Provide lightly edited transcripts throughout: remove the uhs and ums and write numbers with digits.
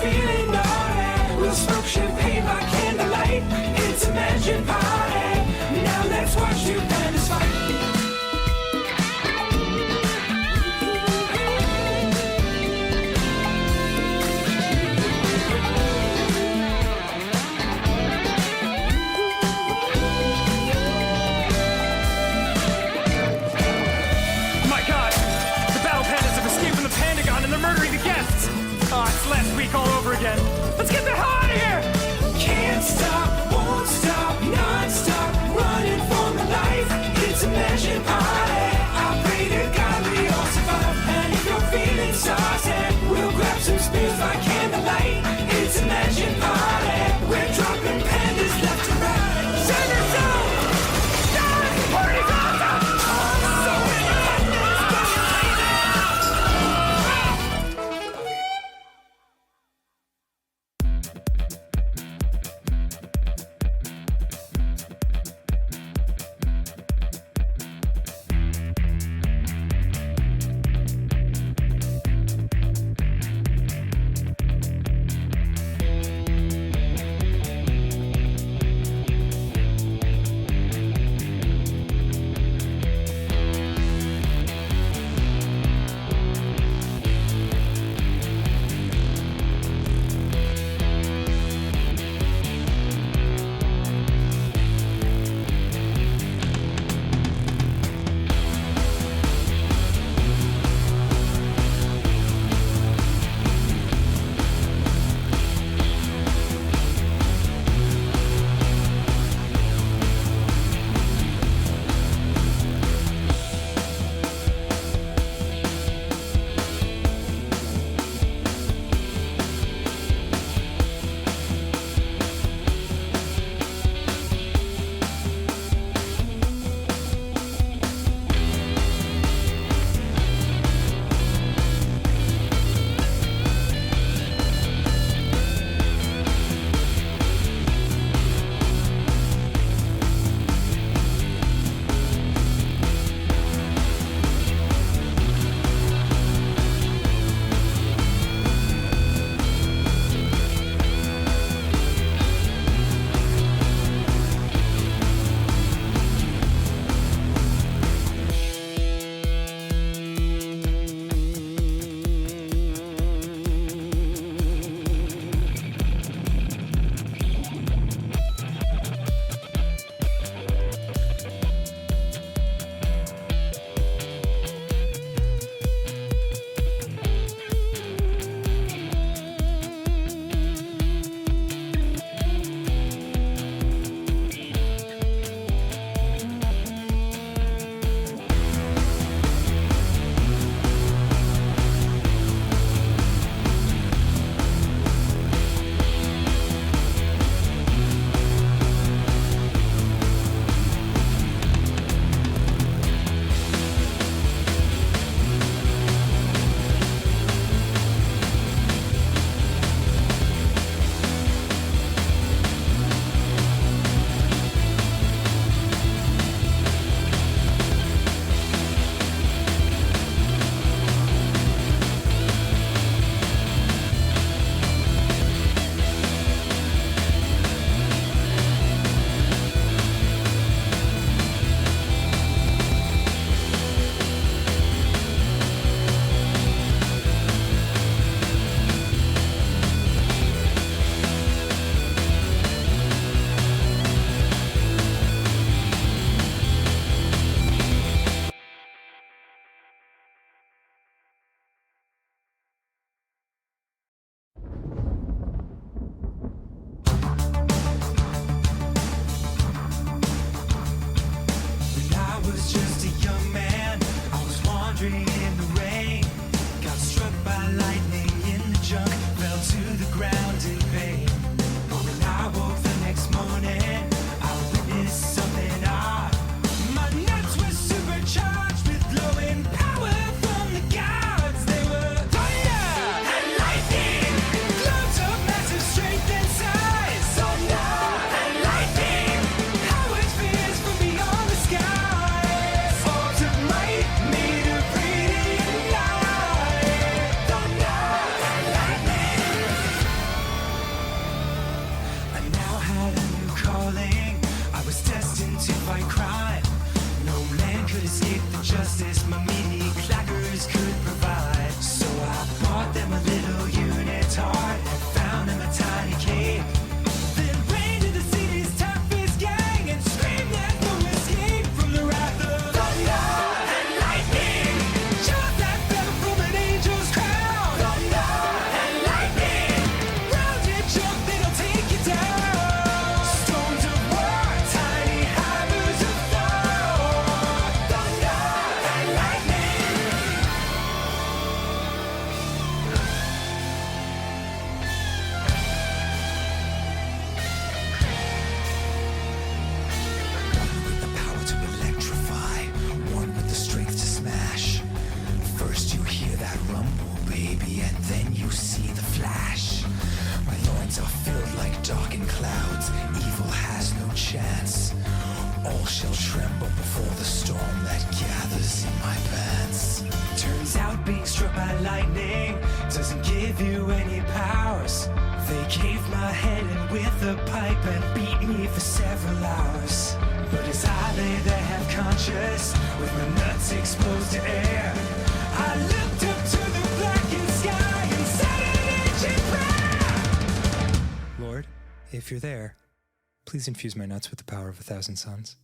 feeling naughty, we'll smoke champagne by candlelight. It's a magic party. Now let's watch two pandas fight. It's last week all over again. Let's get the hell out of here! Can't stop, won't stop, non-stop, running for my life. It's a magic party. I pray to God we all survive. And if you're feeling saucy, we'll grab some spears by candlelight. It's a magic party. We're dropping pandas left and right. Save yourself! Die! Party's awesome! So many shall tremble before the storm that gathers in my pants. Turns out being struck by lightning doesn't give you any powers. They caved my head in with a pipe and beat me for several hours. But as I lay there half conscious, with my nuts exposed to air, I looked up to the blackened sky and said an ancient prayer. Lord, if you're there, please infuse my nuts with the power of 1,000 suns.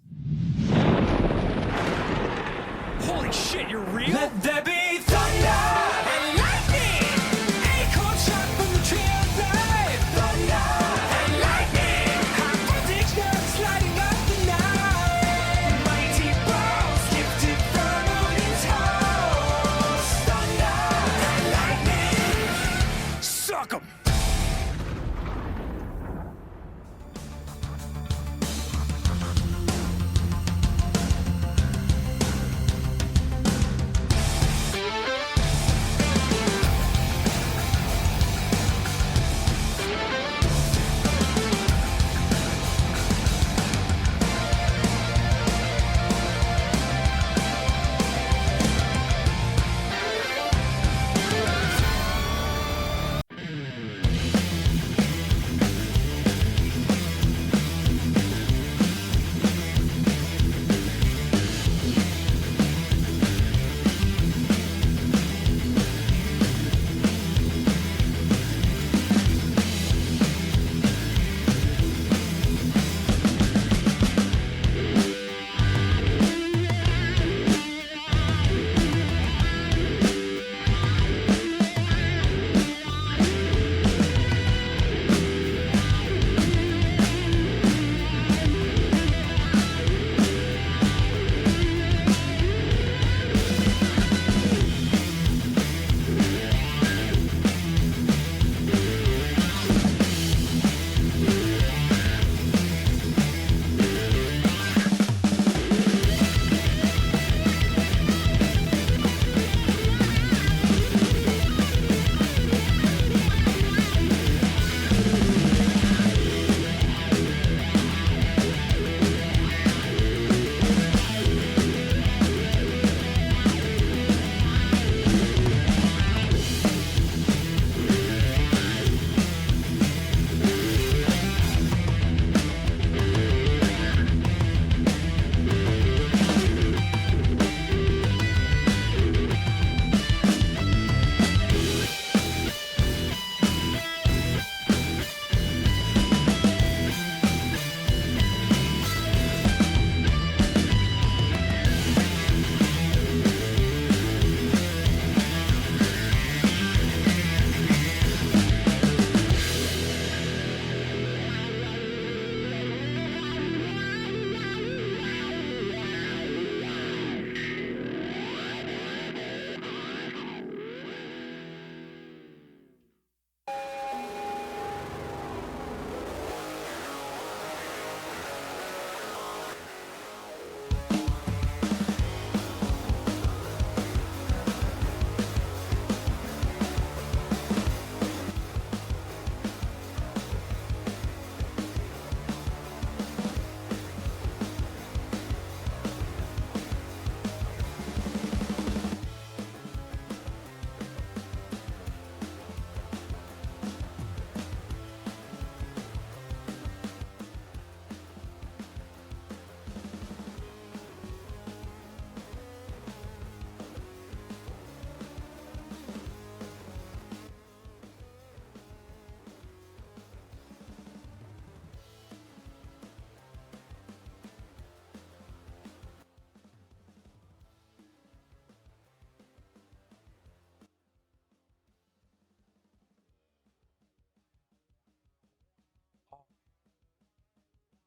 Holy shit, you're real? Let there be thunder and lightning, acorn shot from the tree of life. Thunder and lightning, high voltage nerves lighting up the night. Mighty balls gifted from Odin's house. Thunder and lightning, Suck 'em!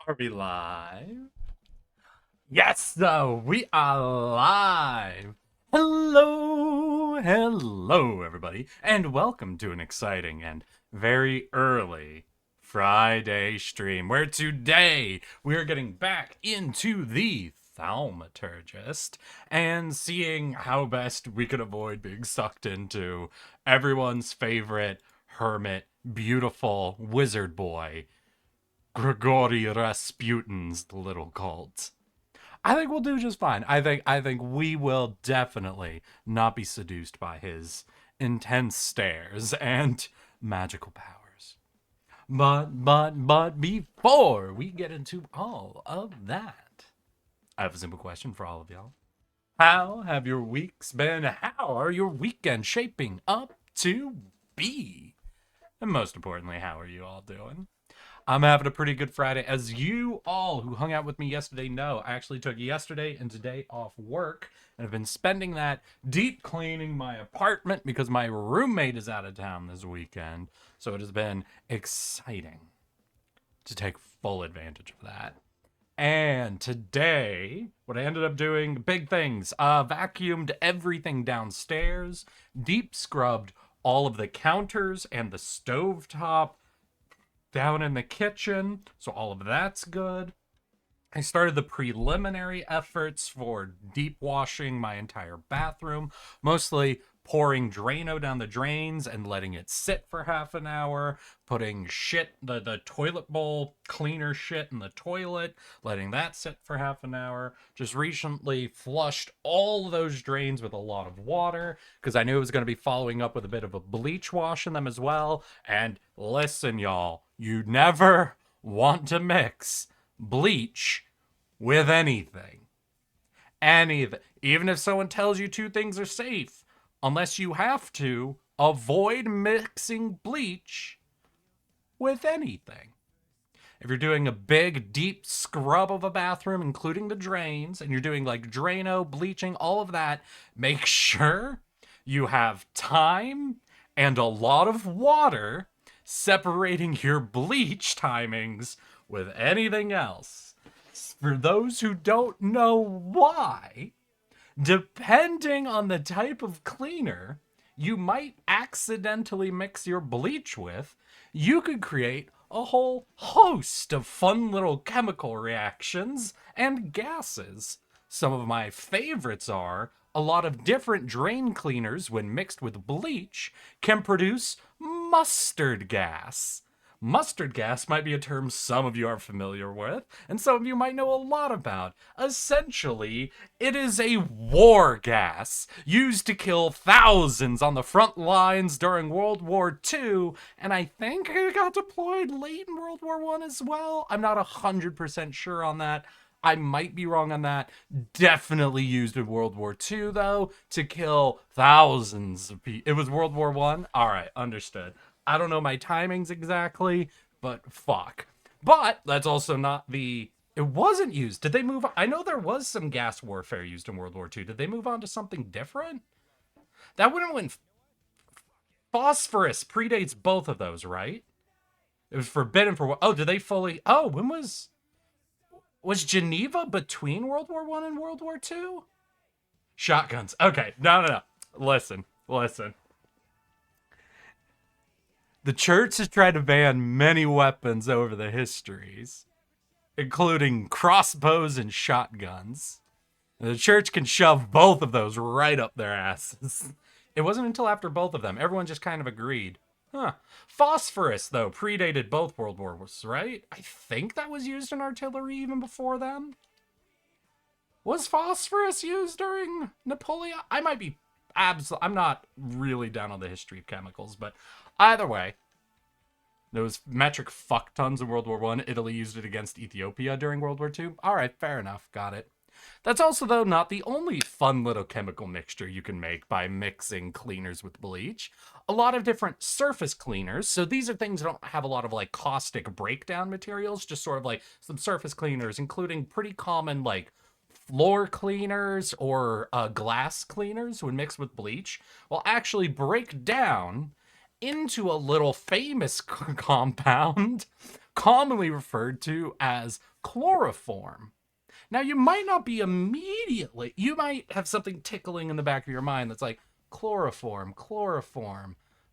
Are we live? Yes, though, we are live. Hello, everybody, and welcome to an exciting and very early Friday stream, where today we are getting back into the Thaumaturgist and seeing how best we could avoid being sucked into everyone's favorite hermit, beautiful wizard boy, Grigory Rasputin's little cult. I think we'll do just fine. I think we will definitely not be seduced by his intense stares and magical powers. But before we get into all of that, I have a simple question for all of y'all. How have your weeks been? How are your weekends shaping up to be? And most importantly, how are you all doing? I'm having a pretty good Friday. As you all who hung out with me yesterday know, I actually took yesterday and today off work and have been spending that deep cleaning my apartment because my roommate is out of town this weekend. So it has been exciting to take full advantage of that. And today, what I ended up doing, big things, vacuumed everything downstairs, deep scrubbed all of the counters and the stovetop down in the kitchen, so all of that's good. I started the preliminary efforts for deep washing my entire bathroom, mostly pouring Drano down the drains and letting it sit for half an hour, putting the toilet bowl cleaner shit in the toilet, letting that sit for half an hour. Just recently flushed all those drains with a lot of water because I knew it was going to be following up with a bit of a bleach wash in them as well. And listen, y'all, you never want to mix bleach with anything. Anything. Even if someone tells you two things are safe, unless you have to, avoid mixing bleach with anything. If you're doing a big, deep scrub of a bathroom, including the drains, and you're doing like Drano, bleaching, all of that, make sure you have time and a lot of water separating your bleach timings with anything else. For those who don't know why, depending on the type of cleaner you might accidentally mix your bleach with, you could create a whole host of fun little chemical reactions and gases. Some of my favorites are a lot of different drain cleaners, when mixed with bleach, can produce mustard gas. Mustard gas might be a term some of you are familiar with, and some of you might know a lot about. Essentially, it is a war gas used to kill thousands on the front lines during World War II, and I think it got deployed late in World War I as well. I'm not 100% sure on that. I might be wrong on that. Definitely used in World War II, though, to kill thousands of people. It was World War I? All right, understood. I don't know my timings exactly, but fuck. But that's also not the... It wasn't used. Did they move on? I know there was some gas warfare used in World War II. Did they move on to something different? That wouldn't win... Phosphorus predates both of those, right? It was forbidden for... Oh, did they fully... Oh, when was... Was Geneva between World War I and World War II? Shotguns. Okay, no. Listen. The church has tried to ban many weapons over the histories, including crossbows and shotguns. The church can shove both of those right up their asses. It wasn't until after both of them. Everyone just kind of agreed. Huh. Phosphorus, though, predated both World Wars, right? I think that was used in artillery even before them. Was phosphorus used during Napoleon? I might be I'm not really down on the history of chemicals, but either way, there was metric fuck tons in World War I. Italy used it against Ethiopia during World War II. All right, fair enough. Got it. That's also, though, not the only fun little chemical mixture you can make by mixing cleaners with bleach. A lot of different surface cleaners. So these are things that don't have a lot of, like, caustic breakdown materials, just sort of like some surface cleaners, including pretty common, like, floor cleaners or glass cleaners when mixed with bleach will actually break down into a little famous compound commonly referred to as chloroform. Now, you might not be immediately, you might have something tickling in the back of your mind that's like, chloroform,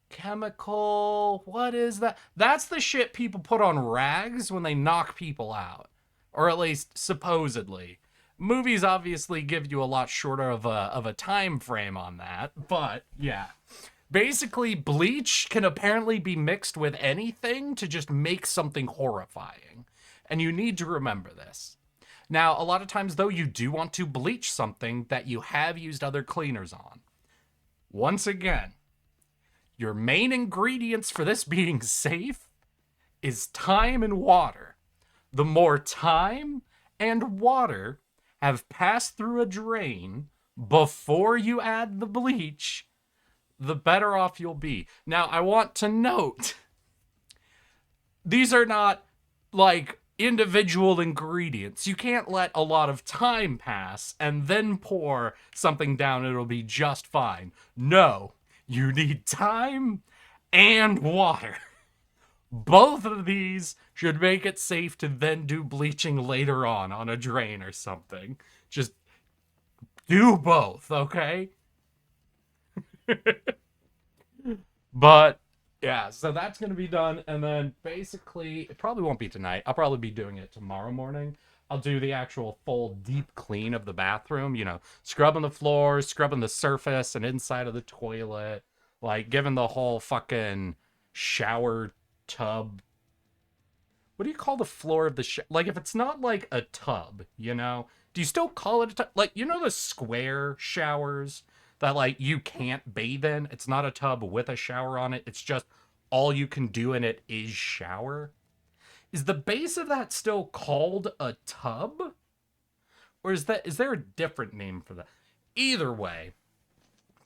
chemical, what is that? That's the shit people put on rags when they knock people out, or at least supposedly. Movies obviously give you a lot shorter of a time frame on that, but yeah. Basically, bleach can apparently be mixed with anything to just make something horrifying. And you need to remember this. Now, a lot of times, though, you do want to bleach something that you have used other cleaners on. Once again, your main ingredients for this being safe is time and water. The more time and water have passed through a drain before you add the bleach, the better off you'll be. Now, I want to note, these are not like individual ingredients. You can't let a lot of time pass and then pour something down and it'll be just fine. No, you need time and water. Both of these should make it safe to then do bleaching later on a drain or something. Just do both, okay? But yeah, so that's going to be done. And then basically, it probably won't be tonight. I'll probably be doing it tomorrow morning. I'll do the actual full deep clean of the bathroom, you know, scrubbing the floors, scrubbing the surface and inside of the toilet, like giving the whole fucking shower tub. What do you call the floor of the like, if it's not like a tub, you know, do you still call it a tub? Like, you know, the square showers that like you can't bathe in? It's not a tub with a shower on it. It's just all you can do in it is shower. Is the base of that still called a tub? Or is there a different name for that? Either way,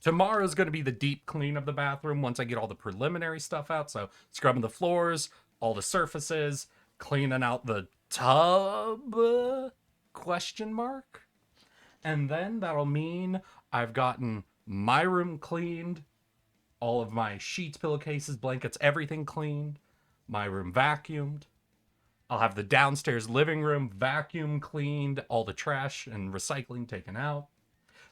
tomorrow's going to be the deep clean of the bathroom once I get all the preliminary stuff out. So scrubbing the floors, all the surfaces, cleaning out the tub, question mark. And then that'll mean I've gotten my room cleaned, all of my sheets, pillowcases, blankets, everything cleaned, my room vacuumed. I'll have the downstairs living room vacuum cleaned, all the trash and recycling taken out.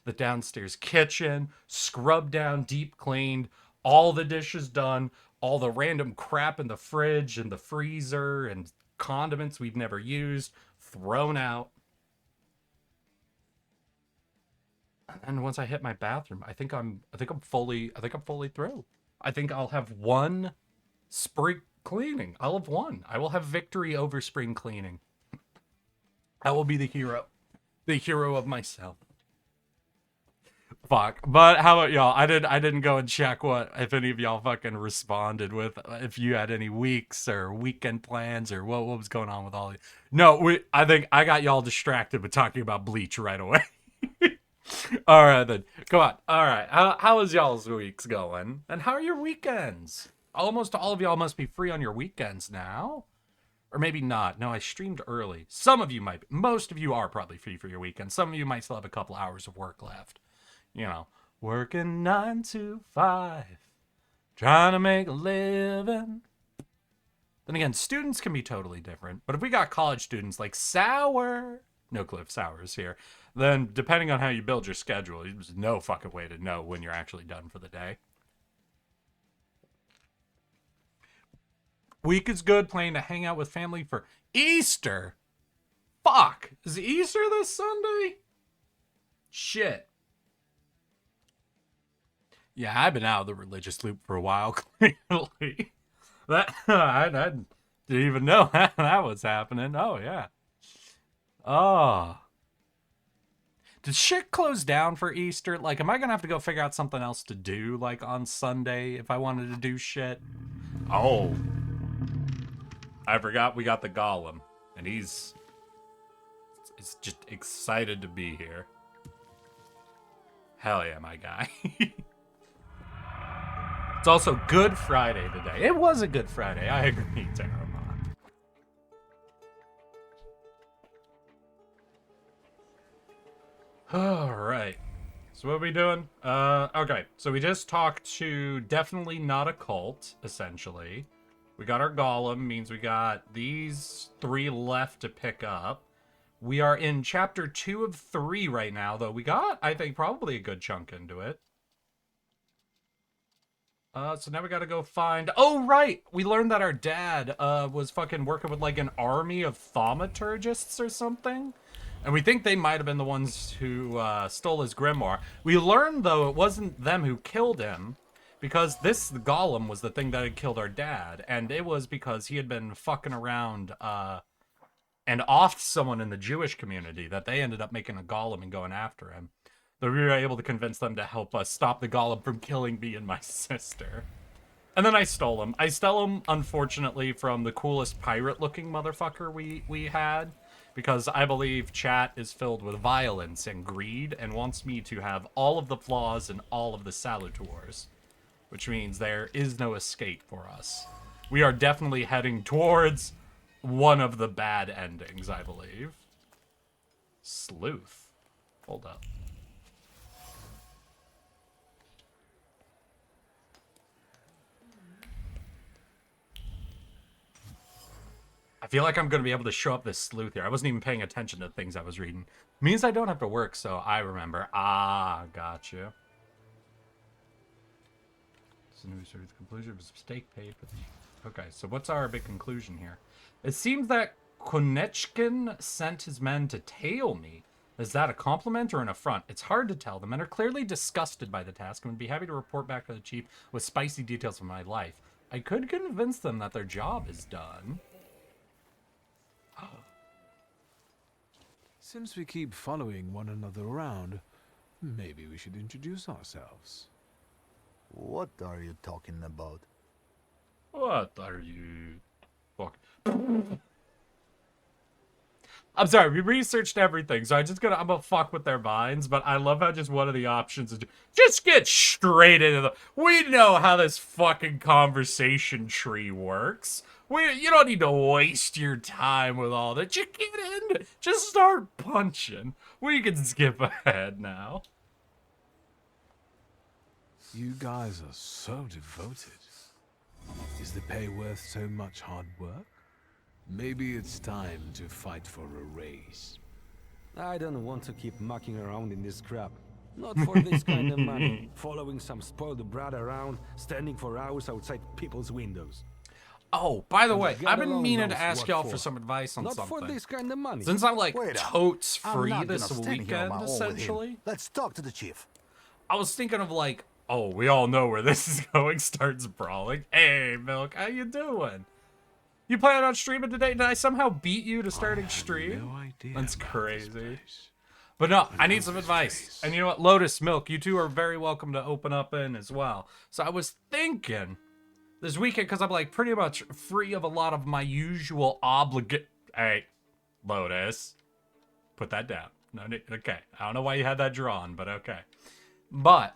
The downstairs kitchen scrubbed down, deep cleaned, all the dishes done, all the random crap in the fridge and the freezer and condiments we've never used thrown out. And once I hit my bathroom, I think I'm fully through. I think I'll have one spring cleaning. I'll have one. I will have victory over spring cleaning. I will be the hero of myself. Fuck. But how about y'all? I didn't go and check if any of y'all fucking responded with if you had any weeks or weekend plans or what was going on with all of you. No, I think I got y'all distracted with talking about Bleach right away. All right, then. Come on. All right. How is y'all's weeks going? And how are your weekends? Almost all of y'all must be free on your weekends now. Or maybe not. No, I streamed early. Some of you might be. Most of you are probably free for your weekend. Some of you might still have a couple hours of work left. You know, working 9 to 5. Trying to make a living. Then again, students can be totally different. But if we got college students like Sour, no Cliff Sours here, then depending on how you build your schedule, there's no fucking way to know when you're actually done for the day. Week is good, planning to hang out with family for Easter. Fuck, is Easter this Sunday? Shit. Yeah, I've been out of the religious loop for a while, clearly. I didn't even know that was happening. Oh, yeah. Oh. Did shit close down for Easter? Like, am I gonna have to go figure out something else to do, like, on Sunday if I wanted to do shit? Oh. I forgot we got the Golem. And he's just excited to be here. Hell yeah, my guy. It's also Good Friday today. It was a Good Friday. I agree, Terramon. All right. So what are we doing? Okay. So we just talked to definitely not a cult, essentially. We got our Golem, means we got these 3 left to pick up. We are in chapter 2 of 3 right now, though we got, I think, probably a good chunk into it. So now we gotta go find... Oh, right! We learned that our dad, was fucking working with, like, an army of thaumaturgists or something. And we think they might have been the ones who, stole his grimoire. We learned, though, it wasn't them who killed him, because this Golem was the thing that had killed our dad. And it was because he had been fucking around, and offed someone in the Jewish community that they ended up making a golem and going after him. Though we were able to convince them to help us stop the golem from killing me and my sister. And then I stole him. I stole him, unfortunately, from the coolest pirate-looking motherfucker we had, because I believe chat is filled with violence and greed and wants me to have all of the flaws and all of the Salutors, which means there is no escape for us. We are definitely heading towards one of the bad endings, I believe. Sleuth. Hold up. I feel like I'm going to be able to show up this sleuth here. I wasn't even paying attention to the things I was reading. Means I don't have to work, so I remember. Ah, gotcha. So new series conclusion was a mistake paid for the... Okay, so what's our big conclusion here? It seems that Konechkin sent his men to tail me. Is that a compliment or an affront? It's hard to tell. The men are clearly disgusted by the task and would be happy to report back to the chief with spicy details of my life. I could convince them that their job is done. Since we keep following one another around, maybe we should introduce ourselves. What are you talking about? What are you... Fuck. I'm sorry, we researched everything, so I'm gonna fuck with their minds, but I love how just one of the options is just get straight into the... We know how this fucking conversation tree works. You don't need to waste your time with all that. You get in, just start punching. We can skip ahead now. You guys are so devoted. Is the pay worth so much hard work? Maybe it's time to fight for a raise. I don't want to keep mucking around in this crap. Not for this kind of money. Following some spoiled brat around, standing for hours outside people's windows. Oh, by the way, God I've been alone meaning to knows ask what y'all for. for some advice on Not something. for this kind of money. Since I'm like Wait up. totes I'm free not this gonna stand here on weekend, my own with him. essentially, Let's talk to the chief. I was thinking of like, oh, we all know where this is going, starts brawling. Hey, Milk, how you doing? You planning on streaming today? Did I somehow beat you to starting stream? No idea. That's about crazy. this place. But no, I need love some this advice. place. And you know what? Lotus, Milk, you two are very welcome to open up in as well. So I was thinking this weekend, because I'm like pretty much free of a lot of my usual Hey, Lotus, put that down. No, okay. I don't know why you had that drawn, but okay. But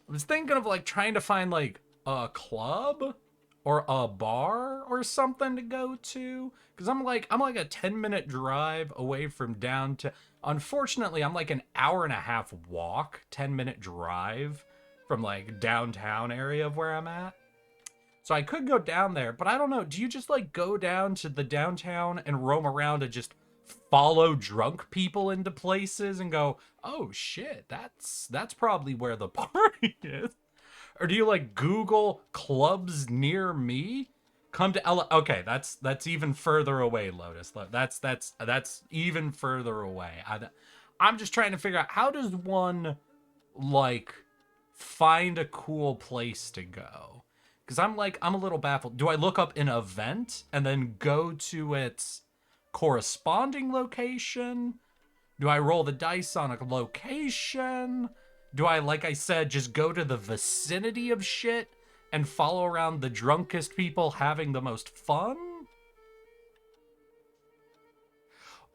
I was thinking of like trying to find like a club or a bar or something to go to, because I'm like a 10-minute drive away from downtown. Unfortunately, I'm like an hour and a half walk, 10-minute drive from like downtown area of where I'm at. So I could go down there, but I don't know. Do you just like go down to the downtown and roam around and just follow drunk people into places and go, oh shit, that's probably where the party is? Or do you like Google clubs near me? Come to LA. Okay, that's even further away, Lotus. That's even further away. I'm just trying to figure out, how does one like find a cool place to go? Because I'm a little baffled. Do I look up an event and then go to its corresponding location? Do I roll the dice on a location? Do I, like I said, just go to the vicinity of shit and follow around the drunkest people having the most fun?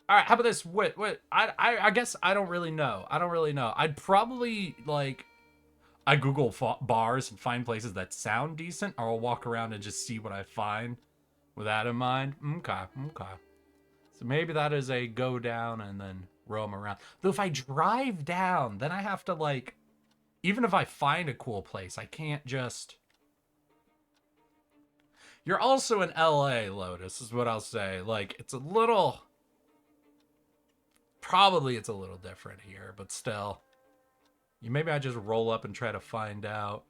All right, how about this? Wait. I guess I don't really know. I'd probably, like, I Google bars and find places that sound decent, or I'll walk around and just see what I find with that in mind. Okay. So maybe that is a go down and then roam around. Though if I drive down, then I have to, like, even if I find a cool place, I can't just... You're also in LA, Lotus, is what I'll say. Like, it's a little... Probably it's a little different here, but still. Maybe I just roll up and try to find out.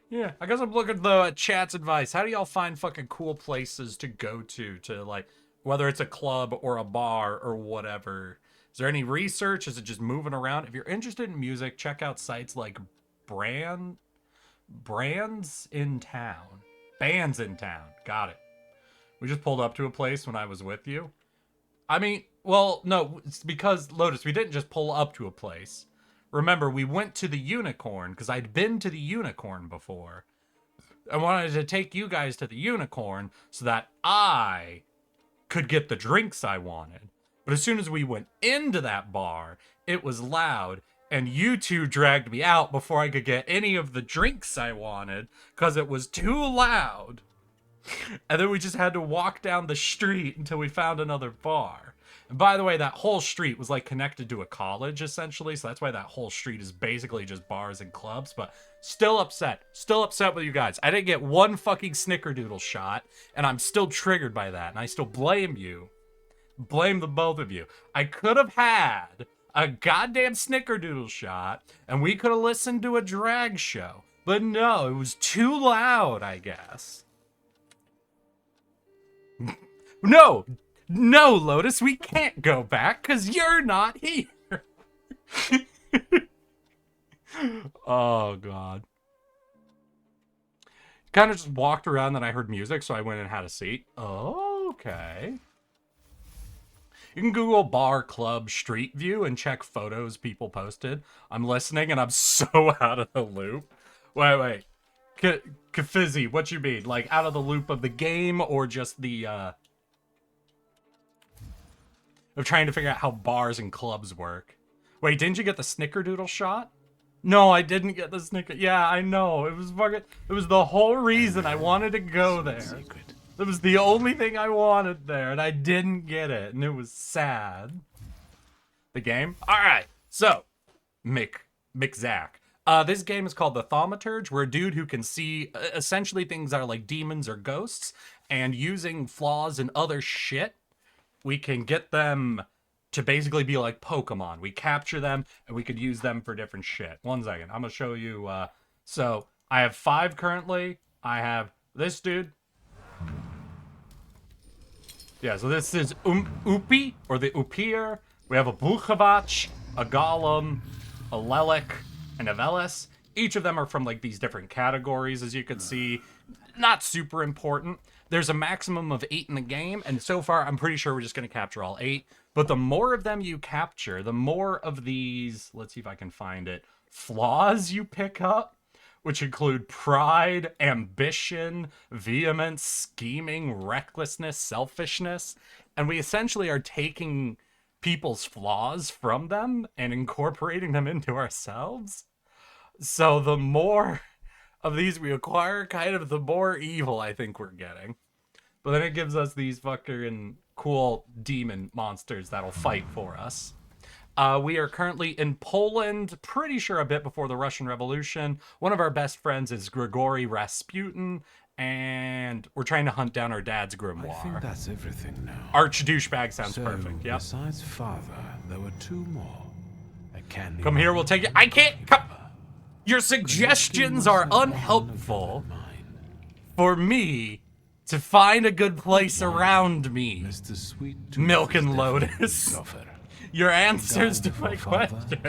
Yeah, I guess I'm looking though at chat's advice. How do y'all find fucking cool places to go to like, whether it's a club or a bar or whatever? Is there any research? Is it just moving around? If you're interested in music, check out sites like Brands in town. Bands in town. Got it. We just pulled up to a place when I was with you. I mean, well, no, it's because, Lotus, we didn't just pull up to a place. Remember, we went to the Unicorn, because I'd been to the Unicorn before. I wanted to take you guys to the Unicorn so that I could get the drinks I wanted. But as soon as we went into that bar, it was loud, and you two dragged me out before I could get any of the drinks I wanted, because it was too loud. And then we just had to walk down the street until we found another bar. And by the way, that whole street was like connected to a college, essentially. So that's why that whole street is basically just bars and clubs. But still upset. Still upset with you guys. I didn't get one fucking snickerdoodle shot. And I'm still triggered by that. And I still blame you. Blame the both of you. I could have had a goddamn snickerdoodle shot. And we could have listened to a drag show. But no, it was too loud, I guess. No, Lotus, we can't go back because you're not here. Oh, God. Kind of just walked around, then I heard music, so I went and had a seat. Okay. You can Google bar, club, street view and check photos people posted. I'm listening and I'm so out of the loop. Wait. Kafizzy, what you mean? Like, out of the loop of the game, or just the, of trying to figure out how bars and clubs work? Wait, didn't you get the snickerdoodle shot? No, I didn't get the snicker. Yeah, I know. It was fucking, it was the whole reason I wanted to go there. It was the only thing I wanted there, and I didn't get it, and it was sad. The game? Alright, so, Mick Zach. This game is called the Thaumaturge. We're a dude who can see essentially things that are like demons or ghosts, and using flaws and other shit, we can get them to basically be like Pokemon. We capture them, and we could use them for different shit. 1 second, I'm gonna show you. So, I have 5 currently. I have this dude. Yeah, so this is Upi, or the Upir. We have a Buchavach, a Golem, a Lelic, and a Veles. Each of them are from like these different categories, as you can see. Not super important. There's a maximum of 8 in the game, and so far I'm pretty sure we're just going to capture all 8. But the more of them you capture, the more of these, let's see if I can find it, flaws you pick up, which include pride, ambition, vehemence, scheming, recklessness, selfishness. And we essentially are taking people's flaws from them and incorporating them into ourselves. So the more of these we acquire, kind of the more evil I think we're getting. But then it gives us these fucking cool demon monsters that'll fight for us. We are currently in Poland, pretty sure a bit before the Russian Revolution. One of our best friends is Grigory Rasputin, and we're trying to hunt down our dad's grimoire. I think that's everything now. Arch douchebag sounds perfect, yep. Besides father, there were 2 more. A candy Come here, we'll take it. I can't come. Your suggestions are unhelpful for me to find a good place around me. Mr. Sweet Milk and Lotus. Your answers to my question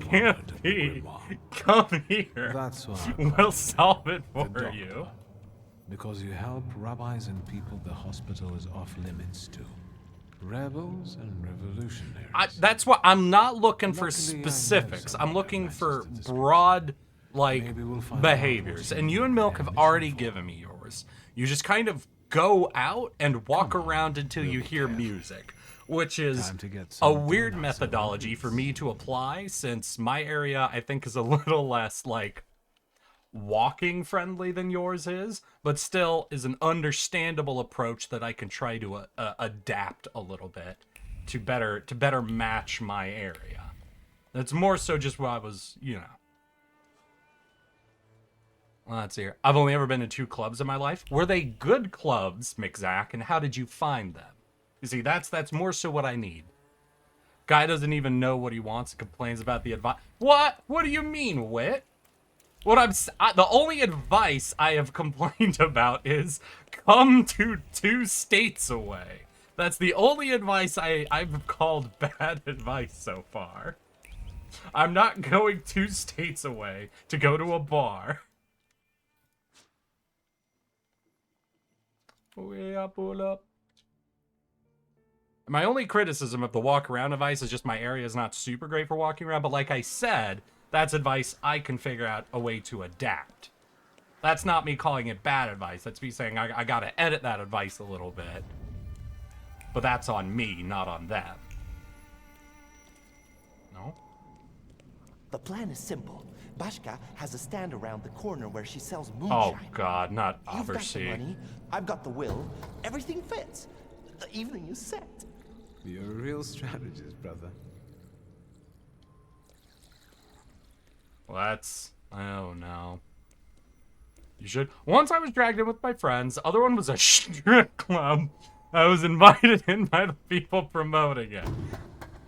can't be, come here, That's why. we'll solve it for The doctor. you. Because you help rabbis and people the hospital is off limits to. Rebels and revolutionaries. That's what, I'm not looking for Luckily, I know specifics. some I'm of looking their for messages to broad, like, Maybe we'll find out behaviors. what's And you and Milk have ambition already for. given me yours. You just kind of go out and walk Come on, around until we'll you be hear careful. music. Which is Time to get a some weird donuts and methodology for me to apply, since my area, I think, is a little less, like, walking friendly than yours is, but still is an understandable approach that I can try to adapt a little bit to better match my area. That's more so just what I was, you know. Let's see here. I've only ever been to 2 clubs in my life. Were they good clubs, McZack, and how did you find them? You see, that's more so what I need. Guy doesn't even know what he wants and complains about the advice. What? What do you mean, Wit? What the only advice I have complained about is come to 2 states away. That's the only advice I've called bad advice so far. I'm not going 2 states away to go to a bar. Okay, I pull up. My only criticism of the walk around advice is just my area is not super great for walking around, but like I said, that's advice I can figure out a way to adapt. That's not me calling it bad advice. That's me saying I gotta edit that advice a little bit. But that's on me, not on them. No? The plan is simple. Bashka has a stand around the corner where she sells Oh moonshine. god, not You've got the Oversea. money, I've got the will. Everything fits. The evening is set. You're a real strategist, brother. Well, that's... Oh no. You should... Once I was dragged in with my friends. The other one was a strip club. I was invited in by the people promoting it.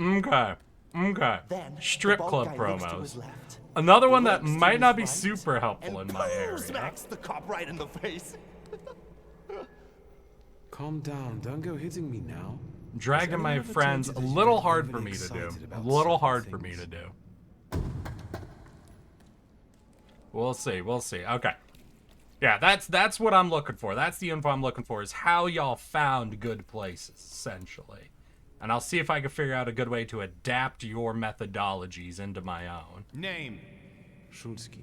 Okay. Okay. Then Strip the club bald guy next to promos. his left Another one that looks to might his not be right super helpful and in my area. smacks the cop right in the face. Calm down. Don't go hitting me now. Dragging Has my anyone ever friends, told a you that little you're hard for overly me to do. excited A about little certain hard for me things? to do. We'll see, we'll see. Okay. Yeah, that's what I'm looking for. That's the info I'm looking for, is how y'all found good places, essentially. And I'll see if I can figure out a good way to adapt your methodologies into my own. Name. Shulsky.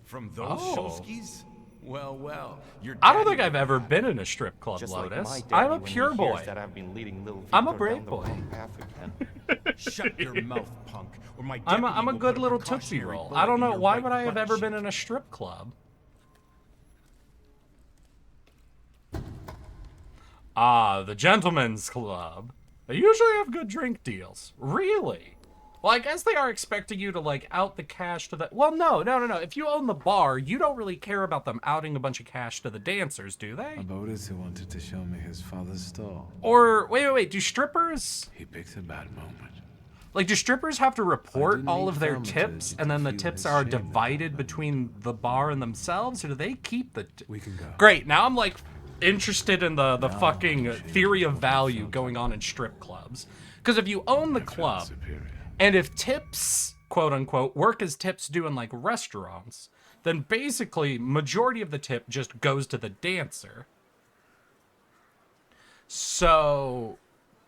From those Oh. Shulskis? Well, your I don't daddy think I've would ever have been in a strip club, Just like Lotus. my daddy I'm a when he pure hears boy. that I've been leading little I'm a Victor brave down the boy. wrong path again. Shut your mouth, punk, or my I'm deputy a will good put little precautionary Tootsie Roll. bullet I don't in know, your why right would I have butt ever cheek. been in a strip club? Ah, the Gentleman's Club. They usually have good drink deals. Really? Well, I guess they are expecting you to, like, out the cash to the... Well, no. If you own the bar, you don't really care about them outing a bunch of cash to the dancers, do they? A Bodas who wanted to show me his father's stall. Or, wait, do strippers... He picked a bad moment. Like, do strippers have to report didn't all need of their Thaumaturge tips, to and then the feel tips his are shame about divided them. between the bar and themselves, or do they keep the... We can go. Great, now I'm, like, interested in the fucking she theory of won't value feel going on in strip clubs. Because if you own the I felt club, superior. and if tips, quote unquote, work as tips do in, like, restaurants, then basically, majority of the tip just goes to the dancer. So...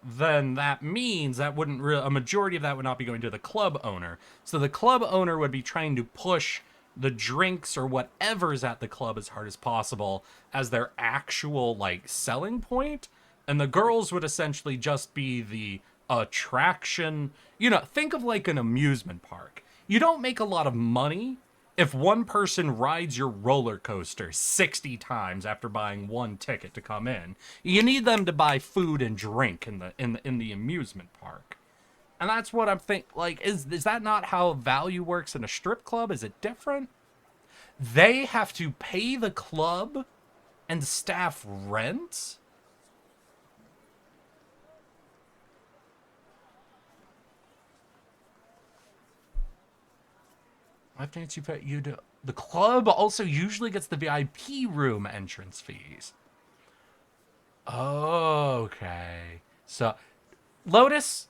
then that means that wouldn't a majority of that would not be going to the club owner. So the club owner would be trying to push the drinks or whatever's at the club as hard as possible as their actual, like, selling point. And the girls would essentially just be the attraction. You know, think of like an amusement park. You don't make a lot of money if one person rides your roller coaster 60 times after buying one ticket to come in. You need them to buy food and drink in the amusement park. And that's what I'm thinking. Like, is that not how value works in a strip club? Is it different? They have to pay the club and staff rent? I think you do. The club also usually gets the VIP room entrance fees. Okay. So, Lotus,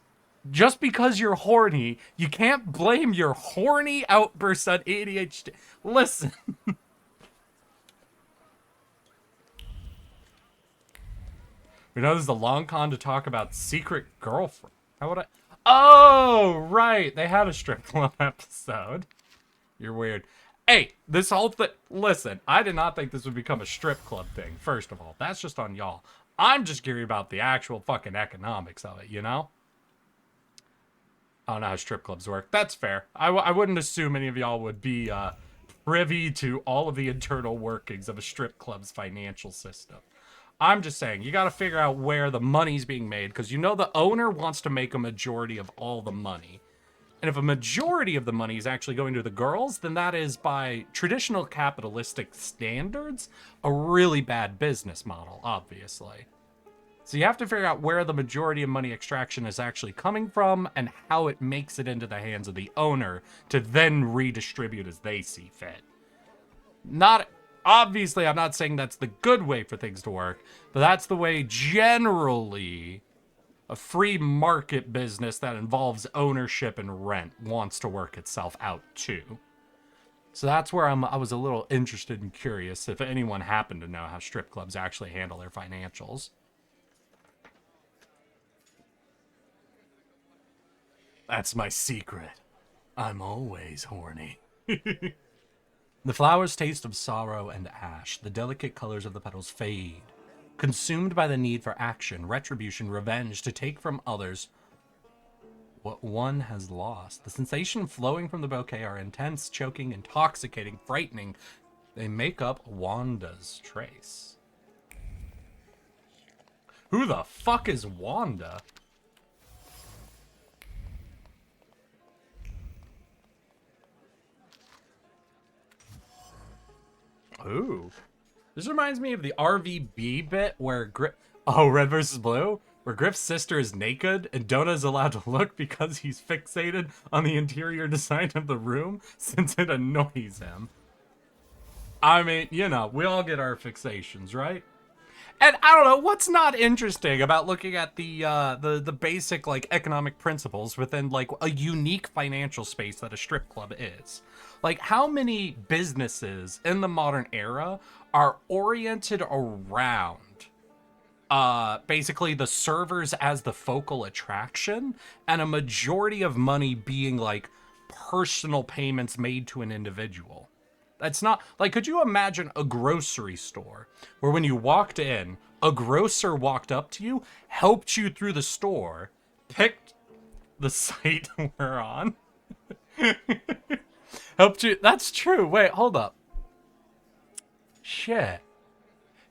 just because you're horny, you can't blame your horny outbursts on ADHD. Listen. We know this is a long con to talk about secret girlfriend. How would I... Oh, right. They had a strip club episode. You're weird. Hey, this whole thing... Listen, I did not think this would become a strip club thing, first of all. That's just on y'all. I'm just curious about the actual fucking economics of it, you know? I don't know how strip clubs work. That's fair. I wouldn't assume any of y'all would be privy to all of the internal workings of a strip club's financial system. I'm just saying, you got to figure out where the money's being made, because you know the owner wants to make a majority of all the money. And if a majority of the money is actually going to the girls, then that is, by traditional capitalistic standards, a really bad business model, obviously. So you have to figure out where the majority of money extraction is actually coming from and how it makes it into the hands of the owner to then redistribute as they see fit. Obviously, I'm not saying that's the good way for things to work, but that's the way generally a free market business that involves ownership and rent wants to work itself out too. So that's where I was a little interested and curious if anyone happened to know how strip clubs actually handle their financials. That's my secret. I'm always horny. The flowers taste of sorrow and ash. The delicate colors of the petals fade. Consumed by the need for action, retribution, revenge, to take from others what one has lost. The sensation flowing from the bouquet are intense, choking, intoxicating, frightening. They make up Wanda's trace. Who the fuck is Wanda? Ooh. This reminds me of the RVB bit where Red versus Blue? Where Griff's sister is naked and Donna's allowed to look because he's fixated on the interior design of the room since it annoys him. I mean, you know, we all get our fixations, right? And I don't know, what's not interesting about looking at the basic, like, economic principles within, like, a unique financial space that a strip club is? Like, how many businesses in the modern era are oriented around basically the servers as the focal attraction, and a majority of money being, like, personal payments made to an individual? That's not, like, could you imagine a grocery store where when you walked in, a grocer walked up to you, helped you through the store, picked the site we're on, helped you, that's true, wait, hold up. Shit.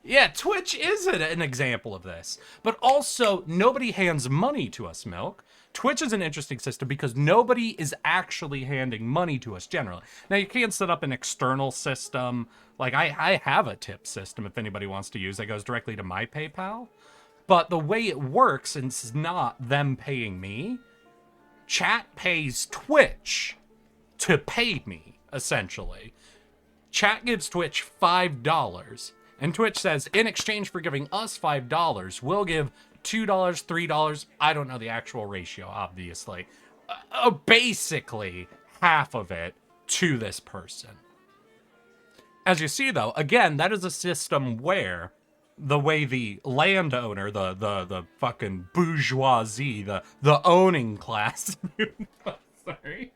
Yeah, Twitch is an example of this. But also, nobody hands money to us, Milk. Twitch is an interesting system because nobody is actually handing money to us generally. Now, you can set up an external system. Like, I have a tip system if anybody wants to use. That goes directly to my PayPal. But the way it works, and it's not them paying me, chat pays Twitch to pay me, essentially. Chat gives Twitch $5. And Twitch says, in exchange for giving us $5, we'll give $2, $3, I don't know the actual ratio, obviously. Basically, half of it to this person. As you see, though, again, that is a system where the way the landowner, the fucking bourgeoisie, the owning class, sorry,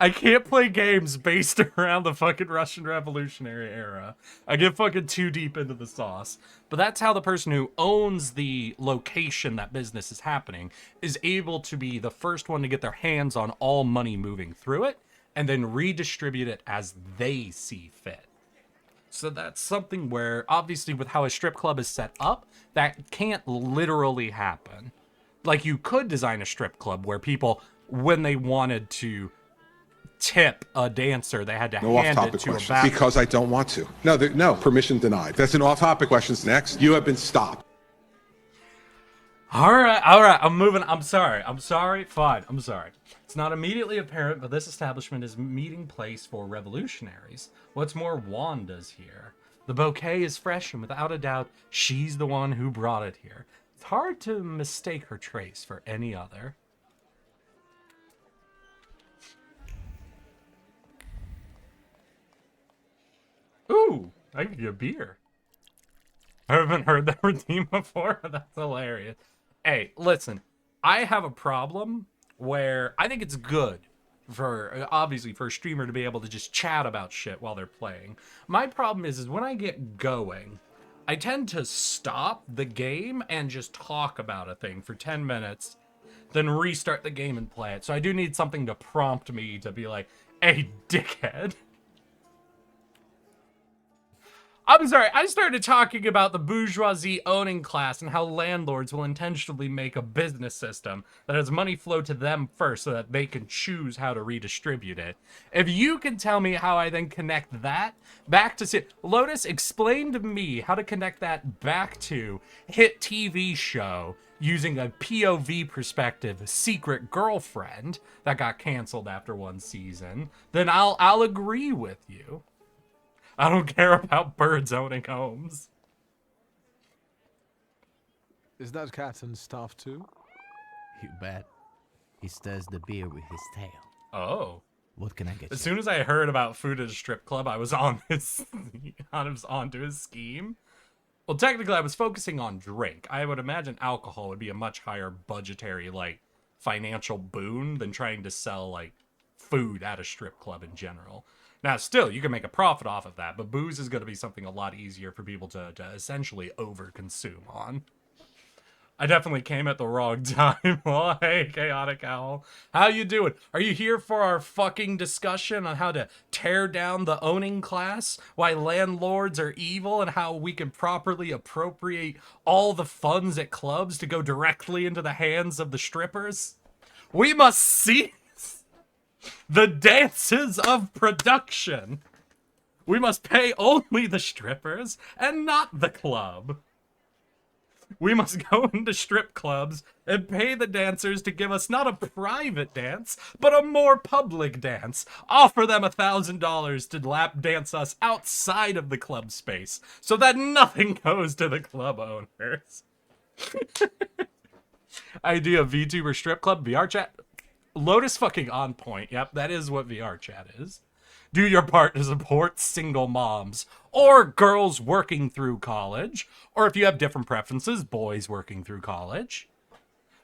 I can't play games based around the fucking Russian Revolutionary era. I get fucking too deep into the sauce. But that's how the person who owns the location that business is happening is able to be the first one to get their hands on all money moving through it and then redistribute it as they see fit. So that's something where, obviously, with how a strip club is set up, that can't literally happen. Like, you could design a strip club where people, when they wanted to tip a dancer, they had to hand it to a back. Because I don't want to. No, no, permission denied. That's an off-topic question. Next, you have been stopped. All right, I'm moving. I'm sorry, fine, I'm sorry. It's not immediately apparent, but this establishment is a meeting place for revolutionaries. What's more, Wanda's here. The bouquet is fresh, and without a doubt, she's the one who brought it here. It's hard to mistake her trace for any other. Ooh, I could get a beer. I haven't heard that routine before. That's hilarious. Hey, listen, I have a problem where I think it's good for, obviously, for a streamer to be able to just chat about shit while they're playing. My problem is when I get going, I tend to stop the game and just talk about a thing for 10 minutes, then restart the game and play it. So I do need something to prompt me to be like, hey, dickhead. I'm sorry, I started talking about the bourgeoisie owning class and how landlords will intentionally make a business system that has money flow to them first so that they can choose how to redistribute it. If you can tell me how I then connect that back to... Lotus, explain to me how to connect that back to hit TV show using a POV perspective, Secret Girlfriend, that got canceled after one season, then I'll agree with you. I don't care about birds owning homes. Is that cat and stuff too? You bet. He stirs the beer with his tail. Oh. What can I get As you? soon as I heard about food at a strip club, I was on his, I was onto his scheme. Well, technically, I was focusing on drink. I would imagine alcohol would be a much higher budgetary, like, financial boon than trying to sell, like, food at a strip club in general. Now, still, you can make a profit off of that, but booze is going to be something a lot easier for people to essentially overconsume on. I definitely came at the wrong time. Oh, hey, Chaotic Owl. How you doing? Are you here for our fucking discussion on how to tear down the owning class? Why landlords are evil and how we can properly appropriate all the funds at clubs to go directly into the hands of the strippers? We must seize the dances of production. We must pay only the strippers and not the club. We must go into strip clubs and pay the dancers to give us not a private dance, but a more public dance. Offer them $1,000 to lap dance us outside of the club space so that nothing goes to the club owners. Idea VTuber strip club, VR chat. Lotus fucking on point. Yep, that is what VR chat is. Do your part to support single moms or girls working through college, or if you have different preferences, boys working through college.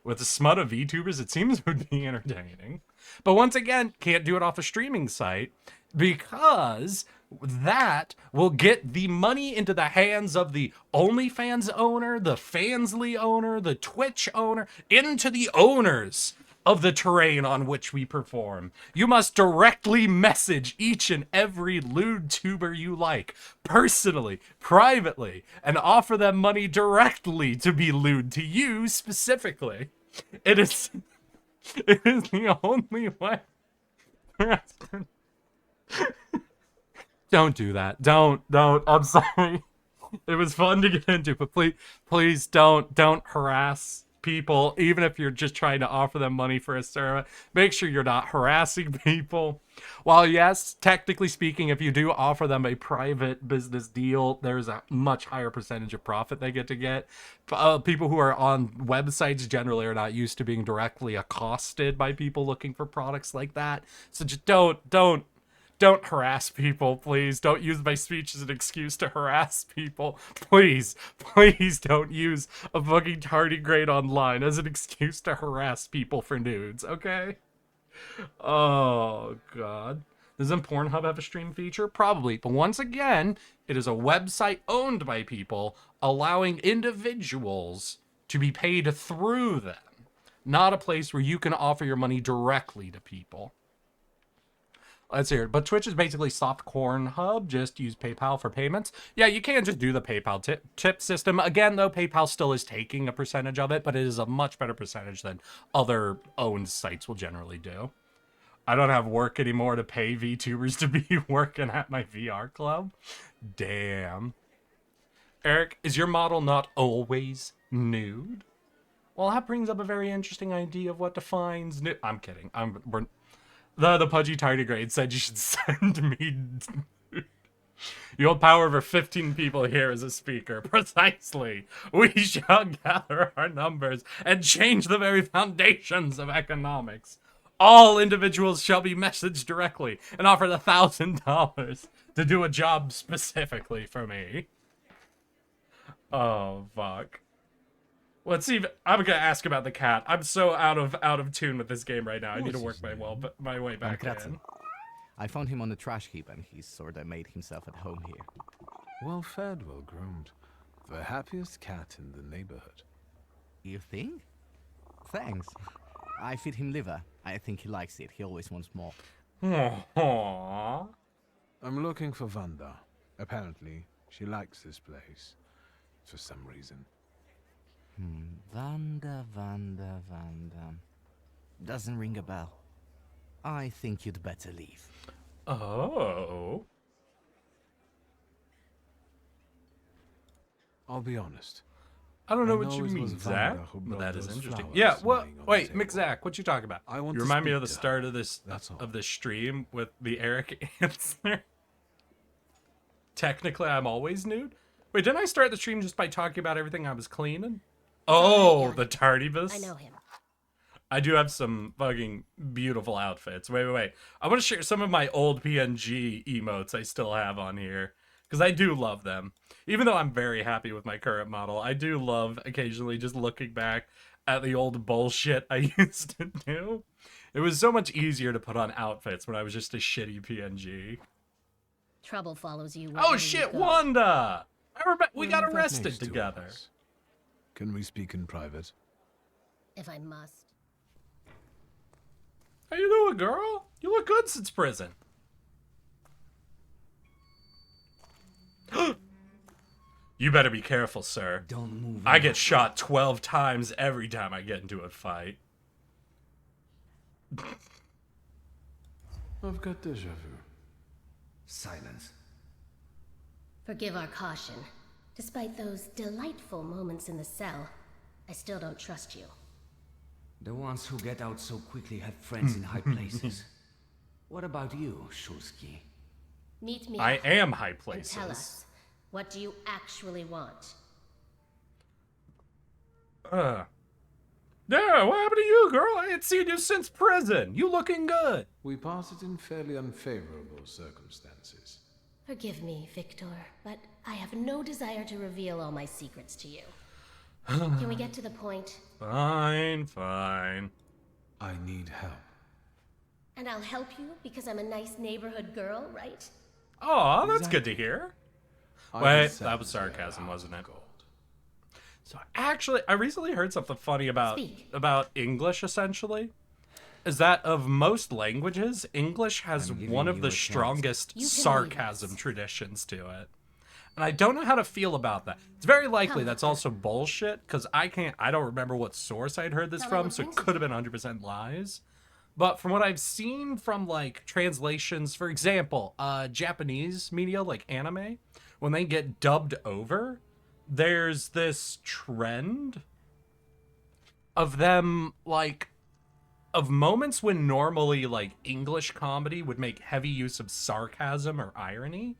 With a smut of VTubers, it seems it would be entertaining. But once again, can't do it off a streaming site because that will get the money into the hands of the OnlyFans owner, the Fansly owner, the Twitch owner, into the owners of the terrain on which we perform. You must directly message each and every lewd tuber you like, personally, privately, and offer them money directly to be lewd to you specifically. It is the only way. Don't do that. Don't. I'm sorry. It was fun to get into, but please don't harass people, even if you're just trying to offer them money for a server. Make sure you're not harassing people. While yes, technically speaking, if you do offer them a private business deal, there's a much higher percentage of profit they get to get. People who are on websites generally are not used to being directly accosted by people looking for products like that. So just don't harass people, please. Don't use my speech as an excuse to harass people. Please don't use a fucking tardigrade online as an excuse to harass people for nudes, okay? Oh, God. Doesn't Pornhub have a stream feature? Probably. But once again, it is a website owned by people, allowing individuals to be paid through them. Not a place where you can offer your money directly to people. Let's hear it. But Twitch is basically soft corn hub. Just use PayPal for payments. Yeah, you can just do the PayPal tip system. Again, though, PayPal still is taking a percentage of it, but it is a much better percentage than other owned sites will generally do. I don't have work anymore to pay VTubers to be working at my VR club. Damn. Eric, is your model not always nude? Well, that brings up a very interesting idea of what defines nude. I'm kidding. The pudgy tardigrade said you should send me. You hold power over 15 people here as a speaker. Precisely. We shall gather our numbers and change the very foundations of economics. All individuals shall be messaged directly and offered $1,000 to do a job specifically for me. Oh, fuck. Let's see. I'm gonna ask about the cat. I'm so out of tune with this game right now. I need to work my way back in. I found him on the trash heap, and he's sorta made himself at home here. Well fed, well groomed. The happiest cat in the neighborhood. You think? Thanks. I feed him liver. I think he likes it. He always wants more. Aww. I'm looking for Vanda. Apparently, she likes this place. For some reason. Vanda. Doesn't ring a bell. I think you'd better leave. Oh. I'll be honest. I don't know what know you it mean, was Zach. Vanda who But brought that is those interesting. flowers Yeah. What? lying on Wait, the Mick table. Zach, what you talking about? I want You to remind me speak of the to her. start of this That's all. of the stream with the Eric answer. Technically, I'm always nude. Wait, didn't I start the stream just by talking about everything I was cleaning? Oh, Yeah. the tardibus. I know him. I do have some fucking beautiful outfits. Wait. I want to share some of my old PNG emotes I still have on here, because I do love them. Even though I'm very happy with my current model, I do love occasionally just looking back at the old bullshit I used to do. It was so much easier to put on outfits when I was just a shitty PNG. Trouble follows you. Oh shit, Wanda! We got Well, that arrested makes two of together. us. Can we speak in private? If I must. How you doing, girl? You look good since prison. You better be careful, sir. Don't move. I get shot 12 times every time I get into a fight. I've got deja vu. Silence. Forgive our caution. Despite those delightful moments in the cell, I still don't trust you. The ones who get out so quickly have friends in high places. What about you, Shulsky? Meet me. I up am high and places. tell us, what do you actually want? Yeah, what happened to you, girl? I ain't seen you since prison. You looking good. We parted in fairly unfavorable circumstances. Forgive me, Victor, but I have no desire to reveal all my secrets to you. Can we get to the point? Fine. I need help. And I'll help you because I'm a nice neighborhood girl, right? Oh, that's good to hear. I Wait, would that was say sarcasm, a wasn't it? gold. So actually, I recently heard something funny Speak. about English, essentially. Is that of most languages, English has I'm giving one of you the a chance. strongest You can leave sarcasm us. traditions to it. And I don't know how to feel about that. It's very likely Come. that's also bullshit, because I don't remember what source I'd heard this Tell me from, what so it brings you could have been 100% lies. But from what I've seen from, like, translations, for example, Japanese media, like anime, when they get dubbed over, there's this trend of them, like, of moments when normally, like, English comedy would make heavy use of sarcasm or irony,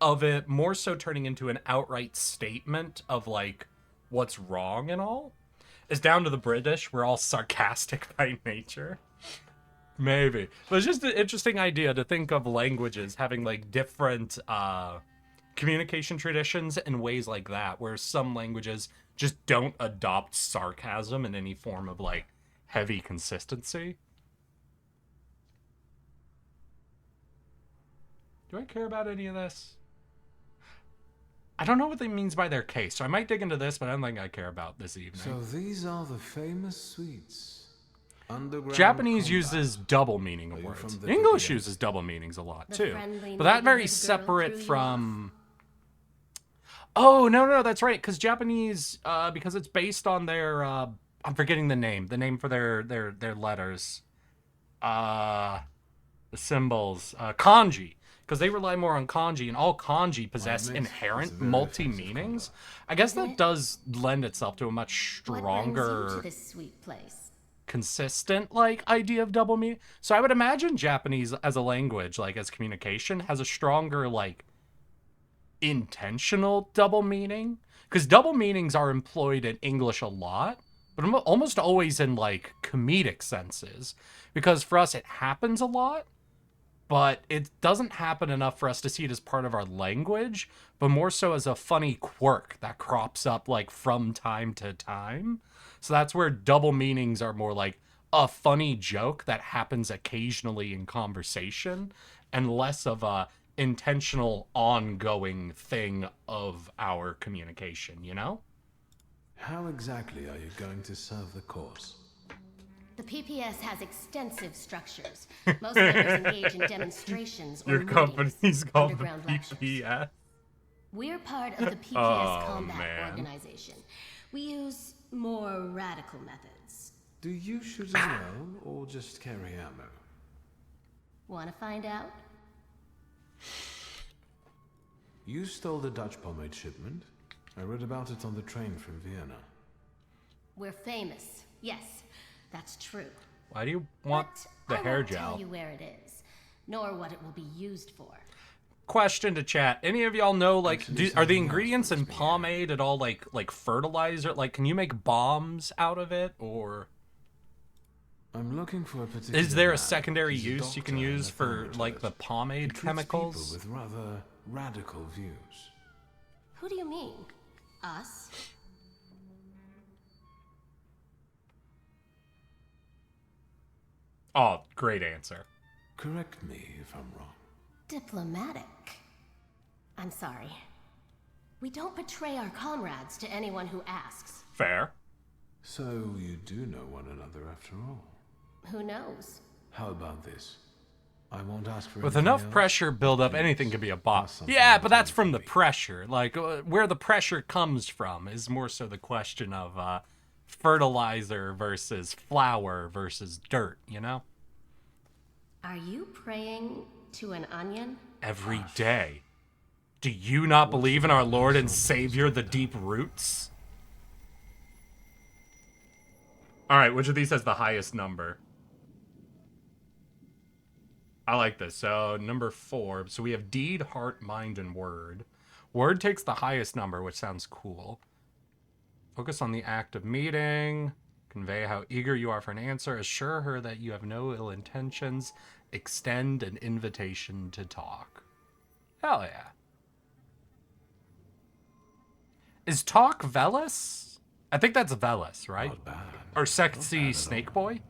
of it more so turning into an outright statement of, like, what's wrong and all. It's down to the British. We're all sarcastic by nature. Maybe. But it's just an interesting idea to think of languages having, like, different communication traditions in ways like that, where some languages just don't adopt sarcasm in any form of, like, heavy consistency. Do I care about any of this? I don't know what they means by their case, so I might dig into this, but I don't think I care about this evening. So these are the famous suites. Underground Japanese combat. uses double meaning Are of you words. from the English PPS? uses double meanings a lot The too. friendly But that very neighborhood girl separate threw you from Oh, no, that's right, cuz Japanese because it's based on their I'm forgetting the name for their letters. The symbols, kanji, because they rely more on kanji, and all kanji possess makes- inherent it's a very multi-meanings. I guess that does lend itself to a much What brings stronger you to this sweet place? consistent like idea of double meaning. So I would imagine Japanese as a language, like as communication, has a stronger like intentional double meaning, because double meanings are employed in English a lot, but almost always in like comedic senses, because for us it happens a lot, but it doesn't happen enough for us to see it as part of our language, but more so as a funny quirk that crops up like from time to time. So that's where double meanings are more like a funny joke that happens occasionally in conversation, and less of a intentional ongoing thing of our communication, you know? How exactly are you going to serve the cause? The PPS has extensive structures. Most members engage in demonstrations or Your meetings, company's called the underground lectures. PPS. We're part of the PPS Oh, combat man. organization. We use more radical methods. Do you shoot an arrow or just carry ammo? Want to find out? You stole the Dutch pomade shipment. I read about it on the train from Vienna. We're famous. Yes, that's true. Why do you want But the I hair won't gel? tell you where it is, nor what it will be used for. Question to chat. Any of y'all know, like, Actually, are the something ingredients else in must be pomade at all like fertilizer? Like, can you make bombs out of it, or I'm looking for a particular. Is there a man. secondary He's a use you doctor can use and a for like the thaumaturge. pomade He treats chemicals? people with rather radical views. Who do you mean? Us? Oh, great answer. Correct me if I'm wrong. Diplomatic. I'm sorry. We don't betray our comrades to anyone who asks. Fair. So you do know one another after all. Who knows? How about this? I won't ask for With anything enough else. pressure build up, anything can be a boss. something Yeah, in but that's return from for the me. pressure. Like, where the pressure comes from is more so the question of fertilizer versus flour versus dirt, you know? Are you praying to an onion? Every day. Do you not believe in our Lord and Savior, the deep roots? Alright, which of these has the highest number? I like this. So, number 4. So we have deed, heart, mind, and word. Word takes the highest number, which sounds cool. Focus on the act of meeting. Convey how eager you are for an answer. Assure her that you have no ill intentions. Extend an invitation to talk. Hell yeah. Is talk Velas? I think that's Velas, right? Not bad. Or sexy snake boy?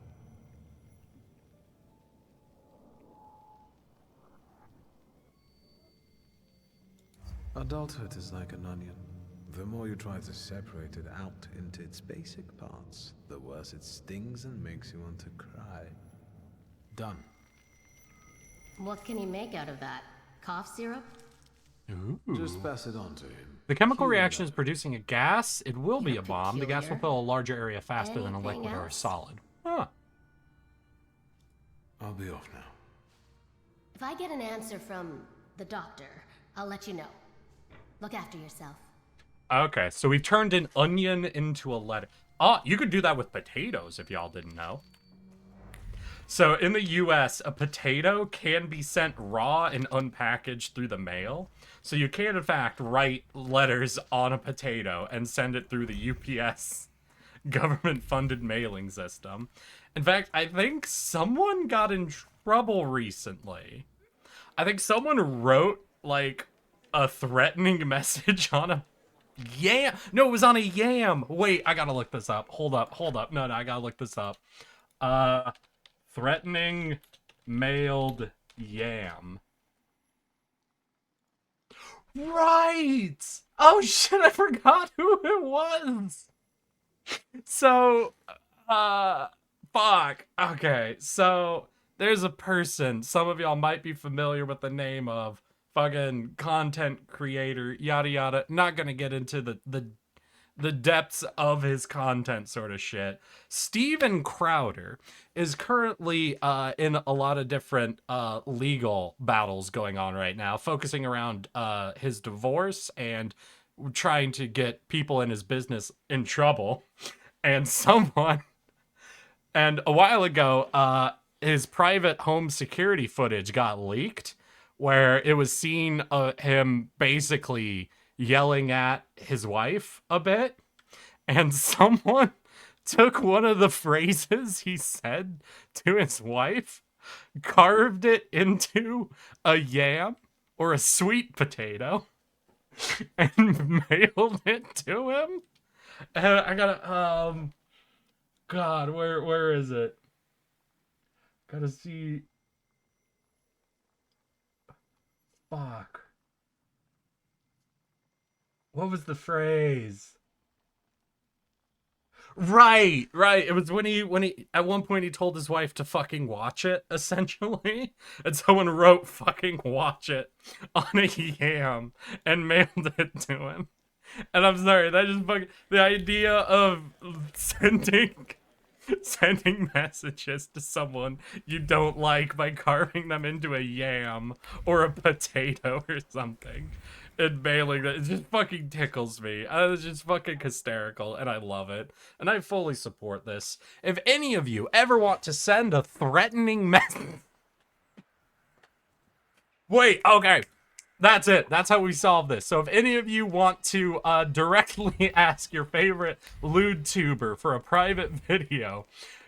Adulthood is like an onion. The more you try to separate it out into its basic parts, the worse it stings and makes you want to cry. Done. What can he make out of that? Cough syrup? Ooh. Just pass it on to him. The chemical reaction is producing a gas. It will be a bomb. The gas will peculiar. fill a larger area faster than a Anything liquid or a else? solid. Huh. I'll be off now. If I get an answer from the doctor, I'll let you know. Look after yourself. Okay, so we've turned an onion into a letter. Oh, you could do that with potatoes if y'all didn't know. So in the US, a potato can be sent raw and unpackaged through the mail. So you can, in fact, write letters on a potato and send it through the UPS government-funded mailing system. In fact, I think someone got in trouble recently. I think someone wrote, like, a threatening message on a yam. No, it was on a yam. Wait, I gotta look this up. Hold up. No, I gotta look this up. Threatening mailed yam. Right! Oh shit, I forgot who it was! So, fuck. Okay, so there's a person, some of y'all might be familiar with the name of fucking content creator, yada yada. Not gonna get into the depths of his content sort of shit. Steven Crowder is currently in a lot of different legal battles going on right now, focusing around his divorce and trying to get people in his business in trouble. And a while ago, his private home security footage got leaked, where it was seen him basically yelling at his wife a bit, and someone took one of the phrases he said to his wife, carved it into a yam or a sweet potato, and mailed it to him. And I gotta, God, where is it? Gotta see. Fuck. What was the phrase? Right. It was when he at one point he told his wife to fucking watch it, essentially. And someone wrote fucking watch it on a yam and mailed it to him. And I'm sorry, that just fucking, the idea of sending messages to someone you don't like by carving them into a yam or a potato or something and mailing that, it just fucking tickles me. It's just fucking hysterical, and I love it. And I fully support this. If any of you ever want to send a threatening message... Wait, okay. That's it. That's how we solve this. So if any of you want to directly ask your favorite lewd tuber for a private video,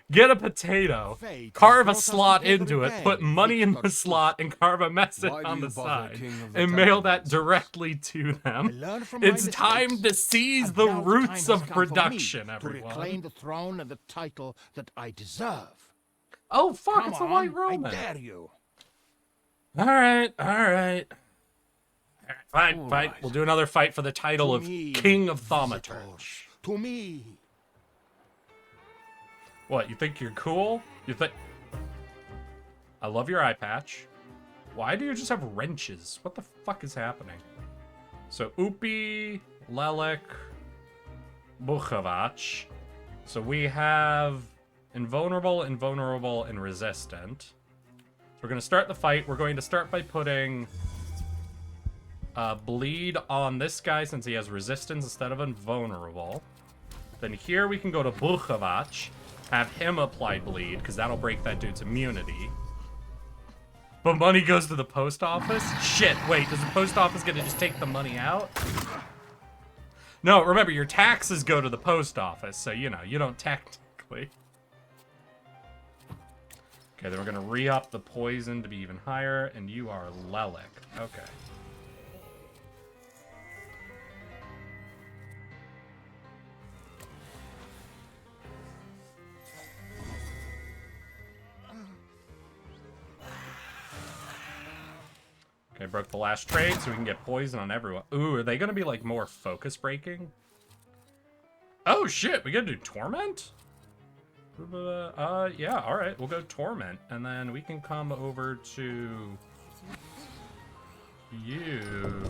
Get a potato, carve a slot into it, put money in the slot, and carve a message Why do on you the bother, side, King of the and mail that Templemans? directly to them. Learn from my It's time to mistakes, seize and the now roots time has of come for me production, to everyone. reclaim the throne and the title that I deserve. Oh, fuck, Come it's a on, white Roman. I dare you. Alright, alright. Fight. right. We'll do another fight for the title of me, King of Thaumaturge. To me. What, you think you're cool? You think... I love your eye patch. Why do you just have wrenches? What the fuck is happening? So, Upi, Lelik, Bukhavac. So we have invulnerable, invulnerable, and resistant. So we're going to start the fight. We're going to start by putting bleed on this guy since he has resistance instead of invulnerable. Then here we can go to Bukhavac, have him apply bleed, because that'll break that dude's immunity. But money goes to the post office? Shit, wait, does the post office get to just take the money out? No, remember, your taxes go to the post office, so, you know, you don't technically. Okay, then we're gonna re-up the poison to be even higher, and you are Lelik. Okay. Okay, broke the last trade, so we can get poison on everyone. Ooh, are they gonna be, like, more focus breaking? Oh, shit, we gotta do Torment? Yeah, alright, we'll go Torment. And then we can come over to... you...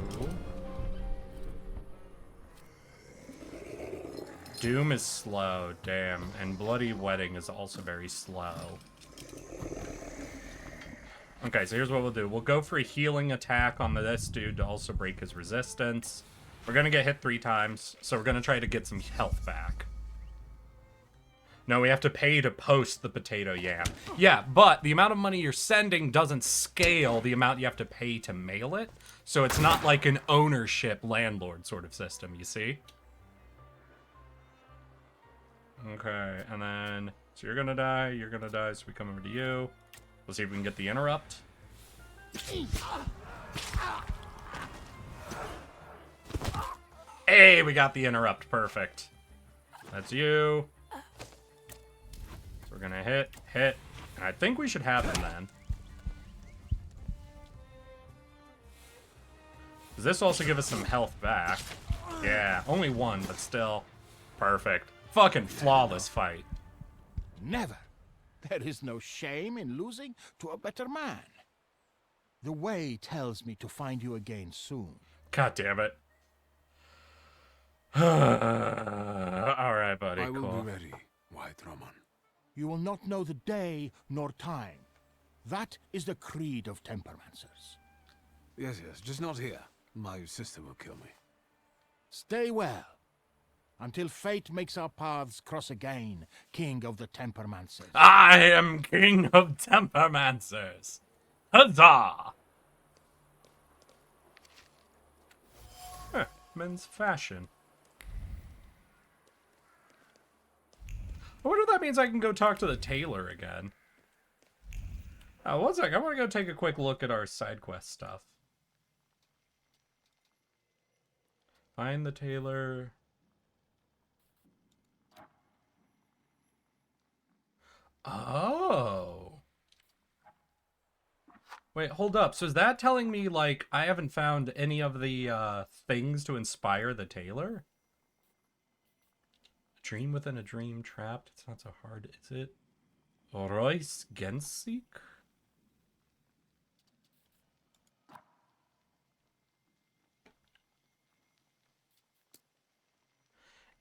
Doom is slow, damn. And Bloody Wedding is also very slow. Okay, so here's what we'll do. We'll go for a healing attack on this dude to also break his resistance. We're gonna get hit 3 times, so we're gonna try to get some health back. No, we have to pay to post the potato yam. Yeah, but the amount of money you're sending doesn't scale the amount you have to pay to mail it. So it's not like an ownership landlord sort of system, you see? Okay, and then... so you're gonna die, so we come over to you. Let's see if we can get the interrupt. Hey, we got the interrupt. Perfect. That's you. So we're gonna hit. And I think we should have him then. Does this also give us some health back? Yeah, only 1, but still. Perfect. Fucking flawless fight. Never. There is no shame in losing to a better man. The way tells me to find you again soon. God damn it. Alright, buddy, I will cool. be ready, White Roman. You will not know the day nor time. That is the creed of Tempermancers. Yes, just not here. My sister will kill me. Stay well, until fate makes our paths cross again, King of the Tempermancers. I am King of Tempermancers. Huzzah! Huh, men's fashion. I wonder if that means I can go talk to the tailor again. Oh, one sec. I want to go take a quick look at our side quest stuff. Find the tailor. Oh. Wait, hold up. So is that telling me, like, I haven't found any of the things to inspire the tailor? A dream within a dream trapped. It's not so hard, is it? Royce Gensik?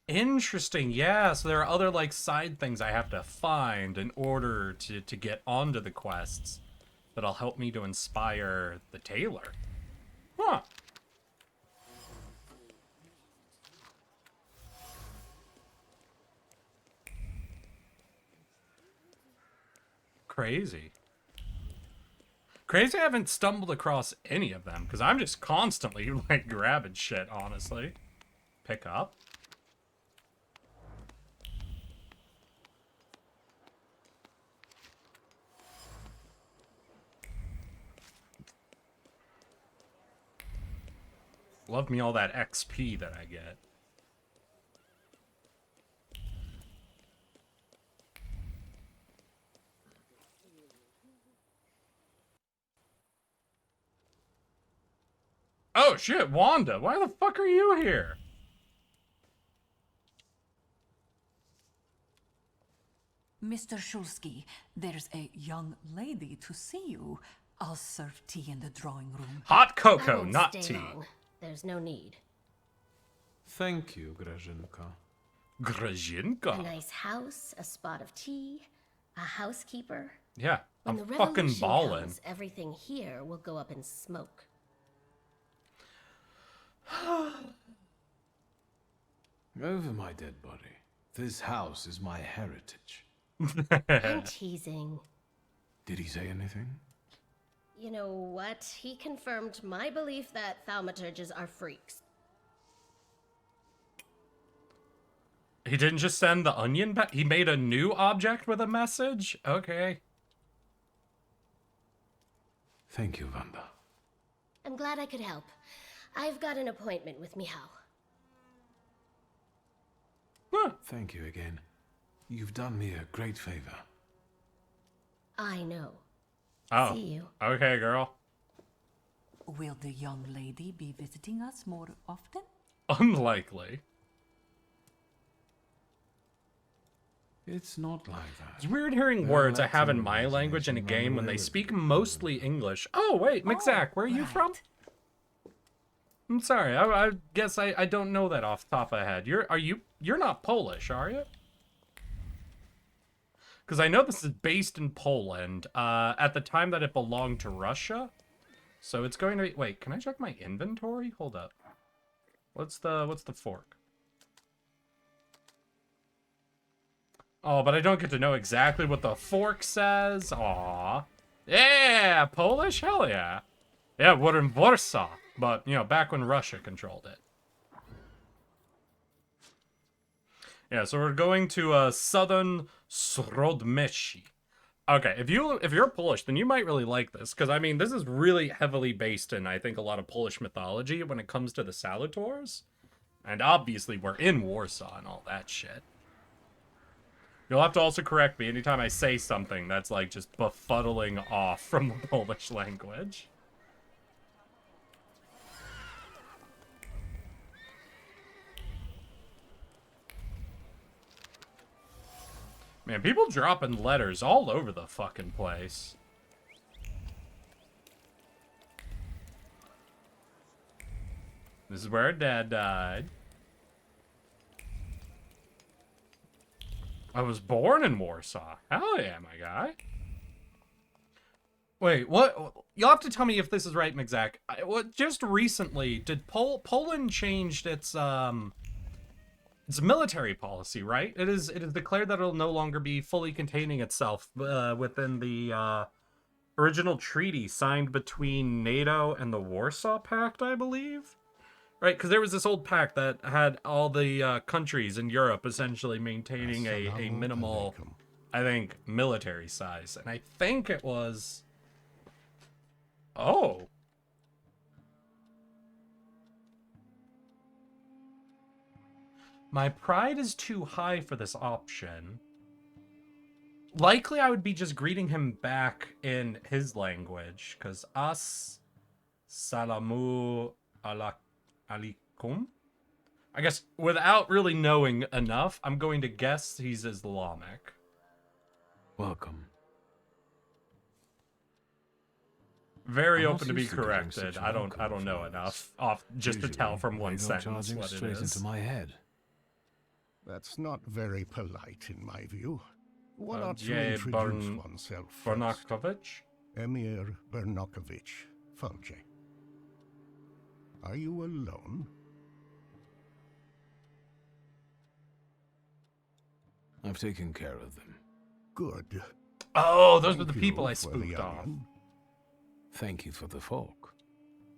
Interesting, yeah, so there are other, like, side things I have to find in order to get onto the quests that'll help me to inspire the tailor. Huh. Crazy. Crazy I haven't stumbled across any of them, because I'm just constantly, like, grabbing shit, honestly. Pick up. Love me all that XP that I get. Oh shit, Wanda, why the fuck are you here? Mr. Shulsky, there's a young lady to see you. I'll serve tea in the drawing room. Hot I cocoa, won't not stay tea. long. There's no need. Thank you, Grażynka. A Grażynka. nice house, a spot of tea, a housekeeper. Yeah, When I'm the fucking revolution ballin'. comes, everything here will go up in smoke. Over my dead body. This house is my heritage. I'm teasing. Did he say anything? You know what? He confirmed my belief that Thaumaturges are freaks. He didn't just send the onion back. He made a new object with a message? Okay. Thank you, Wanda. I'm glad I could help. I've got an appointment with Michał. Huh. Thank you again. You've done me a great favor. I know. Oh. See you. Okay, girl. Will the young lady be visiting us more often? Unlikely. It's not like that. It's weird hearing Well, words I that's have an in my language in a imagination game run when away they with speak me. mostly English. Oh, wait, McZack, where are you from? right. I'm sorry, I guess I don't know that off the top of my head. You're not Polish, are you? Because I know this is based in Poland, at the time that it belonged to Russia. So it's going to be, wait, can I check my inventory? Hold up. What's the fork? Oh, but I don't get to know exactly what the fork says. Aw. Yeah, Polish? Hell yeah. Yeah, we're in Warsaw. But, you know, back when Russia controlled it. Yeah, so we're going to southern Śródmieście. Okay, if you're Polish, then you might really like this, because I mean, this is really heavily based in, I think, a lot of Polish mythology when it comes to the Salutors, and obviously we're in Warsaw and all that shit. You'll have to also correct me anytime I say something that's like just befuddling off from the Polish language. Man, people dropping letters all over the fucking place. This is where Dad died. I was born in Warsaw. Hell yeah, my guy. Wait, what? You'll have to tell me if this is right, McZack. Just recently, did Poland changed its military policy, right? It is declared that it'll no longer be fully containing itself within the original treaty signed between NATO and the Warsaw Pact, I believe. Right, because there was this old pact that had all the countries in Europe essentially maintaining a minimal, I think, military size. And I think it was... Oh. My pride is too high for this option. Likely I would be just greeting him back in his language, because Salamu alaikum? I guess without really knowing enough, I'm going to guess he's Islamic. Welcome. Very I'm open not to be used to getting corrected. such I don't welcome know flowers. enough off just to tell from one They go sentence charging what it straight is. into my head. That's not very polite, in my view. One ought to Jay introduce oneself first. Bernakovich? Emir Bernakovich, Fulge. Are you alone? I've taken care of them. Good. Oh, those were Thank the people you I for the spooked off. onion. Thank you for the fork.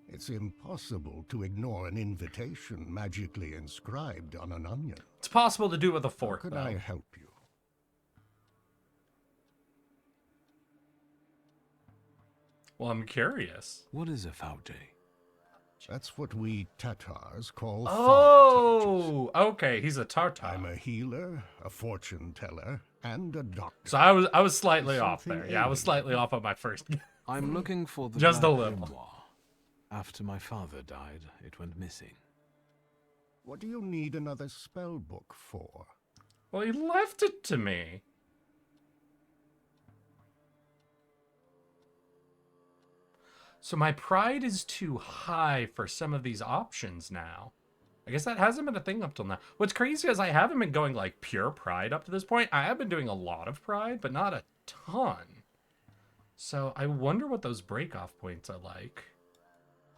It's impossible to ignore an invitation magically inscribed on an onion. It's possible to do with a How fork, could though. I help you? Well, I'm curious. What is a faude? That's what we Tatars call Oh, okay. He's a Tartar. I'm a healer, a fortune teller, and a doctor. So I was slightly off Something there. Yeah, I was slightly alien. off on my first. I'm looking for the Just a Black little. Grimoire. After my father died, it went missing. What do you need another spell book for? Well, he left it to me. So my pride is too high for some of these options now. I guess that hasn't been a thing up till now. What's crazy is I haven't been going like pure pride up to this point. I have been doing a lot of pride, but not a ton. So I wonder what those break-off points are like.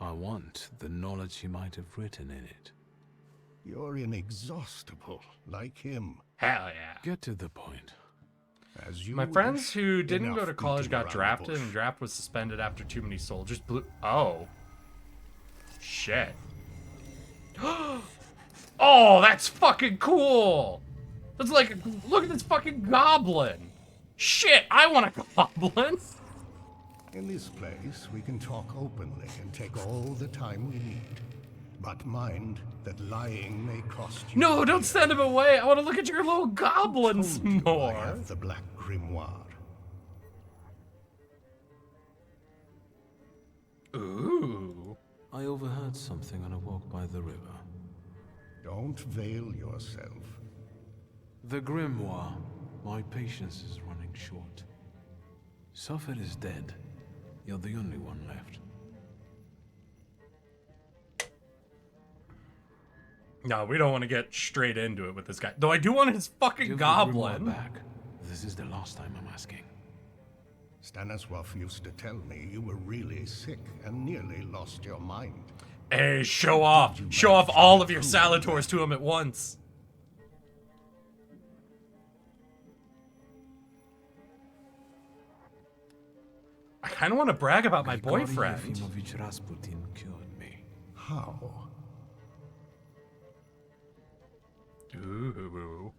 I want the knowledge he might have written in it. You're inexhaustible, like him. Hell yeah. Get to the point. As you My friends wish. who didn't Enough go to college beating got around the drafted, bush. and draft was suspended after too many soldiers blew. Oh. Shit. Oh, that's fucking cool. That's like, look at this fucking goblin. Shit, I want a goblin. In this place, we can talk openly and take all the time we need. But mind that lying may cost you. No, don't send him away. I want to look at your little goblins Told you I more. have the Black Grimoire. Ooh. I overheard something on a walk by the river. Don't veil yourself. The Grimoire. My patience is running short. Suffolk is dead. You're the only one left. No, we don't want to get straight into it with this guy. Though I do want his fucking Give goblin. the Grimoire back. This is the last time I'm asking. Stanisław used to tell me you were really sick and nearly lost your mind. Hey, show off. Show off all of your Salutors to him at once. I kind of want to brag about my Grigori boyfriend. Yefimovich Rasputin cured me. How? Ooh.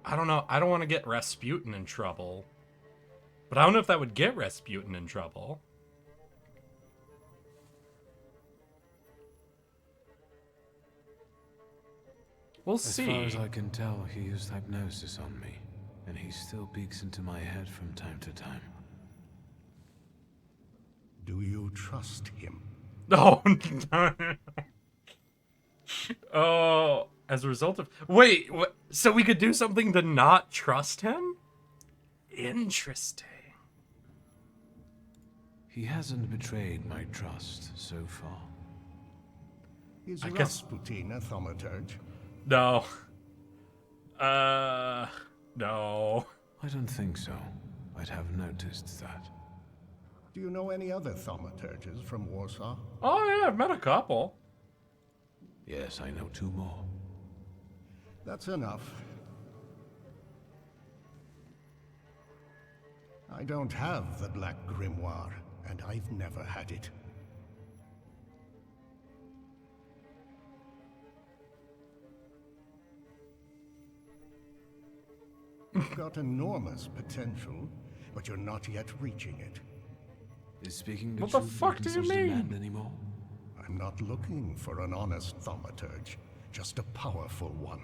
I don't know. I don't want to get Rasputin in trouble. But I don't know if that would get Rasputin in trouble. We'll see. As far as I can tell, he used hypnosis on me, and he still peeks into my head from time to time. Do you trust him? Oh, no. Oh, as a result of... Wait, what? So we could do something to not trust him? Interesting. He hasn't betrayed my trust so far. Is I guess- Rasputin a thaumaturge? No. No. I don't think so. I'd have noticed that. Do you know any other thaumaturges from Warsaw? Oh, yeah, I've met a couple. Yes, I know 2 more. That's enough. I don't have the Black Grimoire, and I've never had it. You've got enormous potential, but you're not yet reaching it. Is speaking the What the truth fuck not do in you such mean? demand anymore? I'm not looking for an honest thaumaturge, just a powerful one.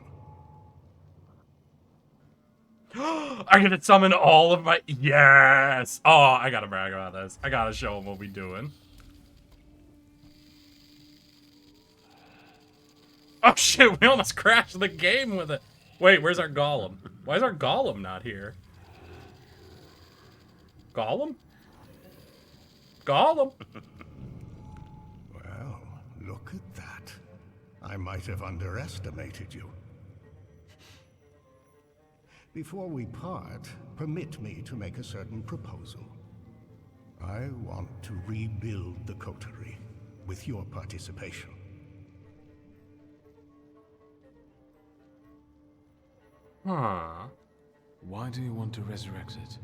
I get to summon all of my... Yes! Oh, I gotta brag about this. I gotta show him what we doing. Oh shit, we almost crashed the game with it. Wait, where's our golem? Why is our golem not here? Golem? Golem? Well, look at that. I might have underestimated you. Before we part, permit me to make a certain proposal. I want to rebuild the coterie with your participation. Huh. Why do you want to resurrect it?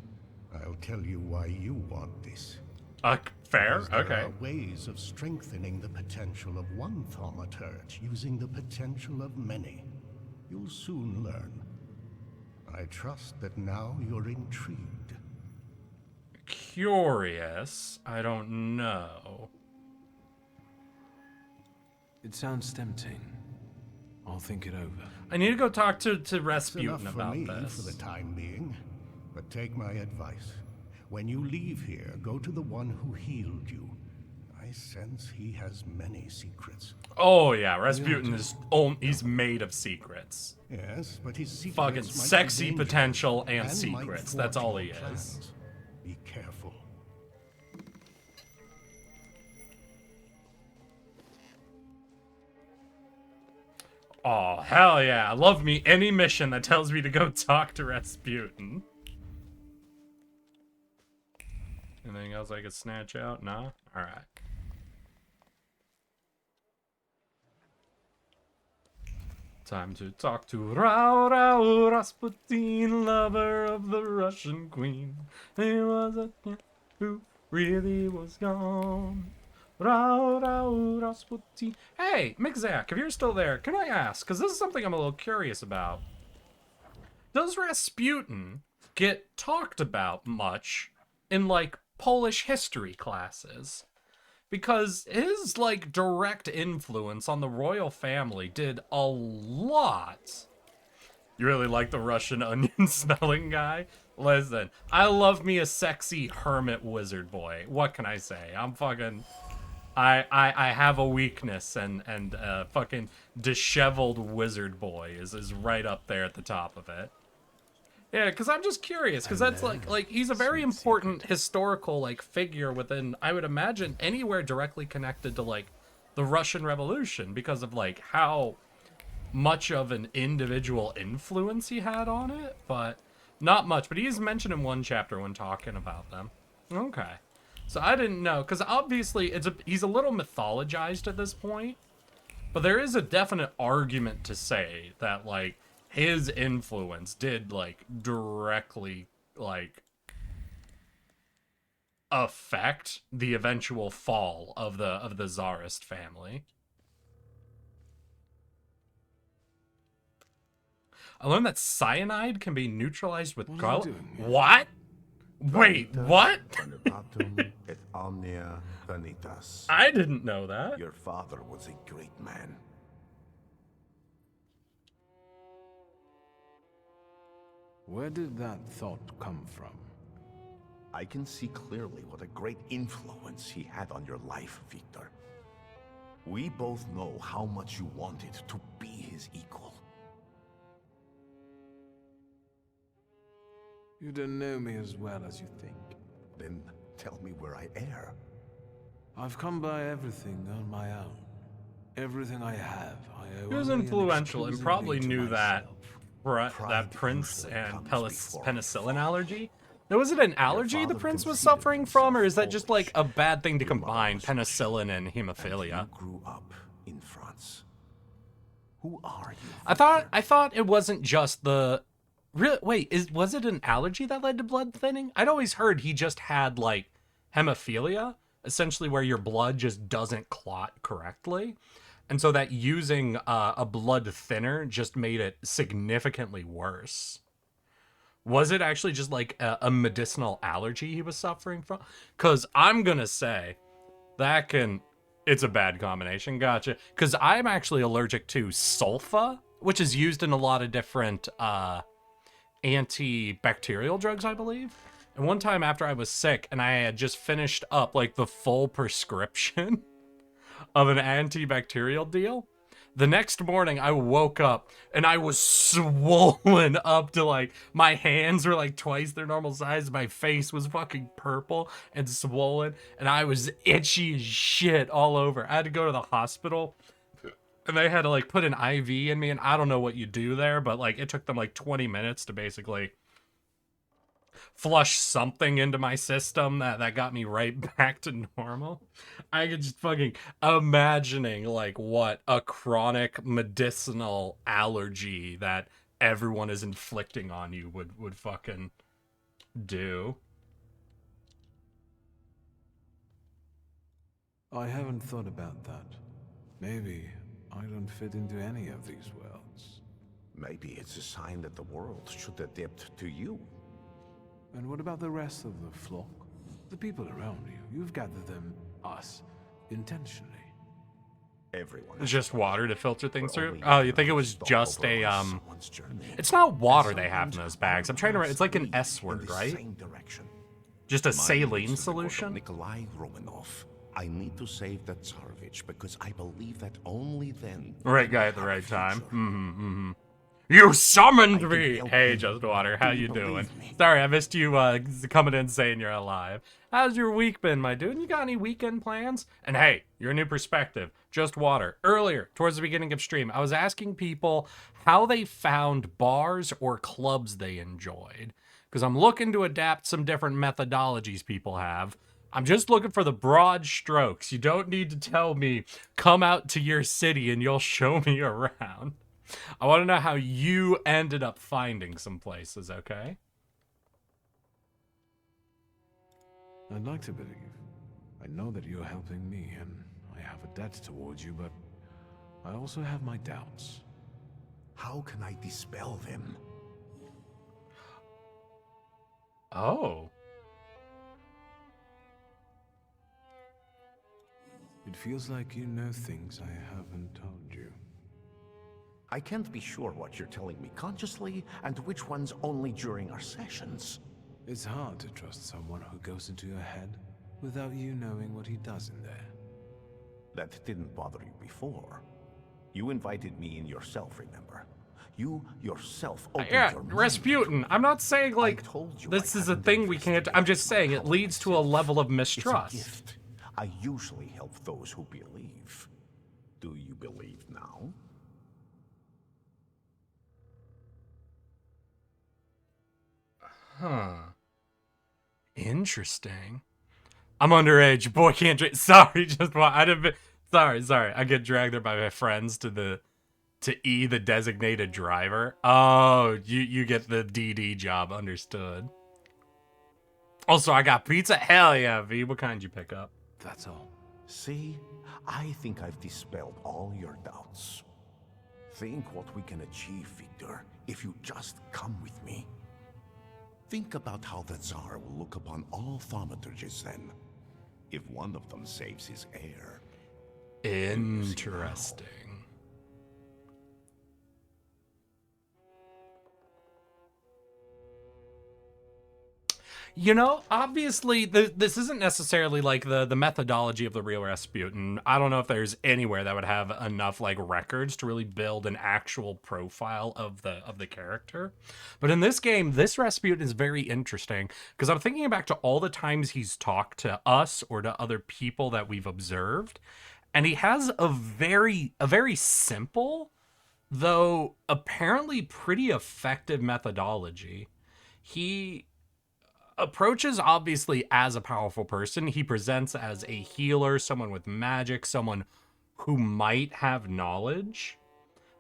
I'll tell you why you want this. Fair? Because there Okay. are ways of strengthening the potential of one thaumaturge using the potential of many. You'll soon learn. I trust that now you're intrigued. Curious. I don't know. It sounds tempting. I'll think it over. I need to go talk to It's Rasputin enough for about me this. for the time being. But take my advice. When you leave here, go to the one who healed you. I sense he has many secrets. Oh yeah, Rasputin is he's made of secrets. Yes, but his secrets Fucking might be sexy dangerous potential and might secrets. thwart That's all your he is. plans. Be careful. Oh, hell yeah. I love me any mission that tells me to go talk to Rasputin. Anything else I could snatch out? Nah? Alright. Time to talk to Rao Rasputin, lover of the Russian queen. He was a king who really was gone. Rao Rasputin. Hey, Mixac, if you're still there, can I ask? Because this is something I'm a little curious about. Does Rasputin get talked about much in, like, Polish history classes? Because his, like, direct influence on the royal family did a lot. You really like the Russian onion smelling guy? Listen, I love me a sexy hermit wizard boy. What can I say? I'm fucking... I have a weakness, and fucking disheveled wizard boy is right up there at the top of it. Yeah, because I'm just curious, because that's like he's a very important historical like figure within, I would imagine, anywhere directly connected to like the Russian Revolution, because of like how much of an individual influence he had on it, but not much. But he is mentioned in one chapter when talking about them. Okay. So I didn't know, because obviously he's a little mythologized at this point, but there is a definite argument to say that like his influence did like directly like affect the eventual fall of the Tsarist family. I learned that cyanide can be neutralized with garlic. What? Wait, what? I didn't know that. Your father was a great man. Where did that thought come from? I can see clearly what a great influence he had on your life, Victor. We both know how much you wanted to be his equal. You don't know me as well as you think. Then tell me where I err. I've come by everything on my own. Everything I have, I owe He was only influential and probably exclusively to knew that myself. that prince and penicillin allergy. Now, was it an allergy the prince was suffering from, or is that just like a bad thing to combine penicillin and hemophilia? You grew up in France. Who are you? I thought it wasn't just the wait, was it an allergy that led to blood thinning? I'd always heard he just had like hemophilia, essentially where your blood just doesn't clot correctly. And so that using a blood thinner just made it significantly worse. Was it actually just like a medicinal allergy he was suffering from? Because I'm going to say that it's a bad combination. Gotcha. Because I'm actually allergic to sulfa, which is used in a lot of different antibacterial drugs, I believe. And one time after I was sick and I had just finished up like the full prescription of an antibacterial deal, the next morning I woke up and I was swollen up to like, my hands were like twice their normal size. My face was fucking purple and swollen and I was itchy as shit all over. I had to go to the hospital and they had to like put an IV in me, and I don't know what you do there, but like it took them like 20 minutes to basically flush something into my system that got me right back to normal. I could just fucking imagining like what a chronic medicinal allergy that everyone is inflicting on you would fucking do. I haven't thought about that. Maybe I don't fit into any of these worlds. Maybe it's a sign that the world should adapt to you. And what about the rest of the flock? The people around you. You've gathered them, us, intentionally. Everyone. It's just water to filter things We're through? only Oh, you think it economic was just stopover a, on someone's journey. It's not water And they have in sometimes those bags. I'm trying to, it's like an lead S in word, the right? same direction. Just a Mine saline is the reward of solution? Nikolai Romanov. I need to save the Tsarevich because I believe that only then. Right guy at the right time. You summoned me! help Hey, you. Just Water, how you doing? believe me? Sorry, I missed you coming in saying you're alive. How's your week been, my dude? You got any weekend plans? And hey, your new perspective, Just Water. Earlier, towards the beginning of stream, I was asking people how they found bars or clubs they enjoyed. Because I'm looking to adapt some different methodologies people have. I'm just looking for the broad strokes. You don't need to tell me, come out to your city and you'll show me around. I want to know how you ended up finding some places, okay? I'd like to believe. I know that you're helping me, and I have a debt towards you, but I also have my doubts. How can I dispel them? Oh. It feels like you know things I haven't told you. I can't be sure what you're telling me consciously and which ones only during our sessions. It's hard to trust someone who goes into your head without you knowing what he does in there. That didn't bother you before. You invited me in yourself, remember? You yourself opened Yeah, your mind. Rasputin. I'm not saying, like, told you this I is a hadn't thing we can't... I'm just saying it leads to a level of It's a mistrust. gift. I usually help those who believe. Do you believe now? Huh. Interesting. I'm underage. Your boy can't drink. Sorry, Just Water. I didn't... Sorry. I get dragged there by my friends to E, the designated driver. Oh, you get the DD job. Understood. Also, I got pizza. Hell yeah, V. What kind you pick up? That's all. See, I think I've dispelled all your doubts. Think what we can achieve, Victor, if you just come with me. Think about how the Tsar will look upon all Thaumaturges then, if one of them saves his heir. Interesting. You know, obviously, this isn't necessarily like the methodology of the real Rasputin. I don't know if there's anywhere that would have enough like records to really build an actual profile of the character. But in this game, this Rasputin is very interesting because I'm thinking back to all the times he's talked to us or to other people that we've observed, and he has a very simple, though apparently pretty effective methodology. He approaches obviously as a powerful person. He presents as a healer, someone with magic, someone who might have knowledge.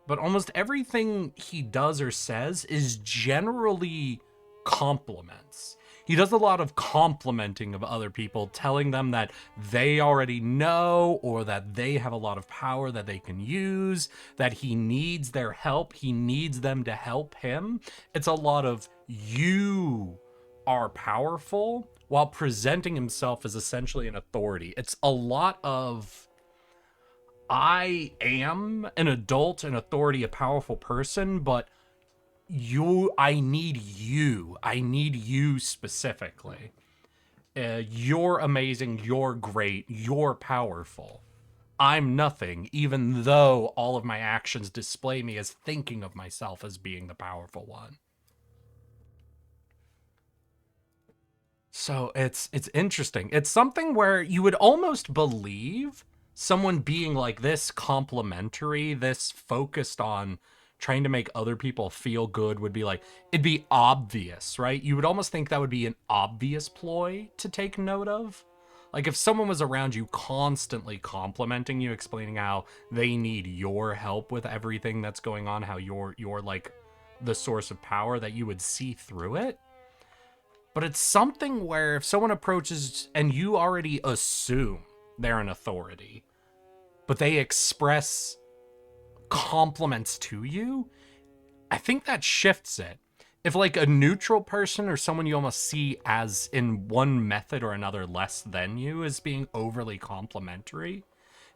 But almost everything he does or says is generally compliments. He does a lot of complimenting of other people, telling them that they already know or that they have a lot of power that they can use, that he needs their help, he needs them to help him. It's a lot of you are powerful while presenting himself as essentially an authority. It's a lot of I am an adult, an authority, a powerful person, but I need you specifically. You're amazing, you're great, you're powerful. I'm nothing, even though all of my actions display me as thinking of myself as being the powerful one. So it's interesting. It's something where you would almost believe someone being like this complimentary, this focused on trying to make other people feel good would be like, it'd be obvious, right? You would almost think that would be an obvious ploy to take note of. Like if someone was around you constantly complimenting you, explaining how they need your help with everything that's going on, how you're like the source of power, that you would see through it. But it's something where if someone approaches and you already assume they're an authority, but they express compliments to you, I think that shifts it. If like a neutral person or someone you almost see as in one method or another less than you is being overly complimentary,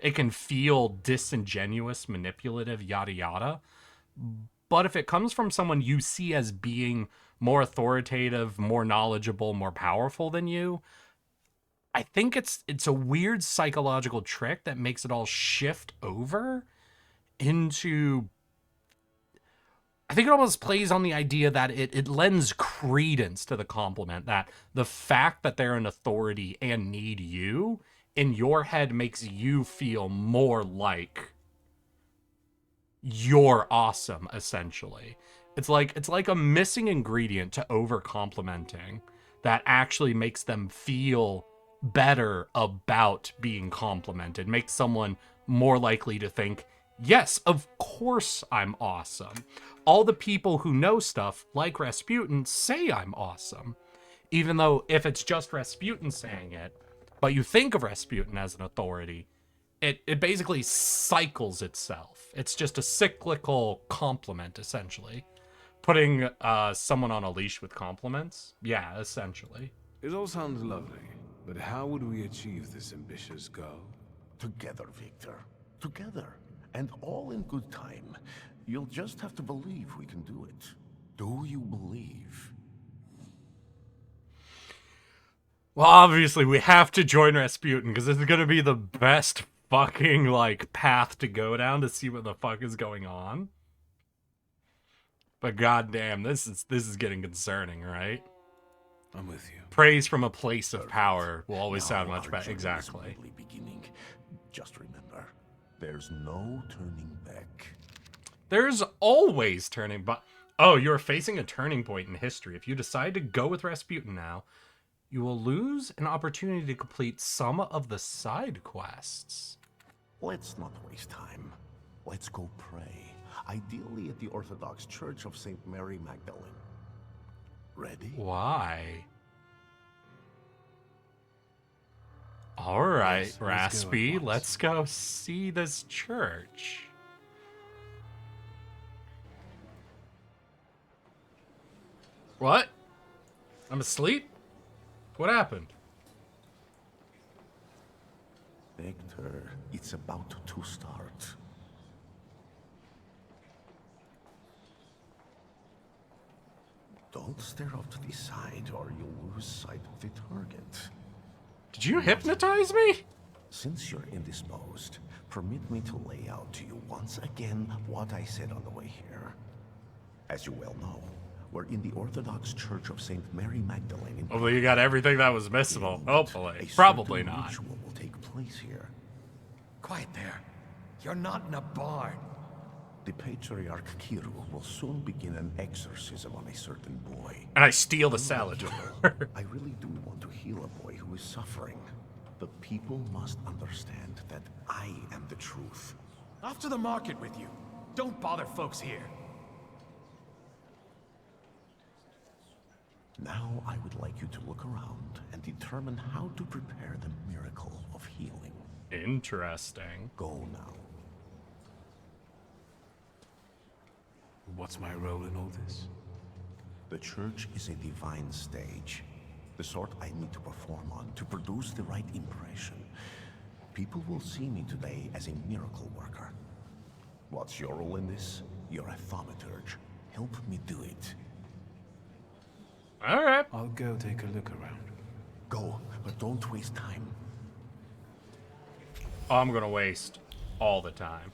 It can feel disingenuous, manipulative, yada yada. But if it comes from someone you see as being more authoritative, more knowledgeable, more powerful than you, I think it's a weird psychological trick that makes it all shift over into... I think it almost plays on the idea that it lends credence to the compliment, that the fact that they're an authority and need you, in your head makes you feel more like you're awesome, essentially. It's like a missing ingredient to over-complimenting that actually makes them feel better about being complimented, makes someone more likely to think, yes, of course I'm awesome. All the people who know stuff, like Rasputin, say I'm awesome. Even though if it's just Rasputin saying it, but you think of Rasputin as an authority, it basically cycles itself. It's just a cyclical compliment, essentially. Putting someone on a leash with compliments? Yeah, essentially. It all sounds lovely, but how would we achieve this ambitious goal? Together, Victor. Together. And all in good time. You'll just have to believe we can do it. Do you believe? Well, obviously, we have to join Rasputin, because this is going to be the best fucking, like, path to go down to see what the fuck is going on. But goddamn, this is getting concerning, right? I'm with you. Praise from a place of power will always Now sound much our better. journey is Exactly. only beginning. Just remember, there's no turning back. There's always turning back. Oh, you're facing a turning point in history. If you decide to go with Rasputin now, you will lose an opportunity to complete some of the side quests. Let's not waste time. Let's go pray. Ideally at the Orthodox Church of St. Mary Magdalene. Ready? Why? All right, Yes, let's go Raspy, at once. let's go see this church. What? I'm asleep? What happened? Victor, it's about to start. Don't stare off to the side or you'll lose sight of the target. Did you hypnotize me? Since you're indisposed, permit me to lay out to you once again what I said on the way here. As you well know, we're in the Orthodox Church of St. Mary Magdalene in Hopefully you got everything that was missable. Hopefully. a Probably certain not. ritual will take place here. Quiet there. You're not in a barn. The Patriarch Kiru will soon begin an exorcism on a certain boy. And I steal the Salutors. I really do want to heal a boy who is suffering. The people must understand that I am the truth. Off to the market with you. Don't bother folks here. Now I would like you to look around and determine how to prepare the miracle of healing. Interesting. Go now. What's my role in all this? The church is a divine stage. The sort I need to perform on to produce the right impression. People will see me today as a miracle worker. What's your role in this? You're a thaumaturge. Help me do it. All right. I'll go take a look around. Go, but don't waste time. Oh, I'm going to waste all the time.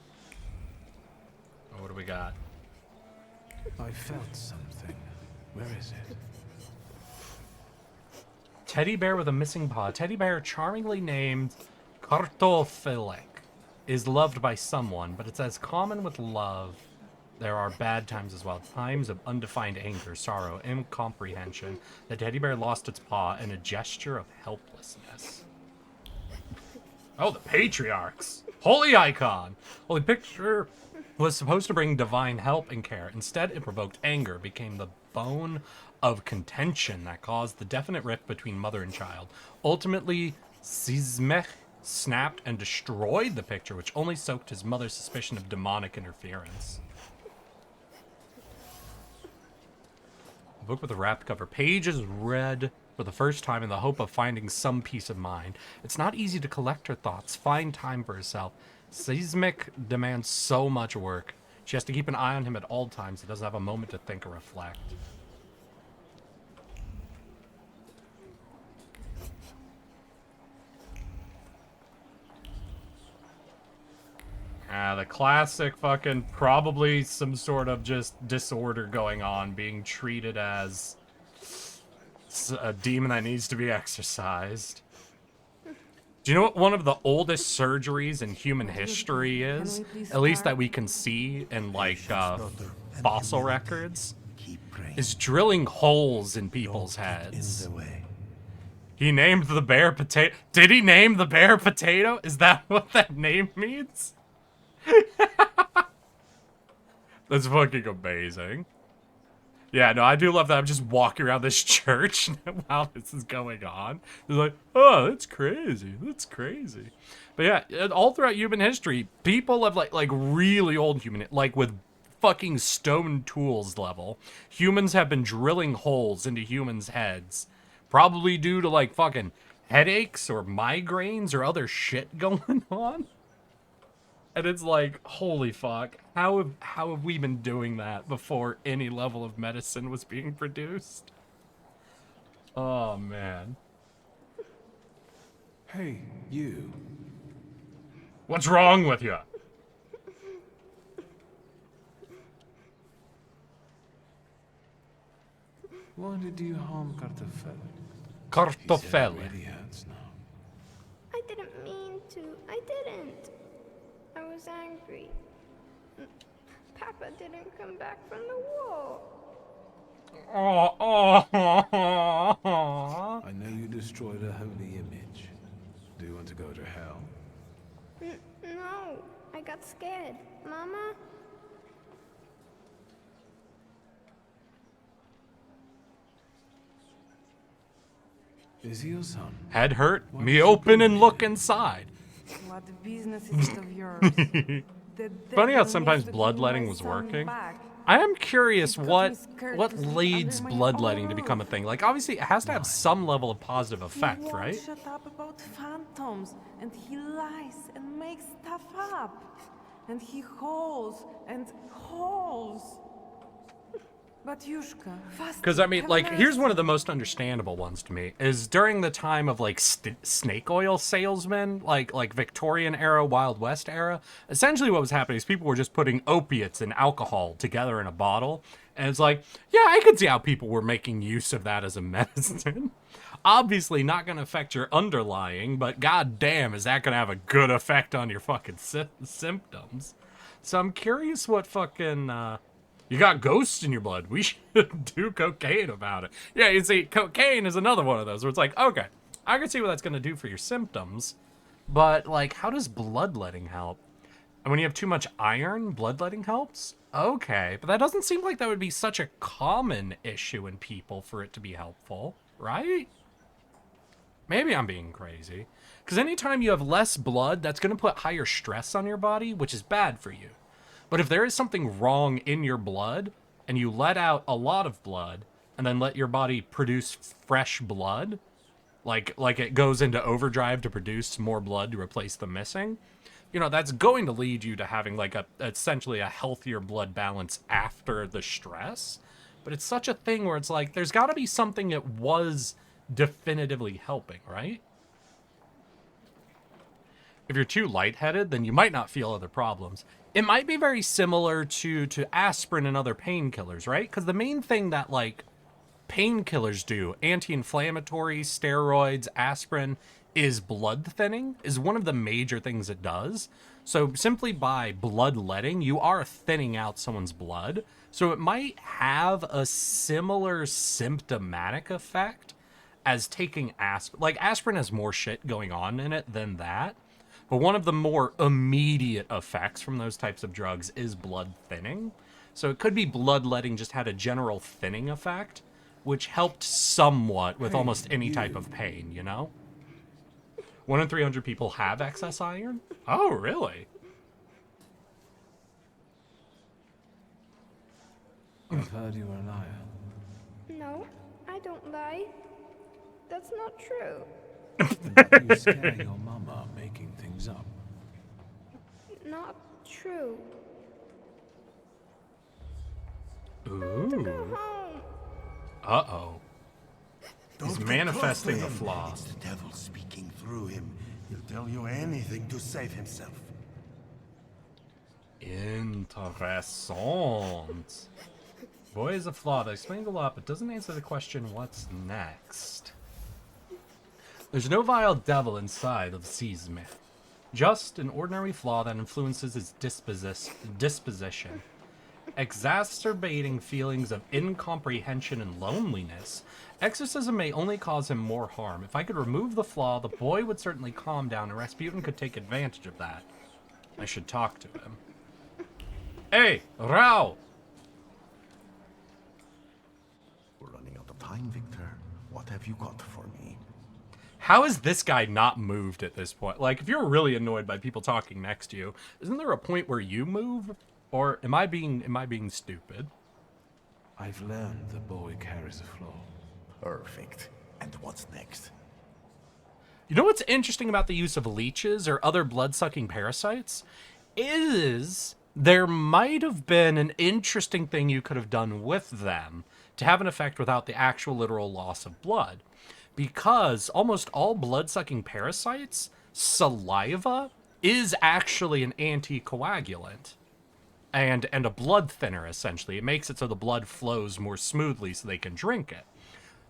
Oh, what do we got? I felt something. Where is it? Teddy bear with a missing paw. Teddy bear charmingly named Kartoffelek is loved by someone, but it's as common with love. There are bad times as well. Times of undefined anger, sorrow, incomprehension. The teddy bear lost its paw in a gesture of helplessness. Oh, the patriarchs. Holy icon. Holy picture was supposed to bring divine help and care. Instead, it provoked anger, became the bone of contention that caused the definite rift between mother and child. Ultimately, Zizmech snapped and destroyed the picture, which only soaked his mother's suspicion of demonic interference. A book with a wrapped cover. Page is red for the first time in the hope of finding some peace of mind. It's not easy to collect her thoughts, find time for herself. Seismic demands so much work. She has to keep an eye on him at all times. He doesn't have a moment to think or reflect. The classic fucking probably some sort of just disorder going on, being treated as a demon that needs to be exorcised. Do you know what one of the oldest surgeries in human history is? At least that we can see in, like, fossil records? Is drilling holes in people's heads. He named the bear potato. Did he name the bear potato? Is that what that name means? That's fucking amazing. Yeah, no, I do love that I'm just walking around this church while this is going on. It's like, oh, that's crazy. That's crazy. But yeah, all throughout human history, people have like really old human, like with fucking stone tools level, humans have been drilling holes into humans' heads. Probably due to like fucking headaches or migraines or other shit going on. And it's like, holy fuck, how have we been doing that before any level of medicine was being produced? Oh, man. Hey, you. What's wrong with you? Why did you harm Kartoffel? Kartoffel. Really hurts now. I didn't mean to. I didn't. I was angry. Papa didn't come back from the war. I know you destroyed a holy image. Do you want to go to hell? No, I got scared. Mama? Is he your son? Head hurt? Me open and look inside. What business is it of yours? Funny how sometimes bloodletting was working. I am curious what leads bloodletting to become a thing. Like, obviously, it has to have some level of positive effect, He right? won't shut up about phantoms, and he lies and makes stuff up, and he holes and holes. But Yushka, fast. Because, I mean, like, here's one of the most understandable ones to me, is during the time of, like, snake oil salesmen, like Victorian era, Wild West era, essentially what was happening is people were just putting opiates and alcohol together in a bottle, and it's like, yeah, I could see how people were making use of that as a medicine. Obviously not going to affect your underlying, but goddamn, is that going to have a good effect on your fucking symptoms. So I'm curious what fucking, you got ghosts in your blood. We should do cocaine about it. Yeah, you see, cocaine is another one of those where it's like, okay, I can see what that's going to do for your symptoms, but, like, how does bloodletting help? And when you have too much iron, bloodletting helps? Okay, but that doesn't seem like that would be such a common issue in people for it to be helpful, right? Maybe I'm being crazy. Because anytime you have less blood, that's going to put higher stress on your body, which is bad for you. But if there is something wrong in your blood, and you let out a lot of blood, and then let your body produce fresh blood, like it goes into overdrive to produce more blood to replace the missing, you know, that's going to lead you to having, like, essentially a healthier blood balance after the stress. But it's such a thing where it's like, there's got to be something it was definitively helping, right? If you're too lightheaded, then you might not feel other problems. It might be very similar to aspirin and other painkillers, right? Because the main thing that, like, painkillers do, anti-inflammatory, steroids, aspirin, is blood thinning, is one of the major things it does. So simply by bloodletting, you are thinning out someone's blood. So it might have a similar symptomatic effect as taking aspirin. Like, aspirin has more shit going on in it than that. But one of the more immediate effects from those types of drugs is blood thinning. So it could be bloodletting just had a general thinning effect, which helped somewhat with almost any type of pain, you know? 1 in 300 people have excess iron? Oh, really? I've heard you were a liar. No, I don't lie. That's not true. But you scare your mama making things up. Not true. Ooh. Home. Uh-oh. He's Don't get manifesting close the to him. flaw. It's the devil speaking through him. He'll tell you anything to save himself. Interessant. Boy is a flaw. That explains a lot, but doesn't answer the question, what's next? There's no vile devil inside of Sisme. Just an ordinary flaw that influences his disposition. Exacerbating feelings of incomprehension and loneliness, exorcism may only cause him more harm. If I could remove the flaw, the boy would certainly calm down, and Rasputin could take advantage of that. I should talk to him. Hey, Rao! We're running out of time, Victor. What have you got for me? How is this guy not moved at this point? Like, if you're really annoyed by people talking next to you, isn't there a point where you move? Or am I being stupid? I've learned the boy carries a flaw. Perfect. And what's next? You know what's interesting about the use of leeches or other blood-sucking parasites? Is there might have been an interesting thing you could have done with them to have an effect without the actual literal loss of blood. Because almost all blood-sucking parasites, saliva is actually an anticoagulant. And a blood thinner, essentially. It makes it so the blood flows more smoothly so they can drink it.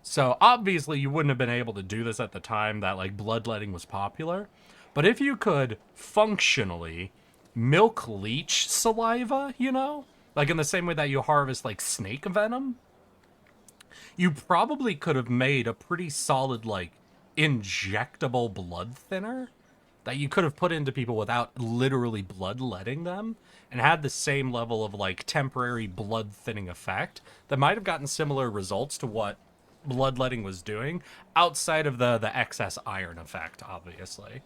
So, obviously, you wouldn't have been able to do this at the time that, like, bloodletting was popular. But if you could functionally milk leech saliva, you know? Like, in the same way that you harvest, like, snake venom, you probably could have made a pretty solid, like, injectable blood thinner that you could have put into people without literally bloodletting them, and had the same level of, like, temporary blood thinning effect that might have gotten similar results to what bloodletting was doing, outside of the excess iron effect, obviously.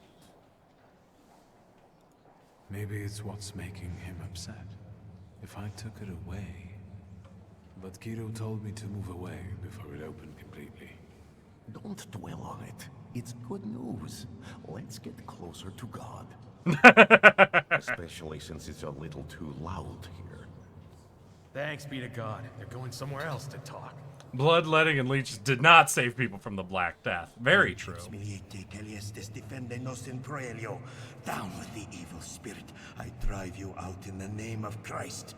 Maybe it's what's making him upset. If I took it away... But Kiro told me to move away before it opened completely. Don't dwell on it. It's good news. Let's get closer to God. Especially since it's a little too loud here. Thanks be to God. They're going somewhere else to talk. Bloodletting and leeches did not save people from the Black Death. Very true. Down with the evil spirit. I drive you out in the name of Christ.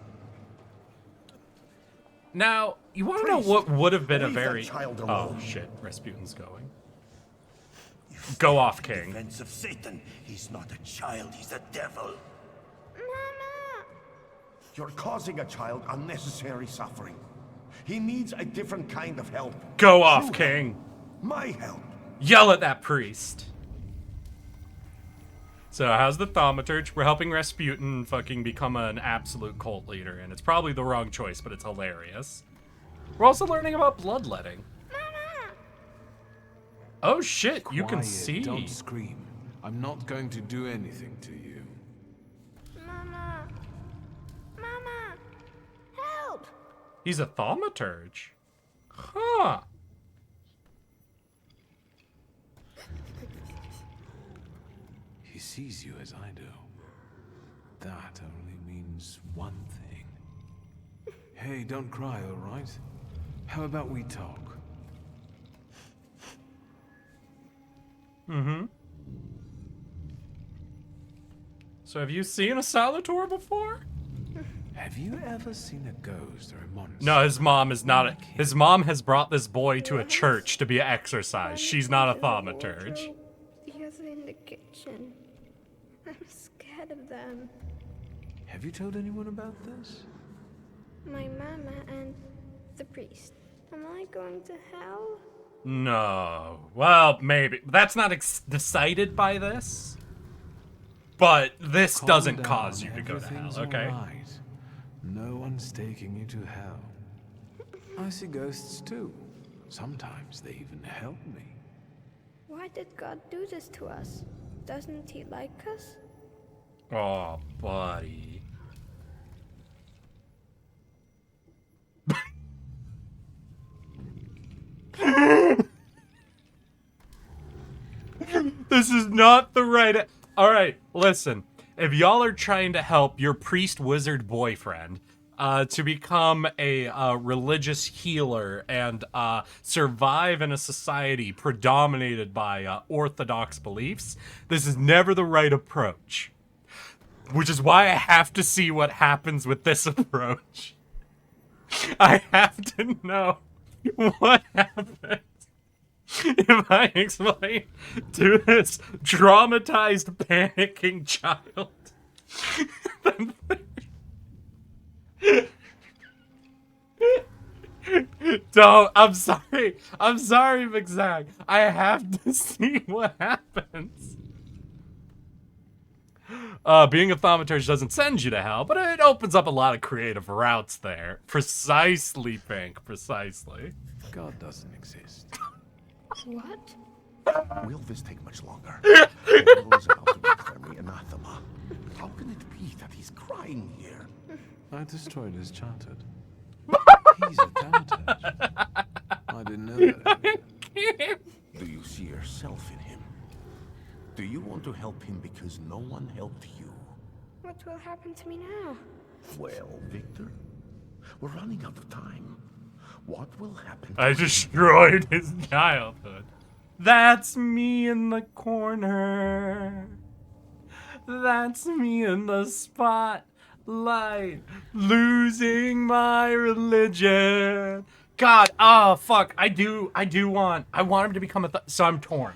Now, you want to know what would have been a leave that very... child Oh, alone. shit. Rasputin's going. Go off, In King. defense of Satan. He's not a child, he's a devil. You're causing a child unnecessary suffering. He needs a different kind of help. Go off, True King. help. My help. Yell at that priest. So, how's the Thaumaturge? We're helping Rasputin fucking become an absolute cult leader, and it's probably the wrong choice, but it's hilarious. We're also learning about bloodletting. Oh shit, you can Quiet, see. Don't scream. I'm not going to do anything to you. Mama! Mama! Help! He's a Thaumaturge. Huh. He sees you as I do. That only means one thing. Hey, don't cry, all right? How about we talk? Mm-hmm. So have you seen a Salutor before? Have you ever seen a ghost or a monster? No, his mom is not a... His mom has brought this boy to a church to be exorcised. She's not a Thaumaturge. The other in the kitchen. I'm scared of them. Have you told anyone about this? My mama and the priest. Am I going to hell? No. Well, maybe. That's not decided by this. But this Calm doesn't down, cause you to go to everything's hell, okay? all right. No one's taking you to hell. I see ghosts too. Sometimes they even help me. Why did God do this to us? Doesn't he like us? Oh, buddy. This is not the right... All right, listen. If y'all are trying to help your priest wizard boyfriend to become a religious healer and survive in a society predominated by orthodox beliefs, this is never the right approach. Which is why I have to see what happens with this approach. I have to know what happens if I explain to this traumatized, panicking child. Don't. I'm sorry, McZag. I have to see what happens. Being a thaumaturge doesn't send you to hell, but it opens up a lot of creative routes there. Precisely, Pink. Precisely. God doesn't exist. What? Will this take much longer? Gabriel is about to declare me anathema. How can it be that he's crying here? I destroyed his childhood. He's a thaumaturge. I didn't know that. Do you see yourself in him? Do you want to help him because no one helped you? What will happen to me now? Well, Victor, we're running out of time. What will happen to I him? destroyed his childhood. That's me in the corner. That's me in the spotlight. Losing my religion. God, oh fuck. I want him to become so I'm torn.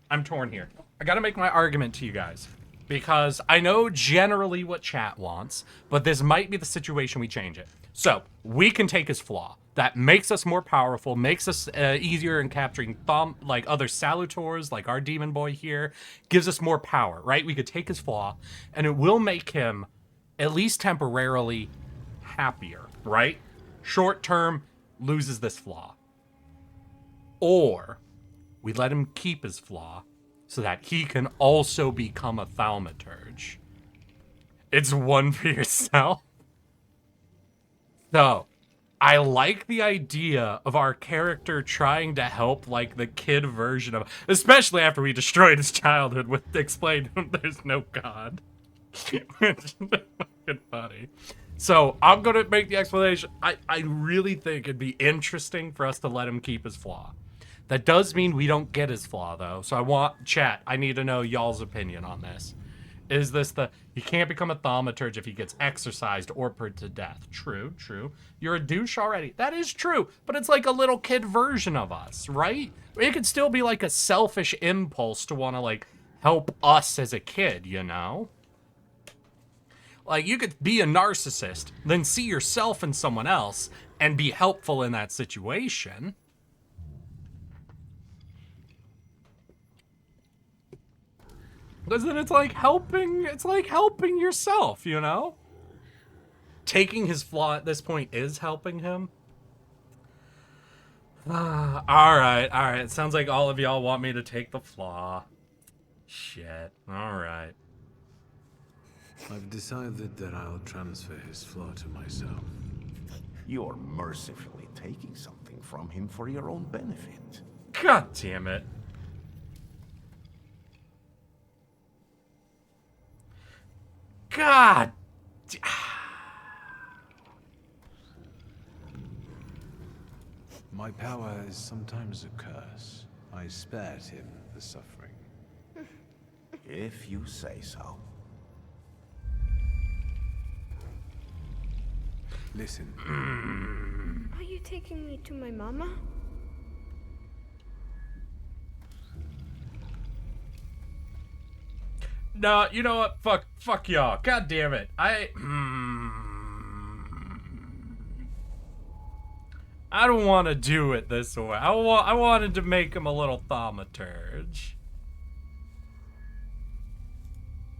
I'm torn here. I gotta make my argument to you guys. Because I know generally what chat wants, but this might be the situation we change it. So, we can take his flaw. That makes us more powerful, makes us easier in capturing like other Salutors, like our demon boy here, gives us more power, right? We could take his flaw, and it will make him, at least temporarily, happier, right? Short term, loses this flaw. Or, we let him keep his flaw, so that he can also become a thaumaturge. It's one for yourself. So, I like the idea of our character trying to help, like, the kid version of... Especially after we destroyed his childhood with explained there's no God. Which is fucking funny. So, I'm gonna make the explanation. I really think it'd be interesting for us to let him keep his flaw. That does mean we don't get his flaw, though. So I want, chat, I need to know y'all's opinion on this. Is this he can't become a thaumaturge if he gets exercised or put to death. True, true. You're a douche already. That is true, but it's like a little kid version of us, right? It could still be like a selfish impulse to want to, like, help us as a kid, you know? Like, you could be a narcissist, then see yourself in someone else and be helpful in that situation. Because then it's like helping yourself, you know? Taking his flaw at this point is helping him. Alright. It sounds like all of y'all want me to take the flaw. Shit. Alright. I've decided that I'll transfer his flaw to myself. You're mercifully taking something from him for your own benefit. God damn it. God. My power is sometimes a curse. I spared him the suffering. If you say so. Listen. Are you taking me to my mama? No, you know what? Fuck y'all. God damn it. I don't want to do it this way. I wanted to make him a little thaumaturge.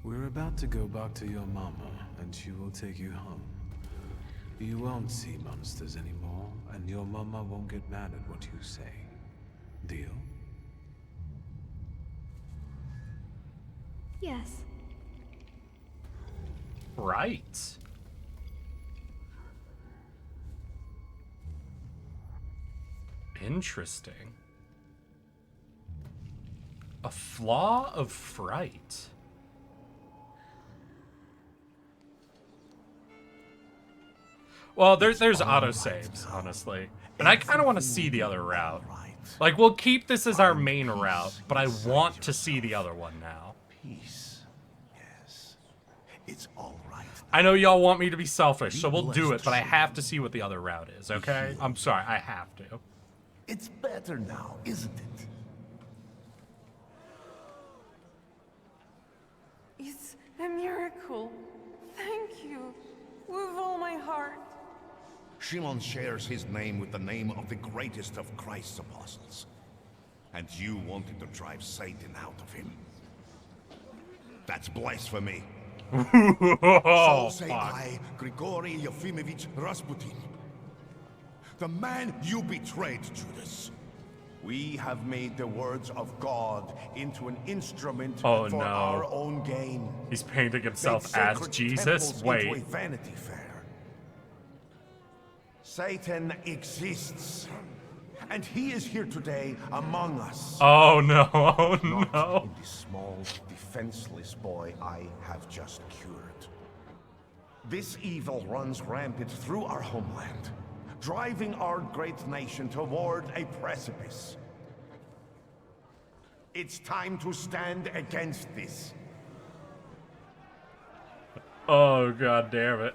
We're about to go back to your mama, and she will take you home. You won't see monsters anymore, and your mama won't get mad at what you say. Deal? Yes. Right. Interesting. A flaw of fright. Well, there's autosaves, honestly. And I kind of want to see the other route. Like, we'll keep this as our main route, but I want to see the other one now. Peace. Yes. It's all right. I know y'all want me to be selfish, so we'll do it, but I have to see what the other route is, okay? I'm sorry, I have to. It's better now, isn't it? It's a miracle. Thank you. With all my heart. Shimon shares his name with the name of the greatest of Christ's apostles. And you wanted to drive Satan out of him. That's blasphemy. So say I, Grigory Yefimovich Rasputin, the man you betrayed, Judas. We have made the words of God into an instrument for our own gain. He's painting himself as Jesus? Wait. Into a Vanity Fair. Satan exists, and he is here today among us. Oh no, oh no. Not in the small, defenseless boy I have just cured. This evil runs rampant through our homeland, driving our great nation toward a precipice. It's time to stand against this. Oh, god damn it.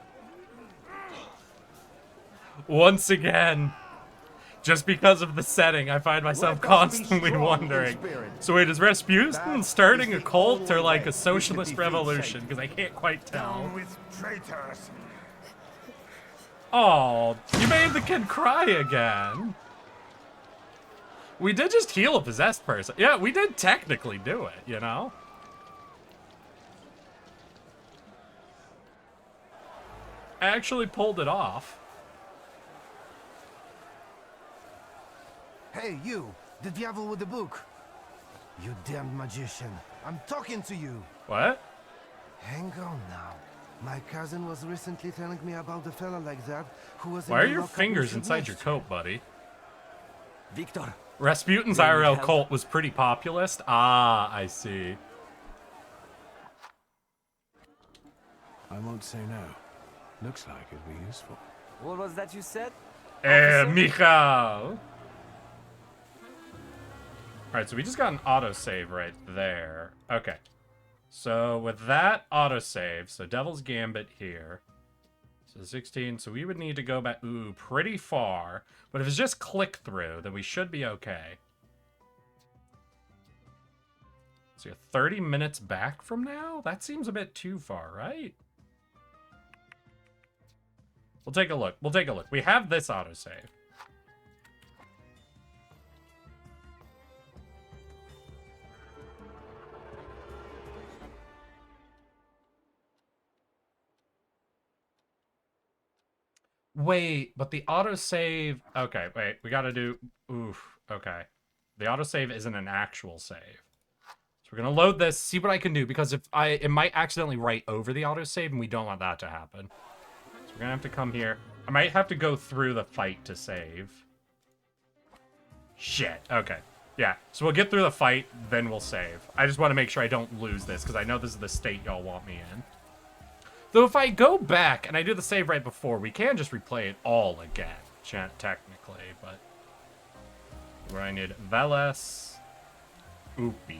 Once again, just because of the setting, I find myself constantly wondering, so wait, is Rasputin starting a cult or like a socialist revolution? Because I can't quite tell. Oh, you made the kid cry again. We did just heal a possessed person. Yeah, we did technically do it, you know? I actually pulled it off. Hey, you! The devil with the book! You damned magician. I'm talking to you! What? Hang on now. My cousin was recently telling me about the fella like that who was Why are in the your lockup fingers with inside you your coat, buddy? Victor! Rasputin's IRL cult was pretty populist? Ah, I see. I won't say no. Looks like it'd be useful. What was that you said? Michal! Alright, so we just got an autosave right there. Okay. So with that autosave, so Devil's Gambit here. So 16, so we would need to go back, ooh, pretty far. But if it's just click through, then we should be okay. So you're 30 minutes back from now? That seems a bit too far, right? We'll take a look. We'll take a look. We have this autosave. Wait, but the autosave... Okay, wait. We gotta do... Oof. Okay. The autosave isn't an actual save. So we're gonna load this, see what I can do, because if it might accidentally write over the autosave, and we don't want that to happen. So we're gonna have to come here. I might have to go through the fight to save. Shit. Okay. Yeah, so we'll get through the fight, then we'll save. I just want to make sure I don't lose this, because I know this is the state y'all want me in. Though if I go back and I do the save right before, we can just replay it all again, technically, but... Where I need Veles, Upi.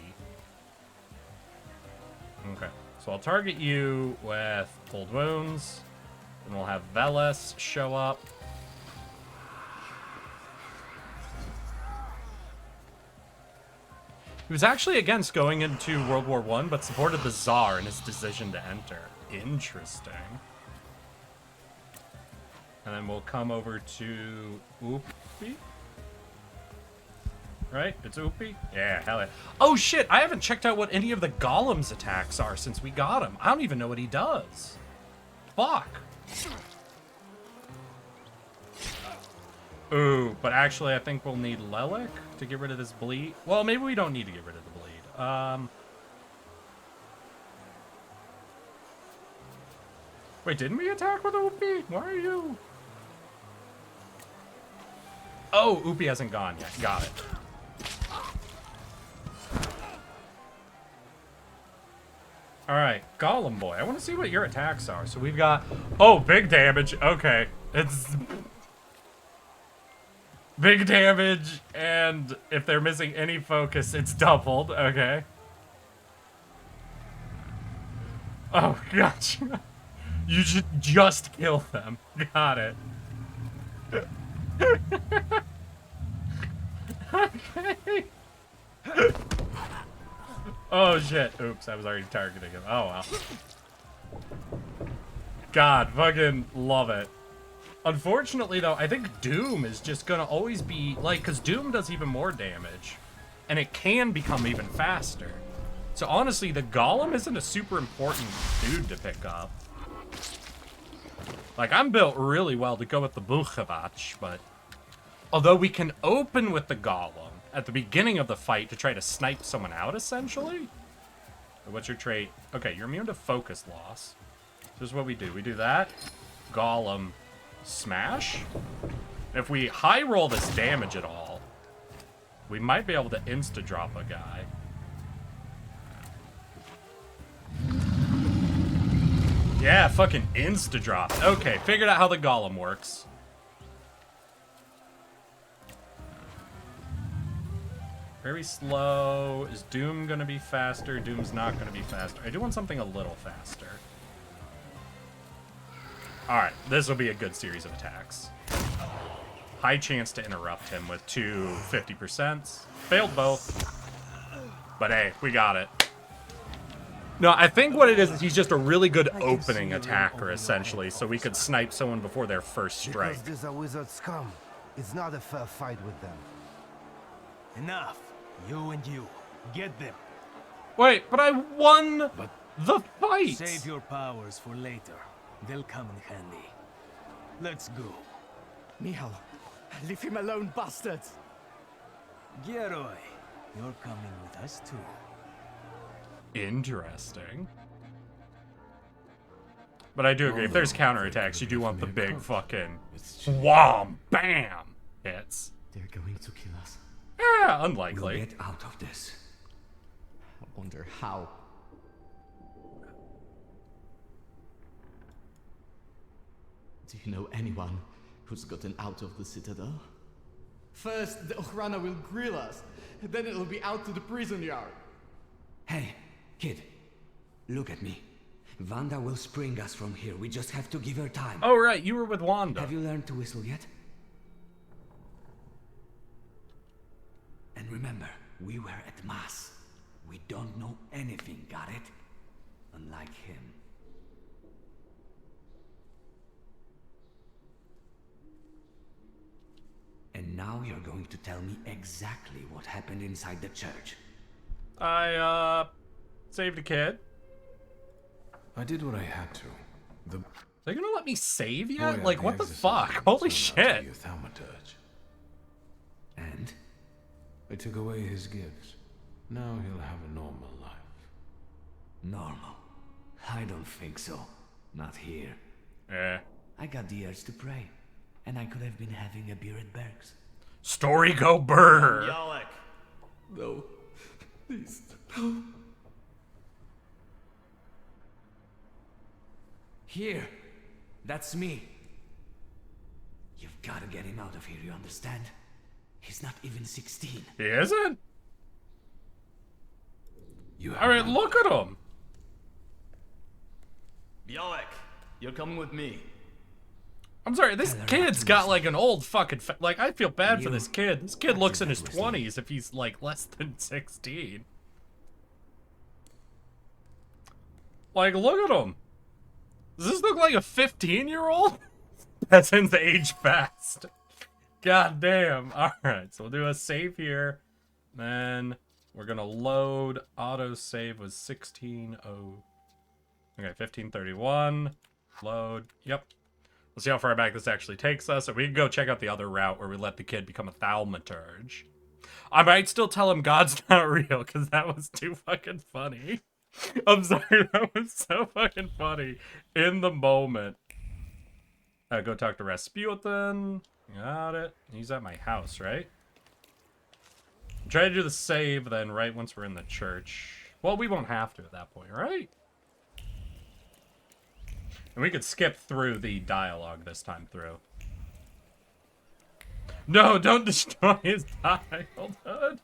Okay, so I'll target you with Cold Wounds, and we'll have Veles show up. He was actually against going into World War I, but supported the Tsar in his decision to enter. Interesting. And then we'll come over to Upi. Right? It's Upi? Yeah, hell yeah. Oh shit, I haven't checked out what any of the Golem's attacks are since we got him. I don't even know what he does. Fuck. Ooh, but actually I think we'll need Lelik to get rid of this bleed. Well, maybe we don't need to get rid of the bleed. Wait, didn't we attack with Upi? Why are you... Oh, Upi hasn't gone yet. Got it. Alright, Golem Boy. I want to see what your attacks are. So we've got... Oh, big damage. Okay. It's... Big damage, and if they're missing any focus, it's doubled. Okay. Oh, gotcha. You should just kill them. Got it. Okay. Oh, shit. Oops, I was already targeting him. Oh, well. God, fucking love it. Unfortunately, though, I think Doom is just gonna always be, like, because Doom does even more damage. And it can become even faster. So, honestly, the Golem isn't a super important dude to pick up. Like, I'm built really well to go with the Buchavach, but... Although we can open with the Golem at the beginning of the fight to try to snipe someone out, essentially. What's your trait? Okay, you're immune to focus loss. This is what we do. We do that. Golem... Smash? If we high roll this damage at all, we might be able to insta-drop a guy. Yeah, fucking insta-drop. Okay, figured out how the Golem works. Very slow. Is Doom gonna be faster? Doom's not gonna be faster. I do want something a little faster. Alright, this will be a good series of attacks. High chance to interrupt him with two 50%. Failed both. But hey, we got it. No, I think what it is he's just a really good opening attacker, essentially, so we could snipe someone before their first strike. Because these are wizard scum. It's not a fair fight with them. Enough. You and you. Get them. Wait, but I won the fight! Save your powers for later. They'll come in handy. Let's go. Nihal, leave him alone, bastards! Geroy, you're coming with us too. Interesting. But I do agree, if there's counterattacks, you do want the big fucking wham, bam hits. They're going to kill us. Yeah, unlikely. We'll get out of this. I wonder how. Do you know anyone who's gotten out of the Citadel? First, the Ochrana will grill us, then it'll be out to the prison yard. Hey, kid, look at me. Wanda will spring us from here. We just have to give her time. Oh, right, you were with Wanda. Have you learned to whistle yet? And remember, we were at Mass. We don't know anything, got it? Unlike him. And now you're going to tell me exactly what happened inside the church. I, saved a kid. I did what I had to. They're gonna let me save yet? Oh, yeah, like, what the fuck? Holy shit. Thaumaturge. And? I took away his gifts. Now he'll have a normal life. Normal? I don't think so. Not here. I got the urge to pray. And I could have been having a beer at Berg's. Story go burr! Yalek! No. Please. No. Here. That's me. You've got to get him out of here, you understand? He's not even 16. He isn't? Alright, look at him! Yalek, you're coming with me. I'm sorry, this kid's got like an old fucking... like, I feel bad for this kid. This kid looks in his 20s if he's like less than 16. Like, look at him. Does this look like a 15-year-old? Peasants age fast. God damn. Alright, so we'll do a save here. Then we're gonna load. Auto save was 16:0. Okay, 1531. Load. Yep. Let's see how far back this actually takes us. Or we can go check out the other route where we let the kid become a Thaumaturge. I might still tell him God's not real, because that was too fucking funny. I'm sorry, that was so fucking funny. In the moment. Go talk to Rasputin. Got it. He's at my house, right? Try to do the save then right once we're in the church. Well, we won't have to at that point, right? And we could skip through the dialogue this time through. No, don't destroy his childhood.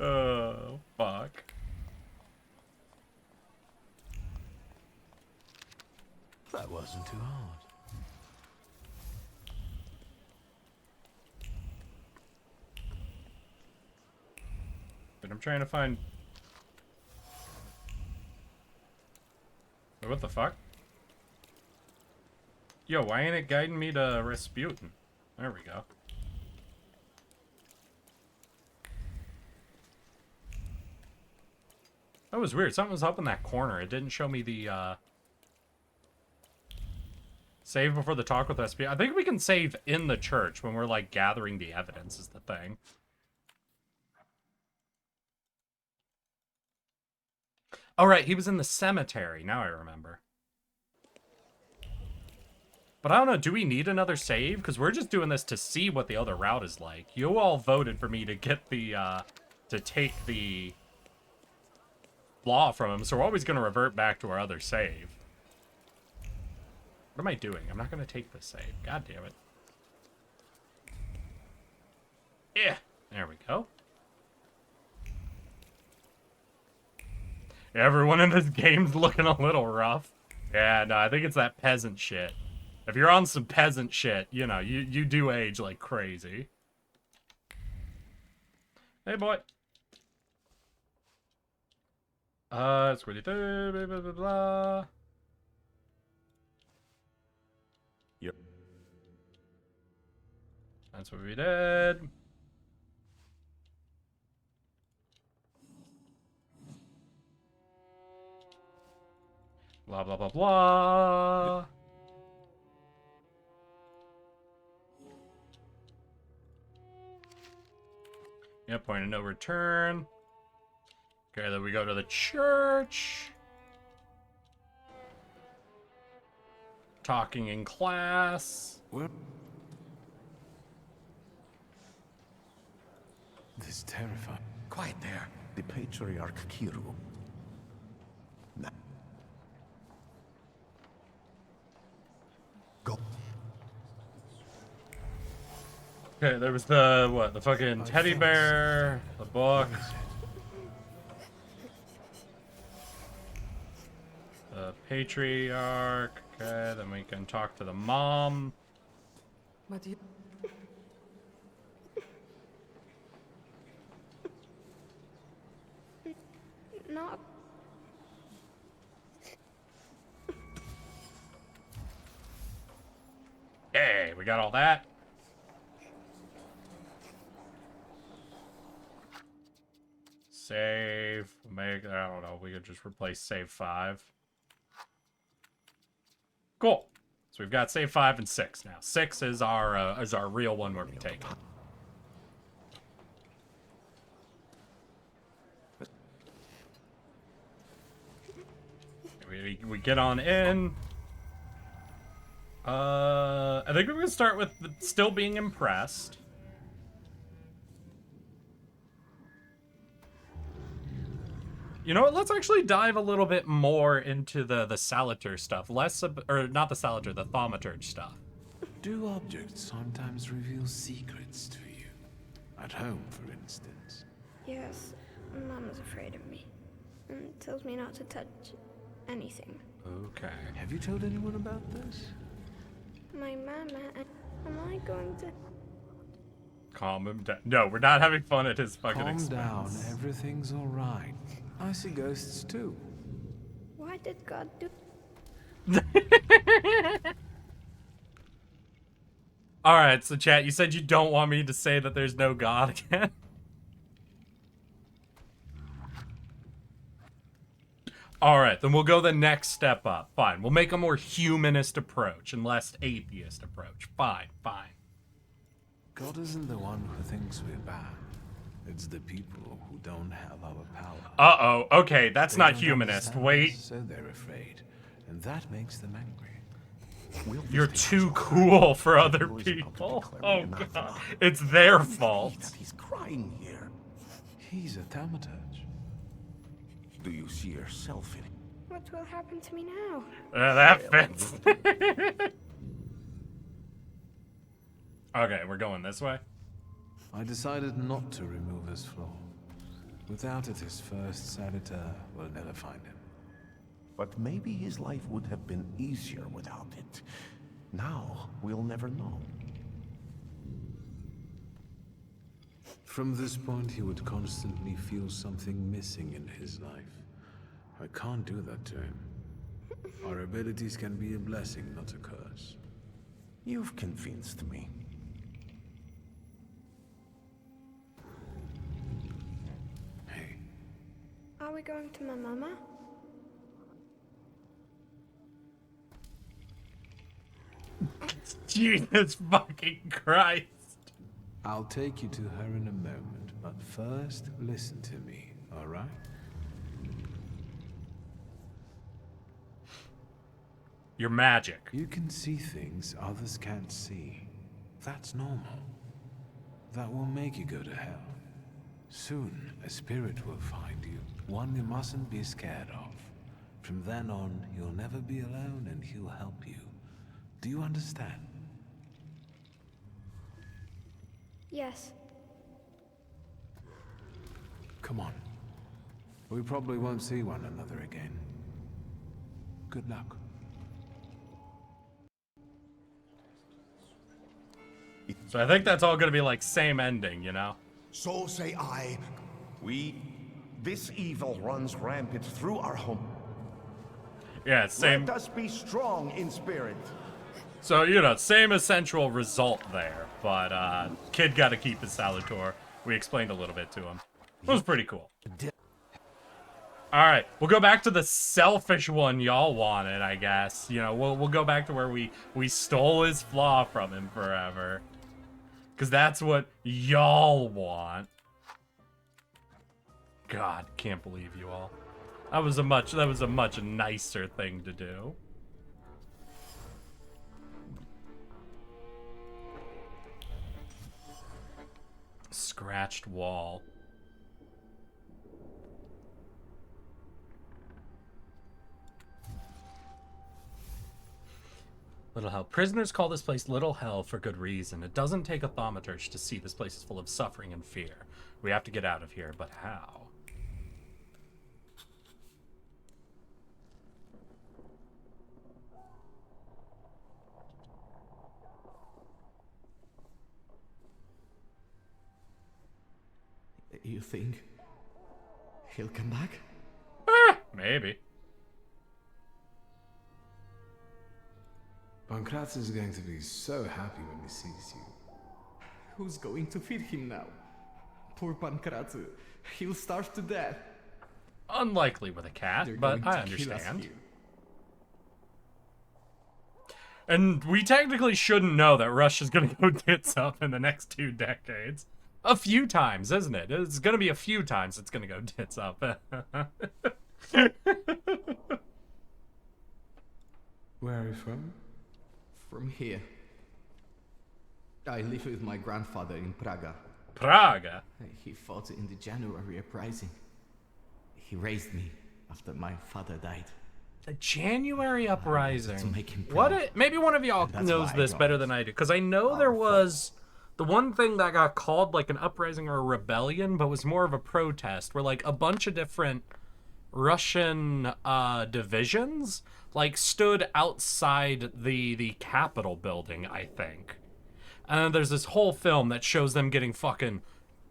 Oh, fuck. That wasn't too hard. But I'm trying to find... Wait, what the fuck? Yo, why ain't it guiding me to Rasputin? There we go. That was weird. Something was up in that corner. It didn't show me the, save before the talk with Rasputin. I think we can save in the church when we're, like, gathering the evidence is the thing. Oh, right. He was in the cemetery. Now I remember. But I don't know, do we need another save? Because we're just doing this to see what the other route is like. You all voted for me to get the, to take the flaw from him, so we're always going to revert back to our other save. What am I doing? I'm not going to take this save. God damn it. Yeah, there we go. Everyone in this game's looking a little rough. Yeah, no, I think it's that peasant shit. If you're on some peasant shit, you know, you do age like crazy. Hey, boy. It's what you do, blah, blah, blah, blah. Yep. That's what we did. Blah, blah, blah, blah. Yep, point of no return. Okay, then we go to the church. Talking in class. What? This is terrifying. Quiet there. The Patriarch Kiru. Go. Okay, there was the, what, the fucking teddy bear, the book. The patriarch. Okay, then we can talk to the mom. But you... Not. Hey, we got all that. Save, make, I don't know, we could just replace save 5. Cool. So we've got save 5 and 6 now. 6 is our real one we're taking. We get on in. I think we're gonna start with still being impressed. You know what? Let's actually dive a little bit more into the Salutors stuff. Less, or not the Salutors, the Thaumaturge stuff. Do objects sometimes reveal secrets to you? At home, for instance. Yes, Mama's afraid of me. And tells me not to touch anything. Okay. Have you told anyone about this? My mama, am I going to... Calm him down. No, we're not having fun at his fucking expense. Calm down, everything's alright. I see ghosts too. Why did God do... Alright, so chat, you said you don't want me to say that there's no God again? Alright, then we'll go the next step up. Fine, we'll make a more humanist approach and less atheist approach. Fine, fine. God isn't the one who thinks we're bad. It's the people who don't have our power. Uh-oh, okay, that's not humanist. Wait. So they're afraid, and that makes them angry. You're too cool for other people. Oh god, it's their fault. He's crying here. He's a Thaumaturge. Do you see yourself in it? What will happen to me now? That fits. Okay, we're going this way. I decided not to remove his flaw. Without it, his first Salutor will never find him. But maybe his life would have been easier without it. Now, we'll never know. From this point, he would constantly feel something missing in his life. I can't do that to him. Our abilities can be a blessing, not a curse. You've convinced me. Hey. Are we going to my mama? Jesus fucking Christ. I'll take you to her in a moment, but first, listen to me, alright? You're magic. You can see things others can't see. That's normal. That will make you go to hell. Soon, a spirit will find you, one you mustn't be scared of. From then on, you'll never be alone and he'll help you. Do you understand? Yes. Come on. We probably won't see one another again. Good luck. So I think that's all gonna be like same ending, you know? So say I. This evil runs rampant through our home. Yeah, same. Let us be strong in spirit. So, you know, same essential result there, but kid got to keep his Salutor. We explained a little bit to him. It was pretty cool. Alright, we'll go back to the selfish one y'all wanted, I guess. You know, we'll go back to where we stole his flaw from him forever. Because that's what y'all want. God, can't believe you all. That was a much nicer thing to do. Scratched wall. Little Hell. Prisoners call this place Little Hell for good reason. It doesn't take a Thaumaturge to see this place is full of suffering and fear. We have to get out of here, but how? You think he'll come back? Maybe. Pankratz is going to be so happy when he sees you. Who's going to feed him now? Poor Pankratz. He'll starve to death. Unlikely with a cat, They're but going I to kill us understand. here. And we technically shouldn't know that Russia's gonna go tits up in the next 2 decades. A few times, isn't it? It's gonna be a few times it's gonna go tits up. Where are you from? From here. I live with my grandfather in Praga. Praga? He fought in the January uprising. He raised me after my father died. The January uprising. To make him What? proud. Maybe one of y'all That's knows why I this got better it. than I do, because I know there was the one thing that got called like an uprising or a rebellion, but was more of a protest, where like a bunch of different Russian divisions like stood outside the Capitol building, I think. And then there's this whole film that shows them getting fucking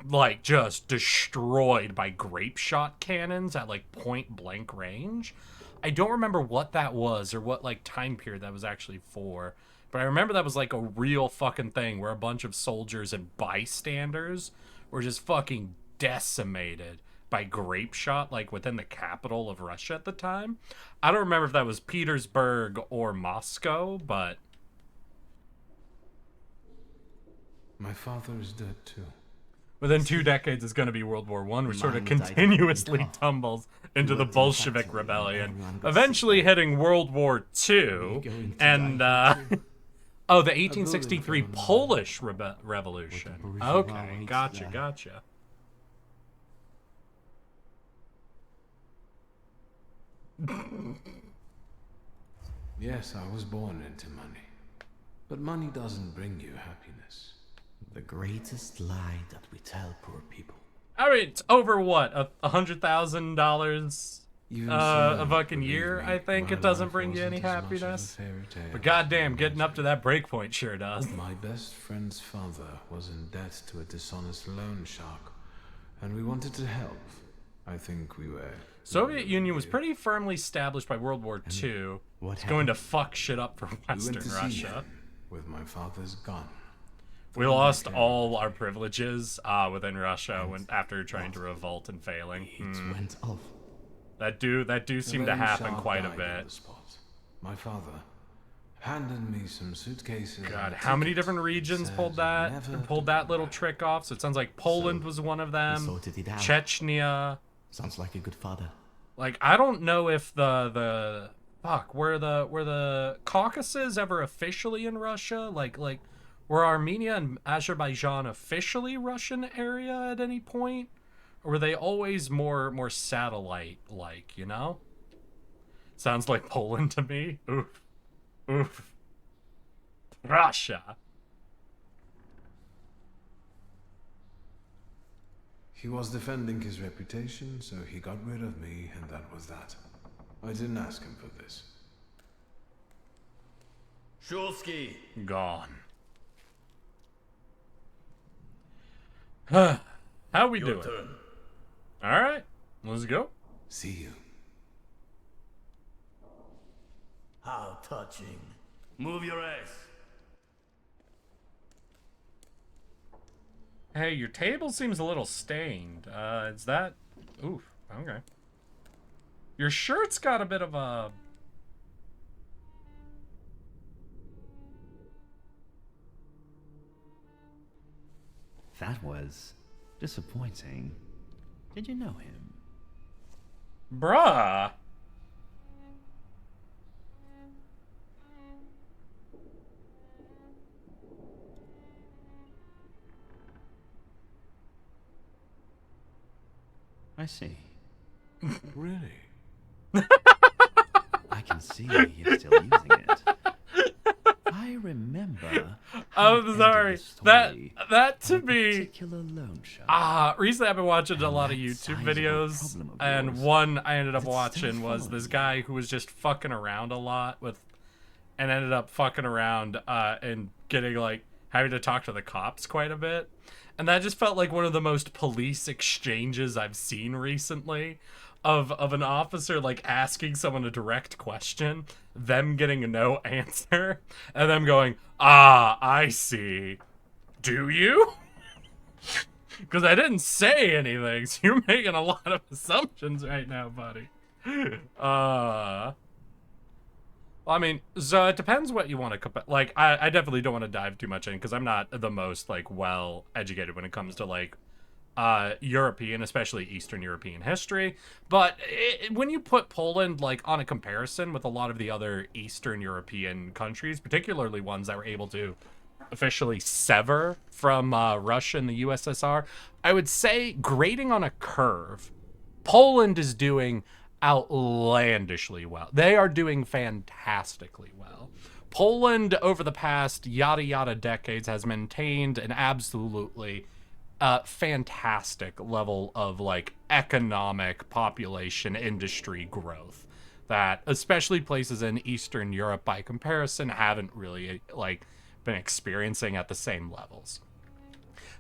like just destroyed by grape shot cannons at like point blank range. I don't remember what that was or what like time period that was actually for, but I remember that was like a real fucking thing where a bunch of soldiers and bystanders were just fucking decimated by grape shot like within the capital of Russia at the time. I don't remember if that was Petersburg or Moscow, but My father is dead too. within 2 decades it's going to be World War I, which sort of Man died continuously in tumbles into the Worked in Bolshevik factory, Rebellion, everyone got eventually hitting World War II, going to and die here oh, the 1863 Polish Revolution. With the Okay, bourgeois gotcha, there. gotcha. Yes, I was born into money. But money doesn't bring you happiness. The greatest lie that we tell poor people. I mean, it's over what, $100,000 a fucking year. I think it doesn't bring you any happiness. But goddamn, getting up to that breakpoint sure does. My best friend's father was in debt to a dishonest loan shark, and we wanted to help. I think we were. Soviet Union was pretty firmly established by World War II. It's going to fuck shit up for Western Russia. With my father's gun. We lost all our privileges within Russia after trying to revolt and failing. Went off. That do seem to happen quite a bit. My father handed me some suitcases. God, how many different regions pulled that little trick off? So it sounds like Poland was one of them. Chechnya. Sounds like a good father. Like, I don't know if were the Caucasus ever officially in Russia? Like were Armenia and Azerbaijan officially Russian area at any point? Or were they always more satellite-like, you know? Sounds like Poland to me. Oof. Oof. Russia. He was defending his reputation, so he got rid of me, and that was that. I didn't ask him for this. Shulsky. Gone. How we doing? All right, let's go. See you. How touching. Move your ass. Hey, your table seems a little stained. Is that... Oof, okay. Your shirt's got a bit of a... That was disappointing. Did you know him? Bruh. I see. Really? I can see you're still using it. I remember. I'm sorry. That to me. Recently I've been watching a lot of YouTube videos, and one I ended up watching was this guy who was just fucking around a lot and ended up fucking around and getting having to talk to the cops quite a bit. And that just felt like one of the most police exchanges I've seen recently of an officer asking someone a direct question, them getting a no answer, and them going, I see. Do you? Because I didn't say anything, so you're making a lot of assumptions right now, buddy. I mean, so it depends what you want to compare. I definitely don't want to dive too much in because I'm not the most well educated when it comes to European, especially Eastern European history. But when you put Poland on a comparison with a lot of the other Eastern European countries, particularly ones that were able to officially sever from Russia and the USSR, I would say grading on a curve, Poland is doing outlandishly well. They are doing fantastically well. Poland over the past yada decades has maintained an absolutely fantastic level of economic population industry growth that especially places in Eastern Europe by comparison haven't really been experiencing at the same levels.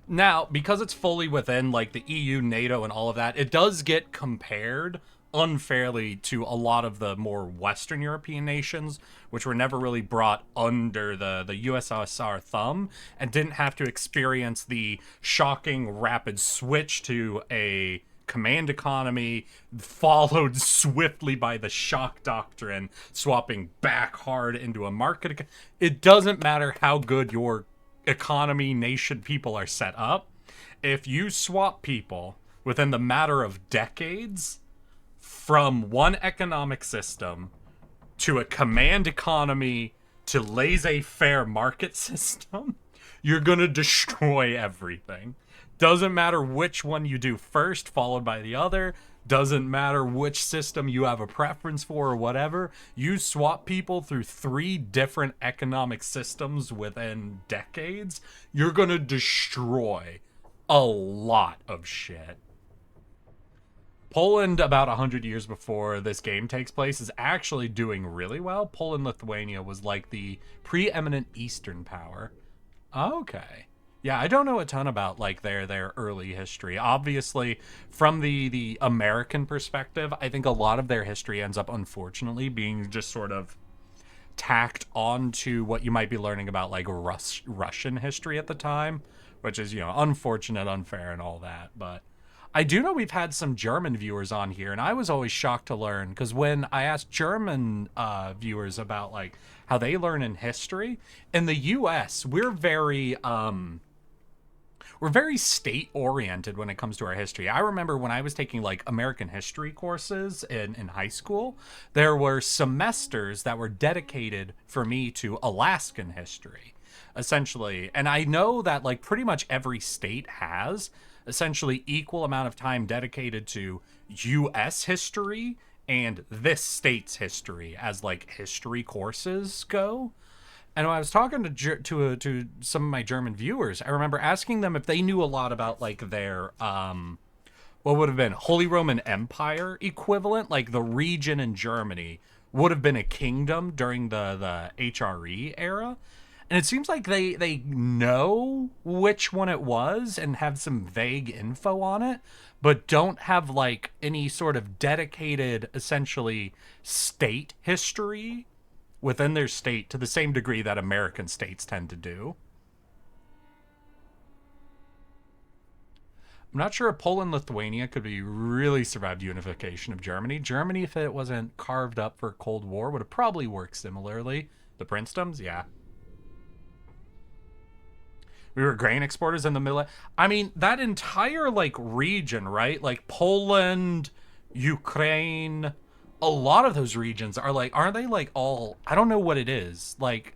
Now, because it's fully within the EU, NATO, and all of that, it does get compared unfairly to a lot of the more Western European nations, which were never really brought under the USSR thumb and didn't have to experience the shocking rapid switch to a command economy followed swiftly by the shock doctrine, swapping back hard into a market. It doesn't matter how good your economy, nation, people are set up. If you swap people within the matter of decades from one economic system to a command economy to laissez-faire market system, you're gonna destroy everything. Doesn't matter which one you do first, followed by the other. Doesn't matter which system you have a preference for or whatever. You swap people through 3 different economic systems within decades, you're going to destroy a lot of shit. Poland, about 100 years before this game takes place, is actually doing really well. Poland-Lithuania was like the preeminent Eastern power. Okay. Yeah, I don't know a ton about like their early history. Obviously, from the American perspective, I think a lot of their history ends up unfortunately being just sort of tacked onto what you might be learning about like Russian history at the time, which is, you know, unfortunate, unfair, and all that. But I do know we've had some German viewers on here, and I was always shocked to learn, because when I asked German viewers about like how they learn in history, in the U.S., we're very state-oriented when it comes to our history. I remember when I was taking like American history courses in high school, there were semesters that were dedicated for me to Alaskan history, essentially. And I know that like pretty much every state has essentially equal amount of time dedicated to U.S. history and this state's history as like history courses go. And when I was talking to some of my German viewers, I remember asking them if they knew a lot about like their what would have been Holy Roman Empire equivalent, like the region in Germany would have been a kingdom during the HRE era. And it seems like they know which one it was and have some vague info on it, but don't have like any sort of dedicated, essentially, state history within their state to the same degree that American states tend to do. I'm not sure if Poland-Lithuania could be really survived unification of Germany. Germany, if it wasn't carved up for Cold War, would have probably worked similarly. The princedoms, yeah. We were grain exporters in the middle. I mean, that entire, like, region, right? Like, Poland, Ukraine, a lot of those regions are, like, aren't they, like, all... I don't know what it is. Like,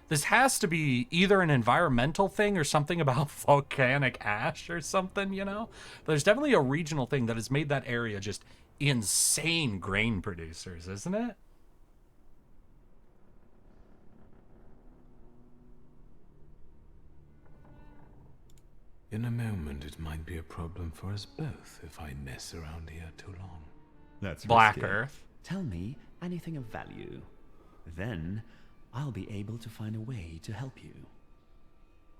this has to be either an environmental thing or something about volcanic ash or something, you know? There's definitely a regional thing that has made that area just insane grain producers, isn't it? In a moment, it might be a problem for us both if I mess around here too long. That's Black risky. Earth. Tell me anything of value. Then I'll be able to find a way to help you.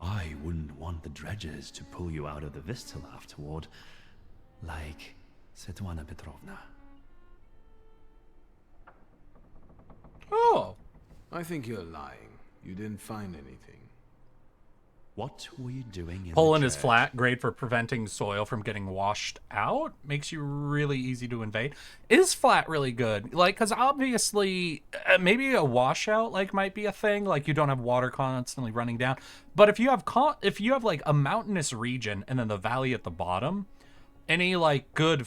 I wouldn't want the dredgers to pull you out of the Vistal afterward, like Svetlana Petrovna. Oh. I think you're lying. You didn't find anything. What were you doing in Poland the is church? flat, great for preventing soil from getting washed out. Makes you really easy to invade. Is flat really good? Like, because obviously, maybe a washout like might be a thing. Like, you don't have water constantly running down. But if you have like a mountainous region and then the valley at the bottom, any like good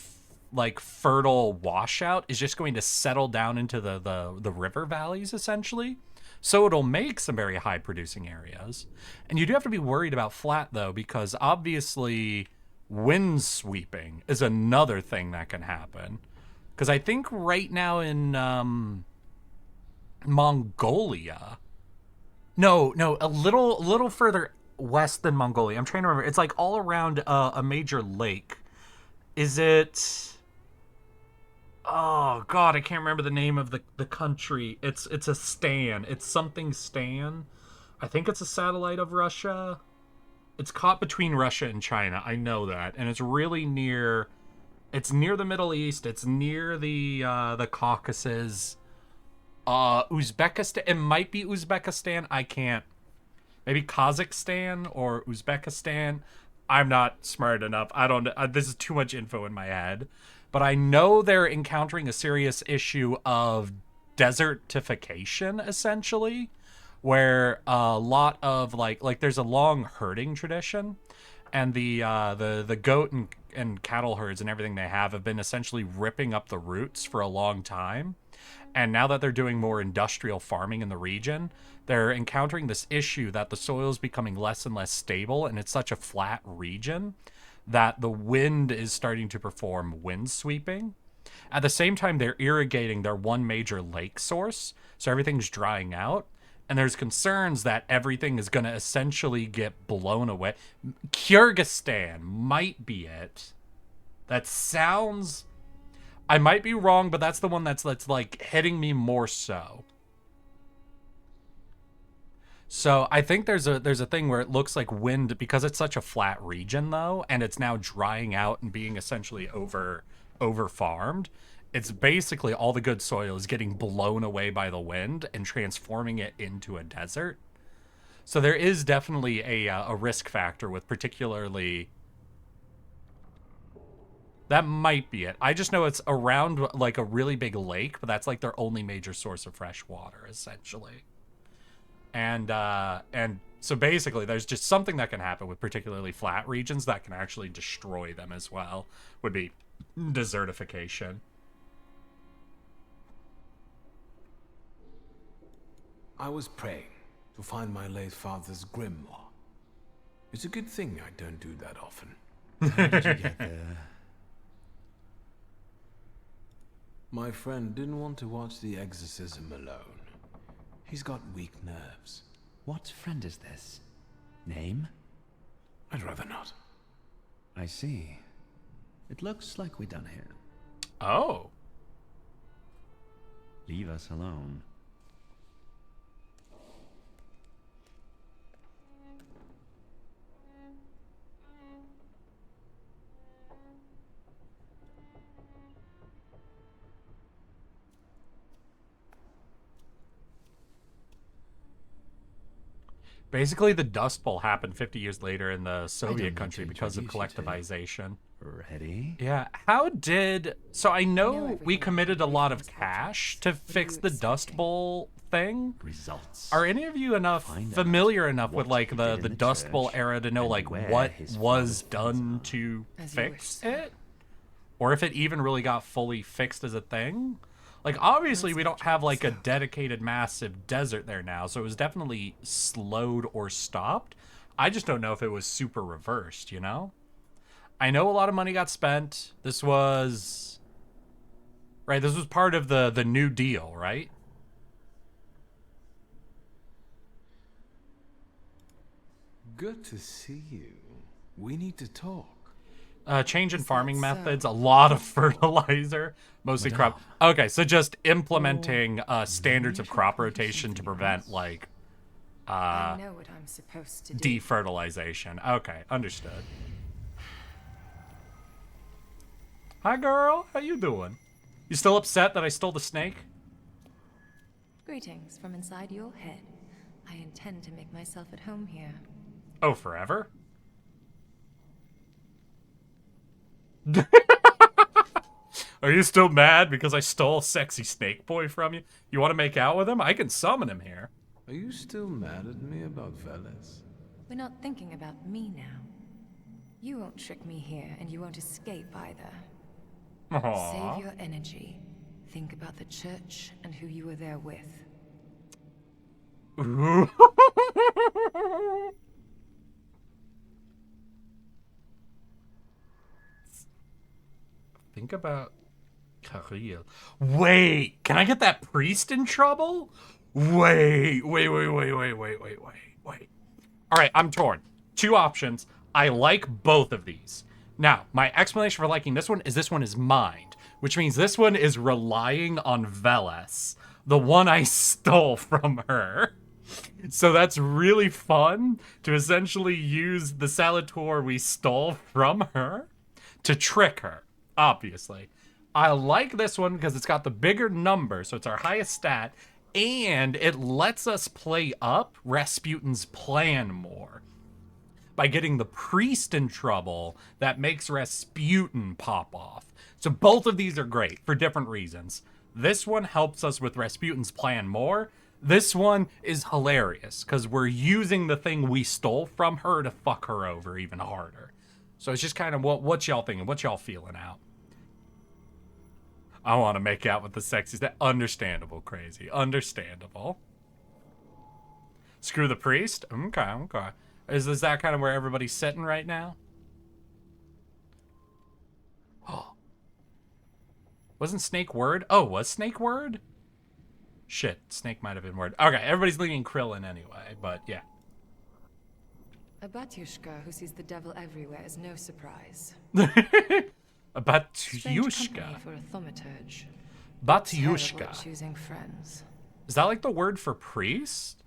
like fertile washout is just going to settle down into the river valleys essentially. So it'll make some very high producing areas. And you do have to be worried about flat though, because obviously wind sweeping is another thing that can happen. Because I think right now in Mongolia, no, a little further west than Mongolia. I'm trying to remember. It's like all around a major lake. Is it... Oh God, I can't remember the name of the country. It's a Stan. It's something Stan. I think it's a satellite of Russia. It's caught between Russia and China. I know that, and it's really near. It's near the Middle East. It's near the Caucasus. Uzbekistan. It might be Uzbekistan. I can't. Maybe Kazakhstan or Uzbekistan. I'm not smart enough. I don't. This is too much info in my head. But I know they're encountering a serious issue of desertification, essentially, where a lot of like there's a long herding tradition, and the goat and cattle herds and everything they have been essentially ripping up the roots for a long time. And now that they're doing more industrial farming in the region, they're encountering this issue that the soil is becoming less and less stable, and it's such a flat region that the wind is starting to perform wind sweeping. At the same time, they're irrigating their one major lake source, so everything's drying out. And there's concerns that everything is going to essentially get blown away. Kyrgyzstan might be it. That sounds... I might be wrong, but that's the one that's like hitting me more so. So I think there's a thing where it looks like wind, because it's such a flat region though, and it's now drying out and being essentially over farmed. It's basically all the good soil is getting blown away by the wind and transforming it into a desert. So there is definitely a risk factor with particularly... That might be it. I just know it's around like a really big lake, but that's like their only major source of fresh water, essentially. And so basically there's just something that can happen with particularly flat regions that can actually destroy them as well. Would be desertification. I was praying to find my late father's grimoire. It's a good thing I don't do that often. How did you get there? My friend didn't want to watch the exorcism alone. He's got weak nerves. What friend is this? Name? I'd rather not. I see. It looks like we're done here. Oh. Leave us alone. Basically, the Dust Bowl happened 50 years later in the Soviet country because of collectivization. Ready? Yeah. How did... So I know we committed a lot of cash to fix the Dust Bowl thing. Results. Are any of you familiar enough with like the Dust Bowl era to know like what was done to fix it? Or if it even really got fully fixed as a thing? Like, obviously, we don't have, like, a dedicated massive desert there now, so it was definitely slowed or stopped. I just don't know if it was super reversed, you know? I know a lot of money got spent. This was... Right, this was part of the New Deal, right? Good to see you. We need to talk. Change in farming methods, a lot of fertilizer, mostly crop. Okay, so just implementing standards of crop rotation to prevent like I know what I'm supposed to do. defertilization. Okay, understood. Hi, girl. How you doing? You still upset that I stole the snake? Greetings from inside your head. I intend to make myself at home here. Oh, forever? Are you still mad because I stole sexy snake boy from you? You want to make out with him? I can summon him here. Are you still mad at me about Veles? We're not thinking about me now. You won't trick me here, and you won't escape either. Aww. Save your energy. Think about the church and who you were there with. Ooh. Think about Kirill. Wait, can I get that priest in trouble? Wait. All right, I'm torn. Two options. I like both of these. Now, my explanation for liking this one is mind, which means this one is relying on Veles, the one I stole from her. So that's really fun to essentially use the Salutor we stole from her to trick her. Obviously. I like this one because it's got the bigger number, so it's our highest stat, and it lets us play up Rasputin's plan more. By getting the priest in trouble, that makes Rasputin pop off. So both of these are great for different reasons. This one helps us with Rasputin's plan more. This one is hilarious because we're using the thing we stole from her to fuck her over even harder. So it's just kind of what y'all thinking? What y'all feeling out? I want to make out with the sexy stuff. Understandable, crazy. Understandable. Screw the priest? Okay. Is that kind of where everybody's sitting right now? Wasn't snake word? Oh, was snake word? Shit, snake might have been word. Okay, everybody's leaning Krillin anyway, but yeah. A batyushka who sees the devil everywhere is no surprise. A Strange batyushka. company for a thaumaturge. Batyushka. Terrible at choosing friends. Is that like the word for priest?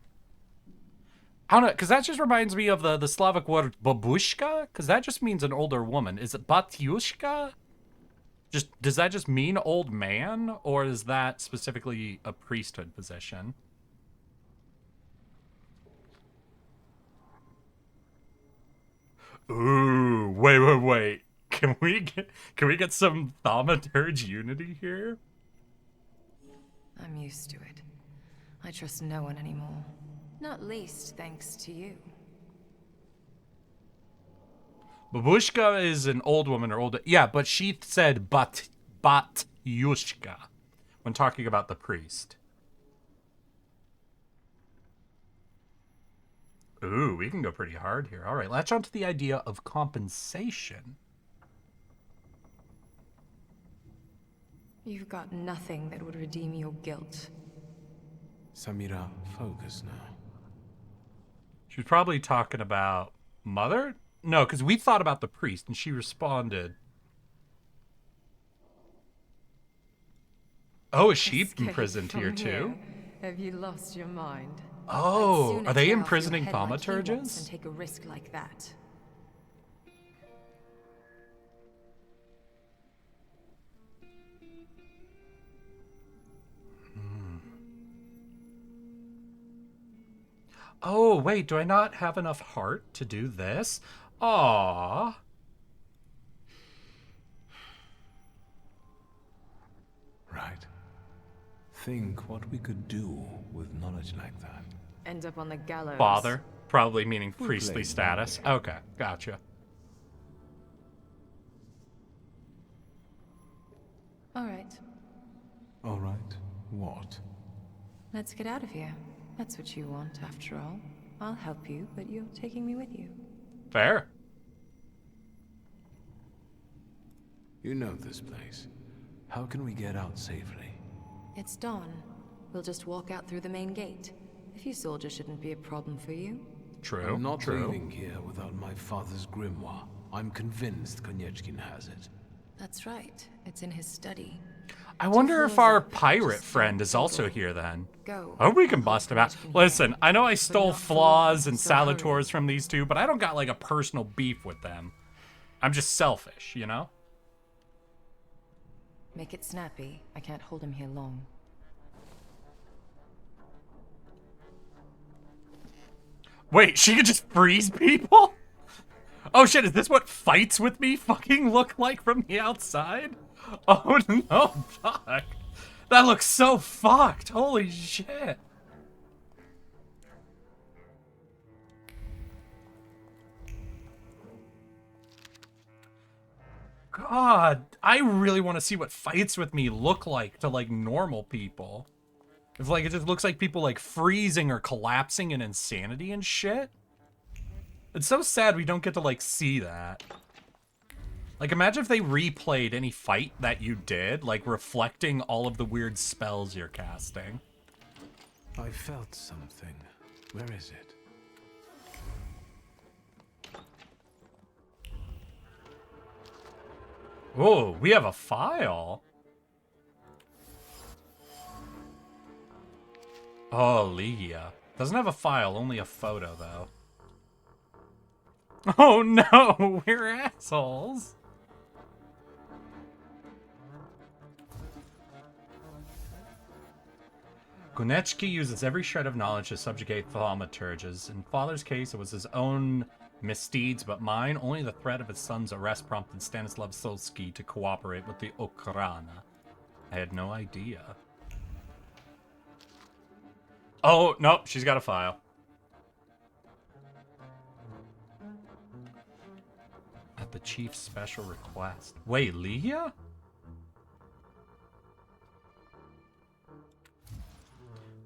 I don't know, because that just reminds me of the Slavic word babushka, because that just means an older woman. Is it batyushka? Does that just mean old man, or is that specifically a priesthood position? Ooh, wait. Can we get some Thaumaturge unity here? I'm used to it. I trust no one anymore. Not least thanks to you. Babushka is an old woman or old... Yeah, but she said batyushka when talking about the priest. Ooh, we can go pretty hard here. All right, latch on to the idea of compensation. You've got nothing that would redeem your guilt. Samira, focus now. She was probably talking about Mother? No, because we thought about the priest, and she responded. Oh, is she imprisoned here too? Have you lost your mind? Oh, are they imprisoning thaumaturges? And take a risk like that. Oh, wait, do I not have enough heart to do this? Aww. Right. Think what we could do with knowledge like that. End up on the gallows. Father, probably meaning We'll priestly blame status. Okay, gotcha. All right. All right. What? Let's get out of here. That's what you want, after all. I'll help you, but you're taking me with you. Fair. You know this place. How can we get out safely? It's dawn. We'll just walk out through the main gate. A few soldiers shouldn't be a problem for you. True, I'm not true. leaving here without my father's grimoire. I'm convinced Konechkin has it. That's right. It's in his study. I wonder if our pirate friend is also here then. Go. I hope we can bust him out. Listen, I know I stole flaws and Salutors from these two, but I don't got like a personal beef with them. I'm just selfish, you know? Make it snappy. I can't hold him here long. Wait, she could just freeze people? Oh shit, is this what fights with me fucking look like from the outside? Oh no, fuck. That looks so fucked. Holy shit. God, I really want to see what fights with me look like to like normal people. If like it just looks like people like freezing or collapsing in insanity and shit. It's so sad we don't get to like see that. Like imagine if they replayed any fight that you did, like reflecting all of the weird spells you're casting. I felt something. Where is it? Oh, we have a file. Oh, Ligia. Doesn't have a file, only a photo, though. Oh no, we're assholes. Konechki uses every shred of knowledge to subjugate thaumaturges. In Father's case, it was his own misdeeds, but mine, only the threat of his son's arrest prompted Stanislav Solsky to cooperate with the Okrana. I had no idea. Oh, nope, she's got a file. At the chief's special request. Wait, Ligia?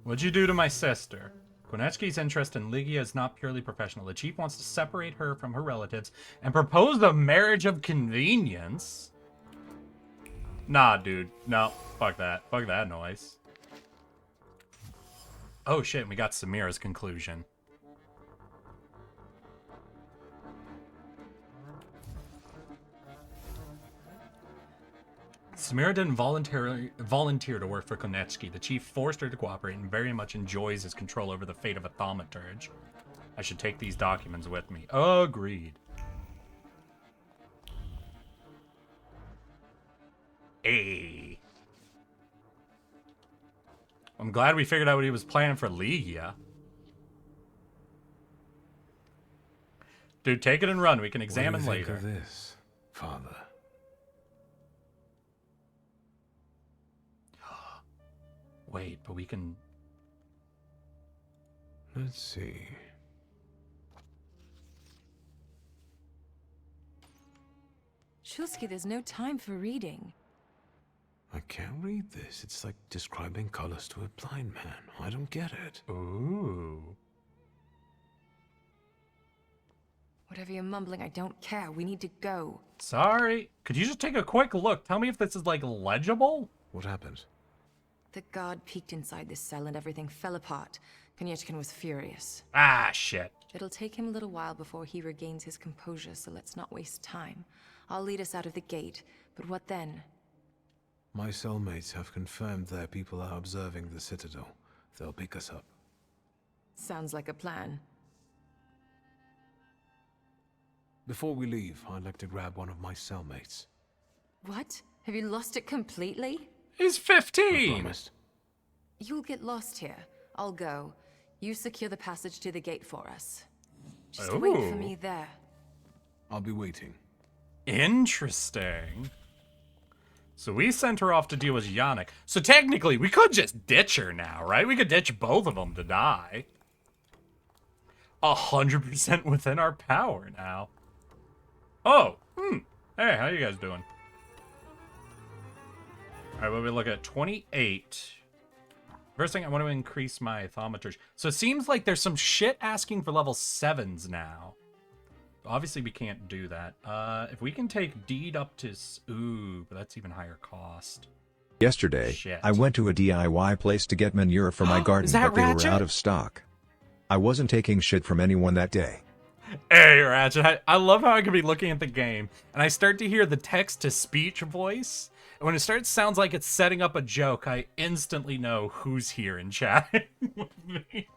What'd you do to my sister? Konechki's interest in Ligia is not purely professional. The chief wants to separate her from her relatives and propose a marriage of convenience. Nah, dude. No. Fuck that. Fuck that noise. Oh shit, we got Samira's conclusion. Samira didn't volunteer to work for Konechki. The chief forced her to cooperate and very much enjoys his control over the fate of a Thaumaturge. I should take these documents with me. Agreed. Hey. I'm glad we figured out what he was planning for Ligia. Dude, take it and run. We can examine what do you think later. Of this, Father? Wait, but we can... Let's see. Shulsky, there's no time for reading. I can't read this. It's like describing colors to a blind man. I don't get it. Ooh. Whatever you're mumbling, I don't care. We need to go. Sorry. Could you just take a quick look? Tell me if this is, like, legible? What happened? The guard peeked inside this cell and everything fell apart. Konyechkin was furious. Ah, shit. It'll take him a little while before he regains his composure, so let's not waste time. I'll lead us out of the gate, but what then? My cellmates have confirmed their people are observing the Citadel. They'll pick us up. Sounds like a plan. Before we leave, I'd like to grab one of my cellmates. What? Have you lost it completely? He's 15! I promised. You'll get lost here. I'll go. You secure the passage to the gate for us. Just wait for me there. I'll be waiting. Interesting. So we sent her off to deal with Yannick. So technically, we could just ditch her now, right? We could ditch both of them to die. 100% within our power now. Oh, Hey, how you guys doing? Alright, what we look at? 28. First thing, I want to increase my Thaumaturge. So it seems like there's some shit asking for level 7s now. Obviously, we can't do that. If we can take Deed up to... Ooh, but that's even higher cost. Yesterday, Shit. I went to a DIY place to get manure for my garden, that but they Ratchet? were out of stock. I wasn't taking shit from anyone that day. Hey, Ratchet, I love how I can be looking at the game, and I start to hear the text-to-speech voice, and when it sounds like it's setting up a joke, I instantly know who's here in chat with me.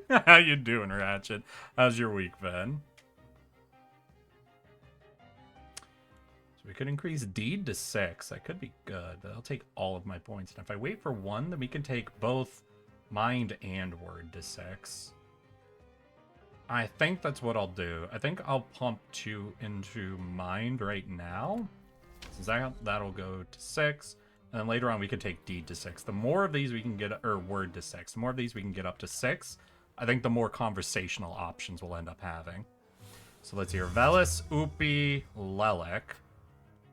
How you doing, Ratchet? How's your week been? So we could increase Deed to 6. That could be good, but I'll take all of my points. And if I wait for 1, then we can take both Mind and Word to 6. I think that's what I'll do. I think I'll pump 2 into Mind right now. Since that'll go to 6. And then later on we can take Deed to 6. The more of these we can get, or Word to 6. The more of these we can get up to 6. I think the more conversational options we'll end up having. So let's hear Velis, Upi, Lelik.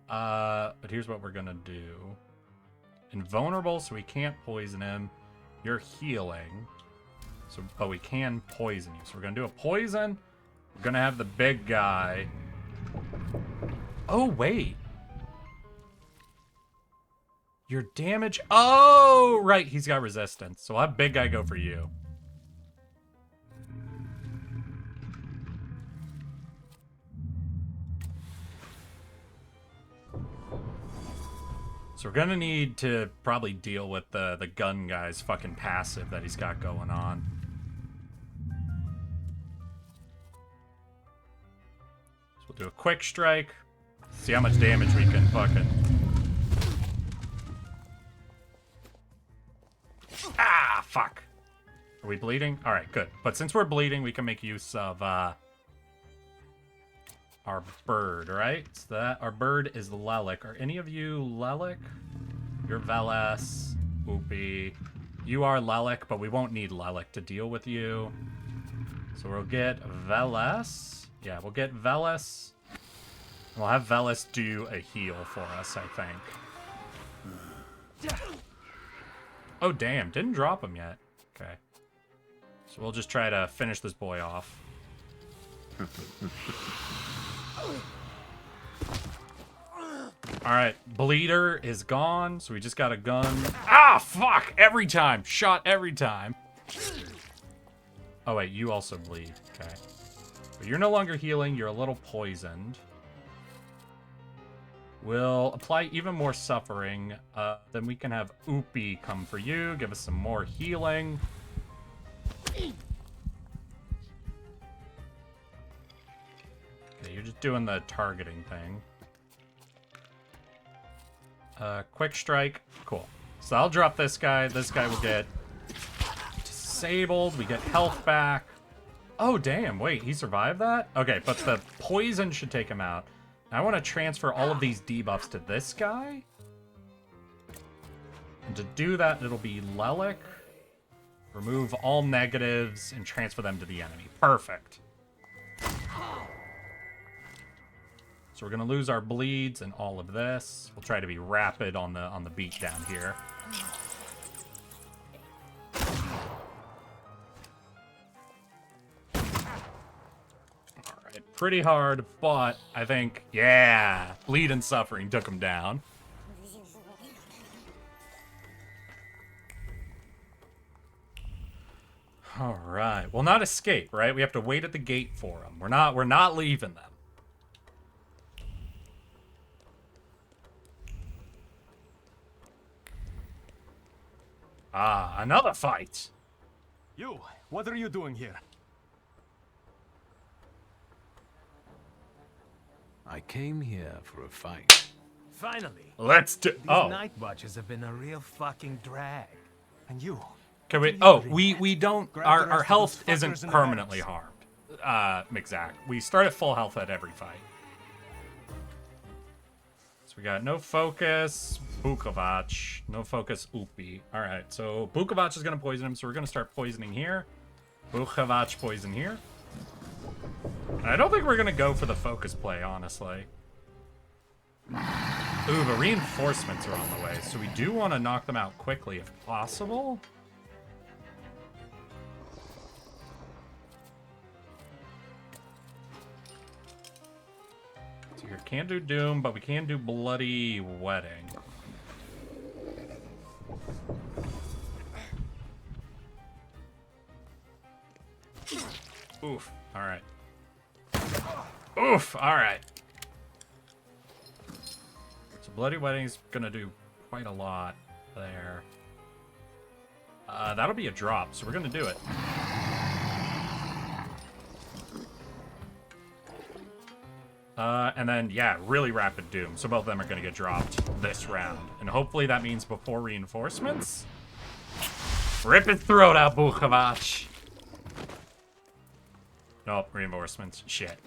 But here's what we're gonna do. Invulnerable, so we can't poison him. You're healing. So, but we can poison you. So we're gonna do a poison. We're gonna have the big guy. Oh, wait. Your damage. Oh, right. He's got resistance. So I'll have big guy go for you. So we're gonna need to probably deal with the gun guy's fucking passive that he's got going on. So we'll do a quick strike. See how much damage we can fucking... Ah, fuck. Are we bleeding? Alright, good. But since we're bleeding, we can make use of our bird, right? So that our bird is Lelik. Are any of you Lelik? You're Veles, Upi. You are Lelik, but we won't need Lelik to deal with you. So we'll get Veles. Yeah, we'll get Veles. We'll have Veles do a heal for us, I think. Oh, damn. Didn't drop him yet. Okay. So we'll just try to finish this boy off. Alright, bleeder is gone, so we just got a gun. Ah, fuck! Every time! Shot every time. Oh wait, you also bleed. Okay. But you're no longer healing, you're a little poisoned. We'll apply even more suffering. Then we can have Oopie come for you, give us some more healing. Okay, you're just doing the targeting thing. Quick strike. Cool. So I'll drop this guy. This guy will get disabled. We get health back. Oh, damn. Wait, he survived that? Okay, but the poison should take him out. Now I want to transfer all of these debuffs to this guy. And to do that, it'll be Lelic. Remove all negatives and transfer them to the enemy. Perfect. So we're gonna lose our bleeds and all of this. We'll try to be rapid on the beat down here. Alright, pretty hard, but I think, yeah, bleed and suffering took him down. Alright. Well, not escape, right? We have to wait at the gate for them. We're not leaving them. Ah, another fight. You, what are you doing here? I came here for a fight. Finally. Let's do. These Oh. night watches have been a real fucking drag. And you. Can we? Oh, we don't. Our health isn't permanently harmed. Exact. We start at full health at every fight. So we got no focus, Bukovac, no focus, Upi. All right, so Bukovac is gonna poison him, so we're gonna start poisoning here. Bukovac poison here. And I don't think we're gonna go for the focus play, honestly. Ooh, the reinforcements are on the way, so we do want to knock them out quickly if possible. So here, can't do Doom, but we can do Bloody Wedding. Oof, alright. Oof, alright. So Bloody Wedding's gonna do quite a lot there. That'll be a drop, so we're gonna do it. And then, yeah, really rapid Doom. So both of them are gonna get dropped this round. And hopefully that means before reinforcements. Rip his throat out, Bukovac. Nope, reinforcements. Shit.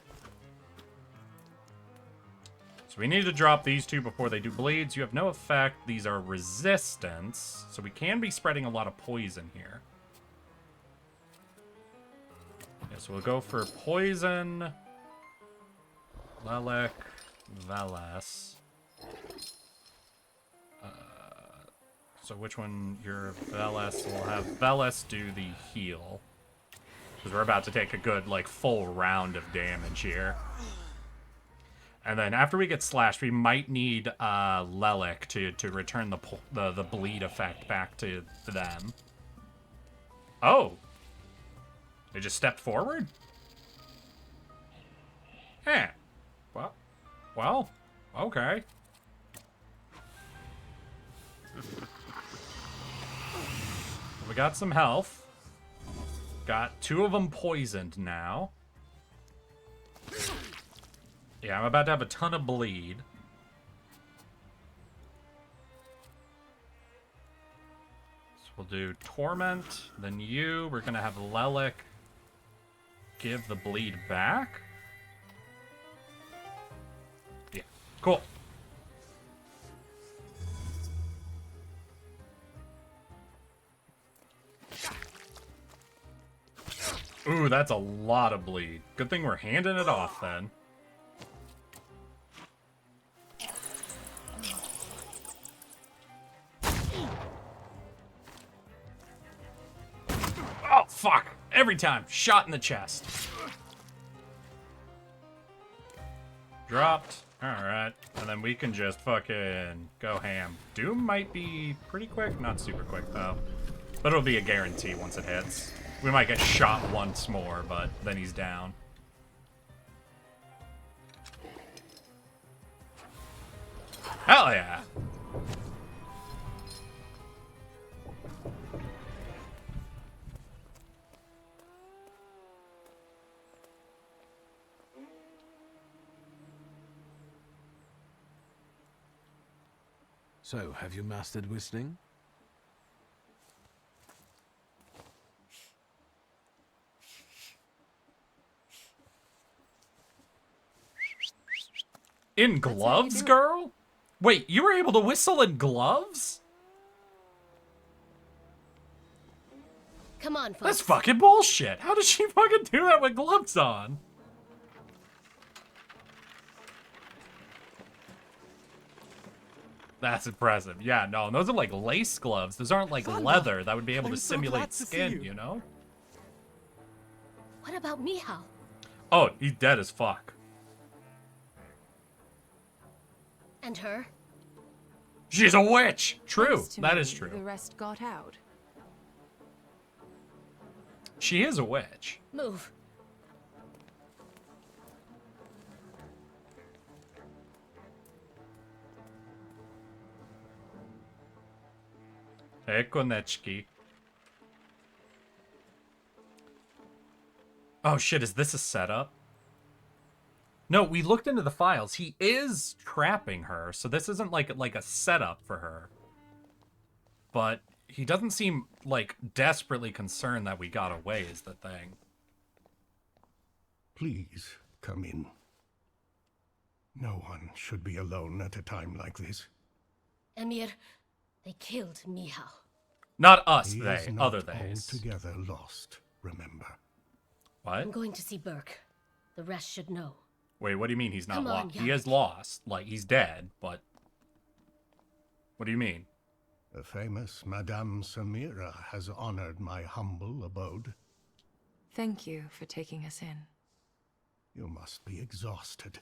So we need to drop these two before they do bleeds. You have no effect. These are resistance. So we can be spreading a lot of poison here. Yeah, so we'll go for poison. Lelic. Veles. So which one? Your Veles. We'll have Veles do the heal. Because we're about to take a good, like, full round of damage here. And then after we get slashed, we might need Lelic to return the bleed effect back to them. Oh! They just stepped forward? Eh. Well, okay. We got some health. Got two of them poisoned now. Yeah, I'm about to have a ton of bleed. So we'll do Torment, then you. We're gonna have Lelic give the bleed back. Yeah, cool. Ooh, that's a lot of bleed. Good thing we're handing it off then. Oh, fuck. Every time. Shot in the chest. Dropped. Alright, and then we can just fucking go ham. Doom might be pretty quick. Not super quick, though. But it'll be a guarantee once it hits. We might get shot once more, but then he's down. Hell yeah! So, have you mastered whistling? In gloves, girl? Wait, you were able to whistle in gloves? Come on, folks. That's fucking bullshit. How did she fucking do that with gloves on? That's impressive. Yeah, no, those are like lace gloves. Those aren't like leather that would be able to simulate skin, you know? What about Mihal? Oh, he's dead as fuck. And her? She's a witch! True, Thanks to that me, is true. The rest got out. She is a witch. Move. Hey, Konechki. Oh shit, is this a setup? No, we looked into the files. He is trapping her, so this isn't like a setup for her. But he doesn't seem like desperately concerned that we got away is the thing. Please, come in. No one should be alone at a time like this. Emir, they killed Mihal. Not us, He they. is not Other theys. altogether lost, remember. What? I'm going to see Burke. The rest should know. Wait, what do you mean he's not Come on, lost? He is lost. Like, he's dead, but... What do you mean? The famous Madame Samira has honored my humble abode. Thank you for taking us in. You must be exhausted.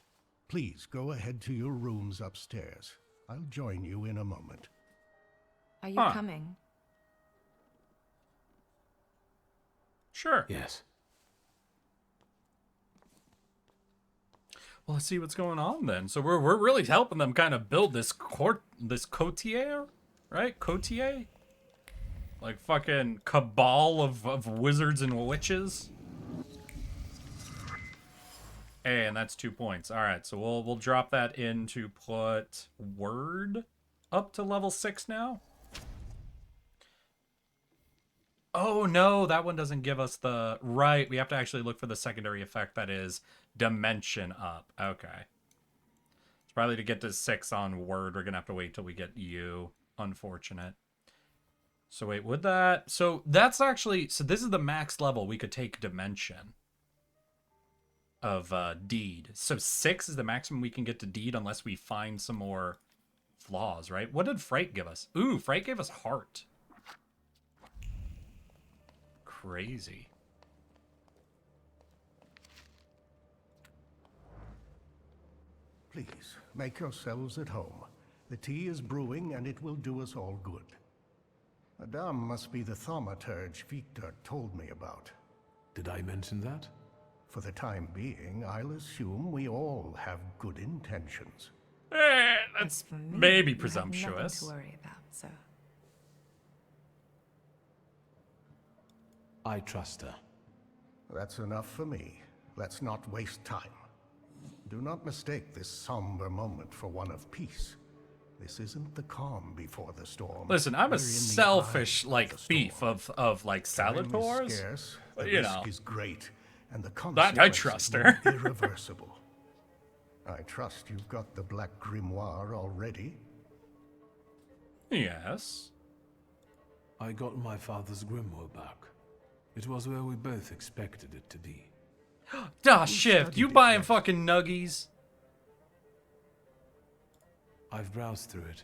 Please go ahead to your rooms upstairs. I'll join you in a moment. Are you coming? Sure. Yes. Well, let's see what's going on then. So we're really helping them kind of build this coterie, right? Coterie? Like fucking cabal of wizards and witches. Hey, and that's 2 points. All right, so we'll drop that in to put word up to level 6 now. Oh no, that one doesn't give us the right. We have to actually look for the secondary effect that is dimension up. Okay. It's probably to get to 6 on word. We're gonna have to wait till we get U. Unfortunate. So wait, would that? So that's actually. So this is the max level we could take dimension of deed. So 6 is the maximum we can get to deed unless we find some more flaws, right? What did Fright give us? Ooh, Fright gave us heart. Crazy. Please, make yourselves at home. The tea is brewing and it will do us all good. Madame must be the Thaumaturge Victor told me about. Did I mention that? For the time being, I'll assume we all have good intentions. That's maybe presumptuous. Nothing to worry about, so. I trust her. That's enough for me. Let's not waste time. Do not mistake this somber moment for one of peace. This isn't the calm before the storm. Listen, I'm We're a in the selfish eye like of the thief of like Time Salutors. is scarce, But, the you risk know, is great, and the that I consequences trust will her. be irreversible. I trust you've got the Black Grimoire already. Yes. I got my father's grimoire back. It was where we both expected it to be. Ah, shift. You buying fucking nuggies? I've browsed through it.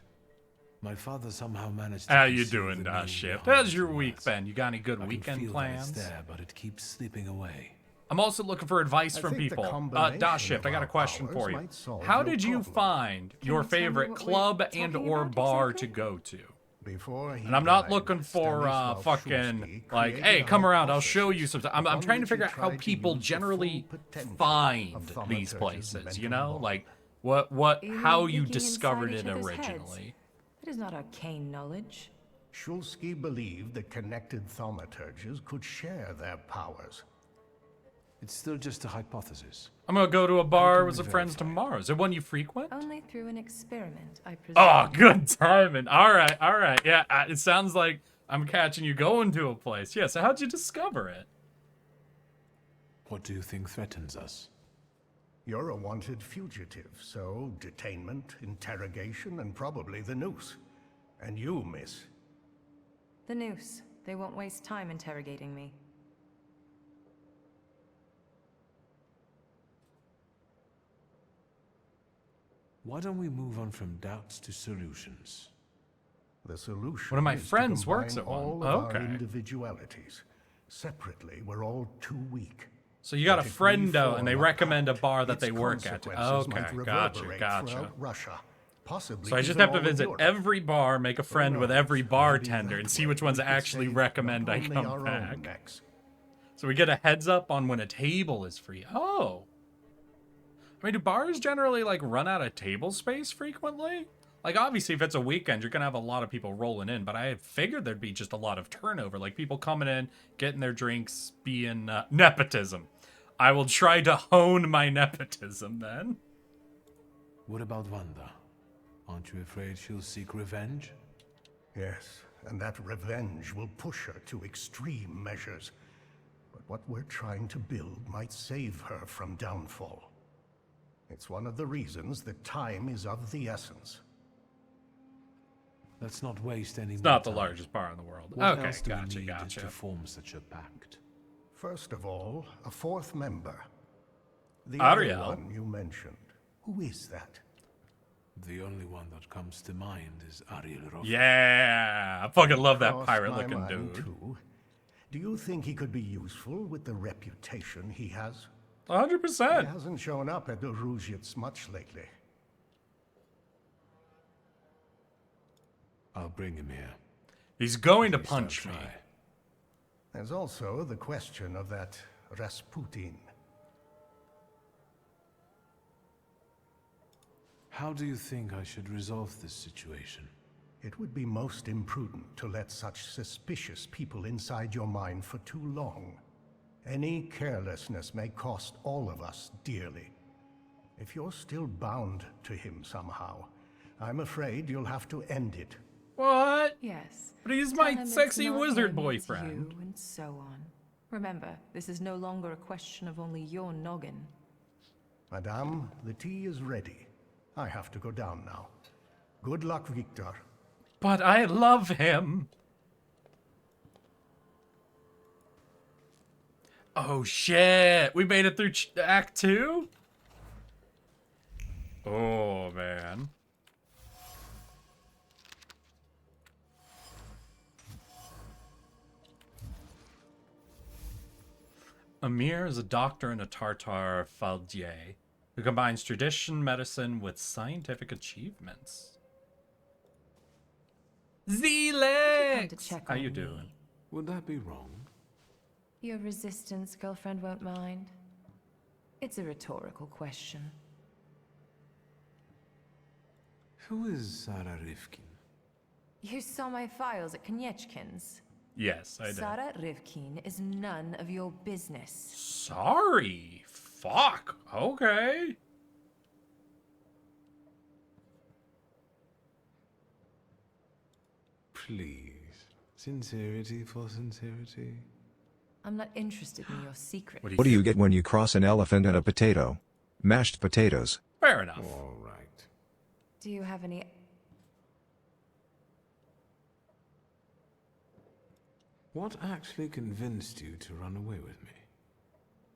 My father somehow managed to How you conceal doing, the name shift? behind How's your the week words. been? You got any good I can weekend feel that plans? it's there, but it keeps slipping away. I'm also looking for advice I from think the people. combination DOS Shift, I of got a our question powers for you. might solve How your did you problem. find your you tell me favorite what we're club and talking or about bar exactly? to go to? Before he And I'm not died, looking for Stanislav fucking Szulski like, created hey, a come around, I'll show you hypothesis something. I'm upon trying to which he figure out how tried to people use the generally full potential find of these Thaumaturge's places, you mental know? ball. Like You how mean you peeking discovered inside it each other's heads? originally. That is not arcane knowledge. Szulski believed that connected thaumaturges could share their powers. It's still just a hypothesis. I'm gonna go to a bar can with we some friends verify? tomorrow. Is it one you frequent? Only through an experiment, I presume. Oh, good timing. All right. Yeah, it sounds like I'm catching you going to a place. Yeah, so how'd you discover it? What do you think threatens us? You're a wanted fugitive, so detainment, interrogation, and probably the noose. And you, miss. The noose. They won't waste time interrogating me. Why don't we move on from doubts to solutions? The solution One of my is to friends works combine at one. all of our Okay. individualities. Separately, we're all too weak. So you got But a if we friendo, and they form a recommend a pact, bar that its they work at. consequences Okay, might gotcha. reverberate throughout Russia, possibly So I just even have to all of visit Europe. every bar, make a friend with knows? every Maybe bartender, that and see way which ones we could actually save recommend not I only come our own back. necks. So we get a heads up on when a table is free. Oh. I mean, do bars generally, like, run out of table space frequently? Like, obviously, if it's a weekend, you're going to have a lot of people rolling in, but I figured there'd be just a lot of turnover. Like, people coming in, getting their drinks, being nepotism. I will try to hone my nepotism, then. What about Wanda? Aren't you afraid she'll seek revenge? Yes, and that revenge will push her to extreme measures. But what we're trying to build might save her from downfall. It's one of the reasons that time is of the essence. Let's not waste any It's more not the time. largest bar in the world. What Okay, else do we need gotcha. to form such a pact? First of all, a fourth member. The other Ariel. one you mentioned. Who is that? The only one that comes to mind is Ariel Roth. Yeah, I fucking love that Crossed pirate-looking my mind, dude. too. Do you think he could be useful with the reputation he has? 100%. He hasn't shown up at the Ruzhits much lately. I'll bring him here. He's going to At least I'll punch me. try. There's also the question of that Rasputin. How do you think I should resolve this situation? It would be most imprudent to let such suspicious people inside your mind for too long. Any carelessness may cost all of us dearly. If you're still bound to him somehow, I'm afraid you'll have to end it. What? Yes. But he's Tell my him it's sexy not wizard him, boyfriend. It's you, and so on. Remember, this is no longer a question of only your noggin. Madame, the tea is ready. I have to go down now. Good luck, Victor. But I love him. Oh shit! We made it through Act 2? Oh man. Amir is a doctor and a Tartar Faldier who combines tradition medicine with scientific achievements. Zelix! How you doing? Would that be wrong? Your resistance girlfriend won't mind. It's a rhetorical question. Who is Sarah Rivkin? You saw my files at Koniechkin's. Yes, I did. Sarah Rivkin is none of your business. Sorry. Fuck. Okay. Please. Sincerity for sincerity. I'm not interested in your secret. What do you get when you cross an elephant and a potato? Mashed potatoes. Fair enough. All right. Do you have any... What actually convinced you to run away with me?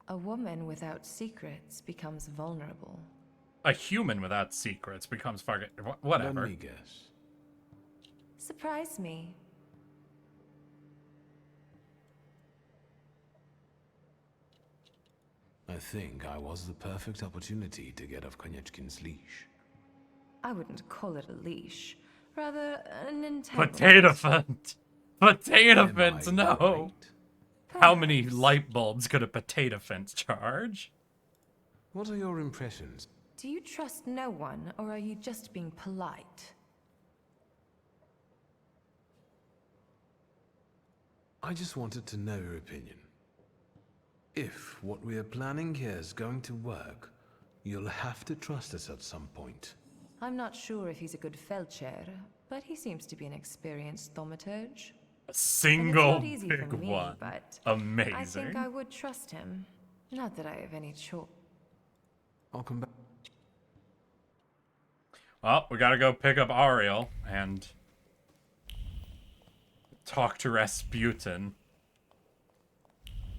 A woman without secrets becomes vulnerable. A human without secrets becomes fucking... Whatever. Let me guess. Surprise me. think I was the perfect opportunity to get off Konieczkin's leash. I wouldn't call it a leash. Rather, an entanglement. Potato fence. Potato fence, no. How many light bulbs could a potato fence charge? What are your impressions? Do you trust no one, or are you just being polite? I just wanted to know your opinion. If what we are planning here is going to work, you'll have to trust us at some point. I'm not sure if he's a good Feldchair, but he seems to be an experienced Thaumaturge. A single And it's not easy big for me, one. but Amazing. I think I would trust him. Not that I have any choice. I'll come back. Well, we gotta go pick up Ariel and talk to Rasputin.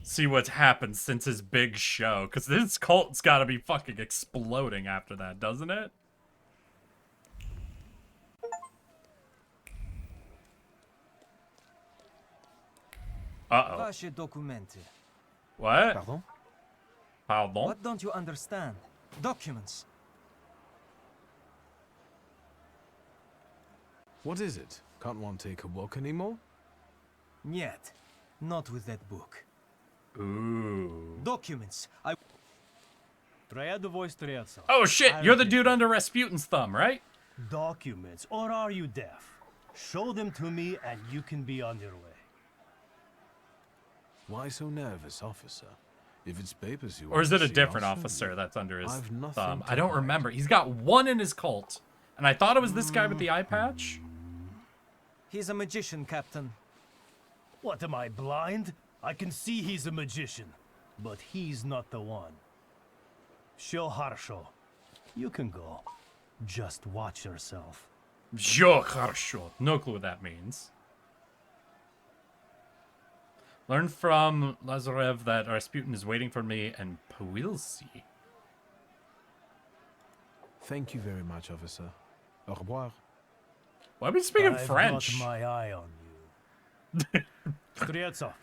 See what's happened since his big show. Because this cult's gotta be fucking exploding after that, doesn't it? Uh-oh. Vaše dokumenty. What? Pardon? Pardon? What don't you understand? Documents. What is it? Can't one take a walk anymore? Yet. Not with that book. Ooh. Documents. Oh shit, you're the dude under Rasputin's thumb, right? Documents, or are you deaf? Show them to me and you can be on your way. Why so nervous, officer? If it's papers you Or is want it to a see, I'll different show officer you. that's under his I've nothing thumb? to I don't hide. remember. He's got one in his cult. And I thought it was this guy with the eye patch. He's a magician, Captain. What, am I blind? I can see he's a magician, but he's not the one. Show Harsho. You can go. Just watch yourself. Yo, хорошо. No clue what that means. Learn from Lazarev that Rasputin is waiting for me and we'll see. Thank you very much, officer. Au revoir. Why are we speaking I've French? got my eye on you. Streltsov,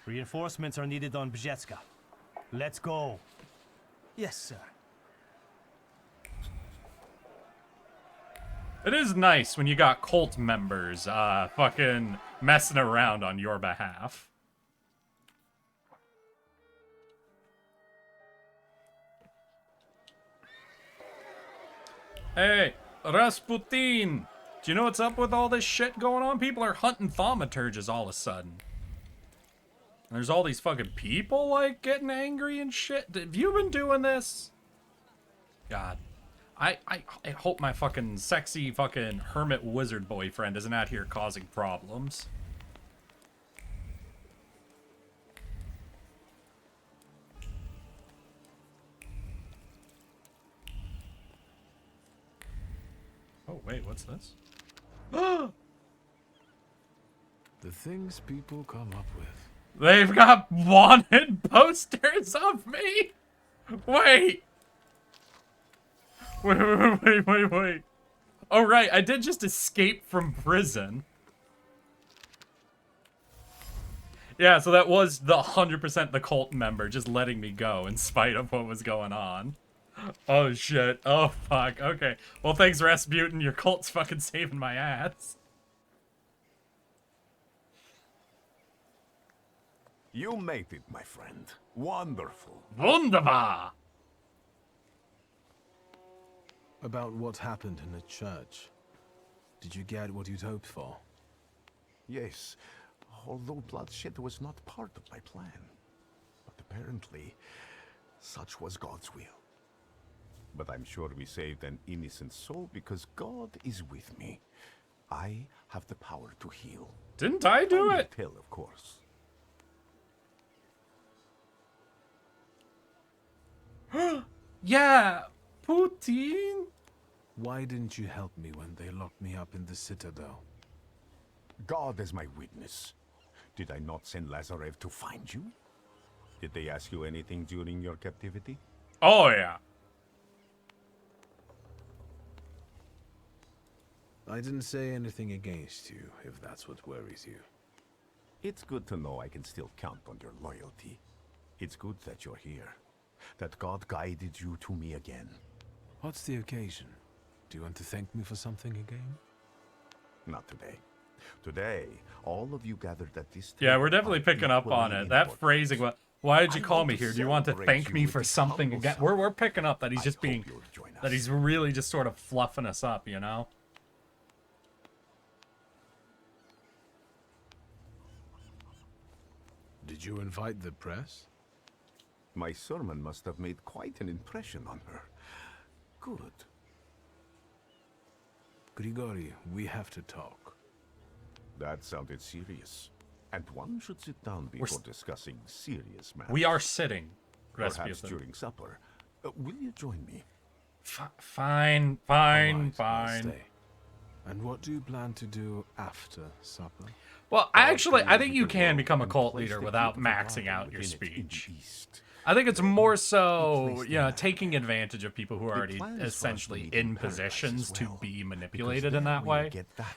reinforcements are needed on Bzetska. Let's go. Yes, sir. It is nice when you got cult members fucking messing around on your behalf. Hey, Rasputin! Do you know what's up with all this shit going on? People are hunting thaumaturges all of a sudden. And there's all these fucking people, like, getting angry and shit. Have you been doing this? God. I hope my fucking sexy fucking hermit wizard boyfriend isn't out here causing problems. Oh, wait, what's this? The things people come up with. They've got wanted posters of me! Wait! Wait. Oh, right, I did just escape from prison. Yeah, so that was the 100% the cult member just letting me go in spite of what was going on. Oh, shit. Oh, fuck. Okay. Well, thanks, Rasputin. Your cult's fucking saving my ass. You made it, my friend. Wonderful. Wunderbar! About what happened in the church. Did you get what you'd hoped for? Yes, although bloodshed was not part of my plan. But apparently, such was God's will. But I'm sure we saved an innocent soul because God is with me. I have the power to heal. Didn't I do it? Tell, of course. Yeah, Putin. Why didn't you help me when they locked me up in the Citadel? God is my witness. Did I not send Lazarev to find you? Did they ask you anything during your captivity? Oh, yeah. I didn't say anything against you, if that's what worries you. It's good to know I can still count on your loyalty. It's good that you're here. that God guided you to me again. What's the occasion? Do you want to thank me for something again? Not today. Today, all of you gathered at this table. Yeah, we're definitely picking up on equally it. That important. phrasing, why did you I call want me to here? Do you want to celebrate thank you me with for this something humble again? sum. We're picking up that he's just being, you'll join that he's really just sort of fluffing us up, you know? Did you invite the press? My sermon must have made quite an impression on her. Good. Grigori, we have to talk. That sounded serious. And one should sit down before discussing serious matters. We are sitting. Perhaps Rasputin. during supper. Will you join me? Fine. I'll stay. And what do you plan to do after supper? Well, I think you can become a cult leader without maxing out your speech. I think it's more so, you know, taking advantage of people who are already essentially in positions to be manipulated in that way.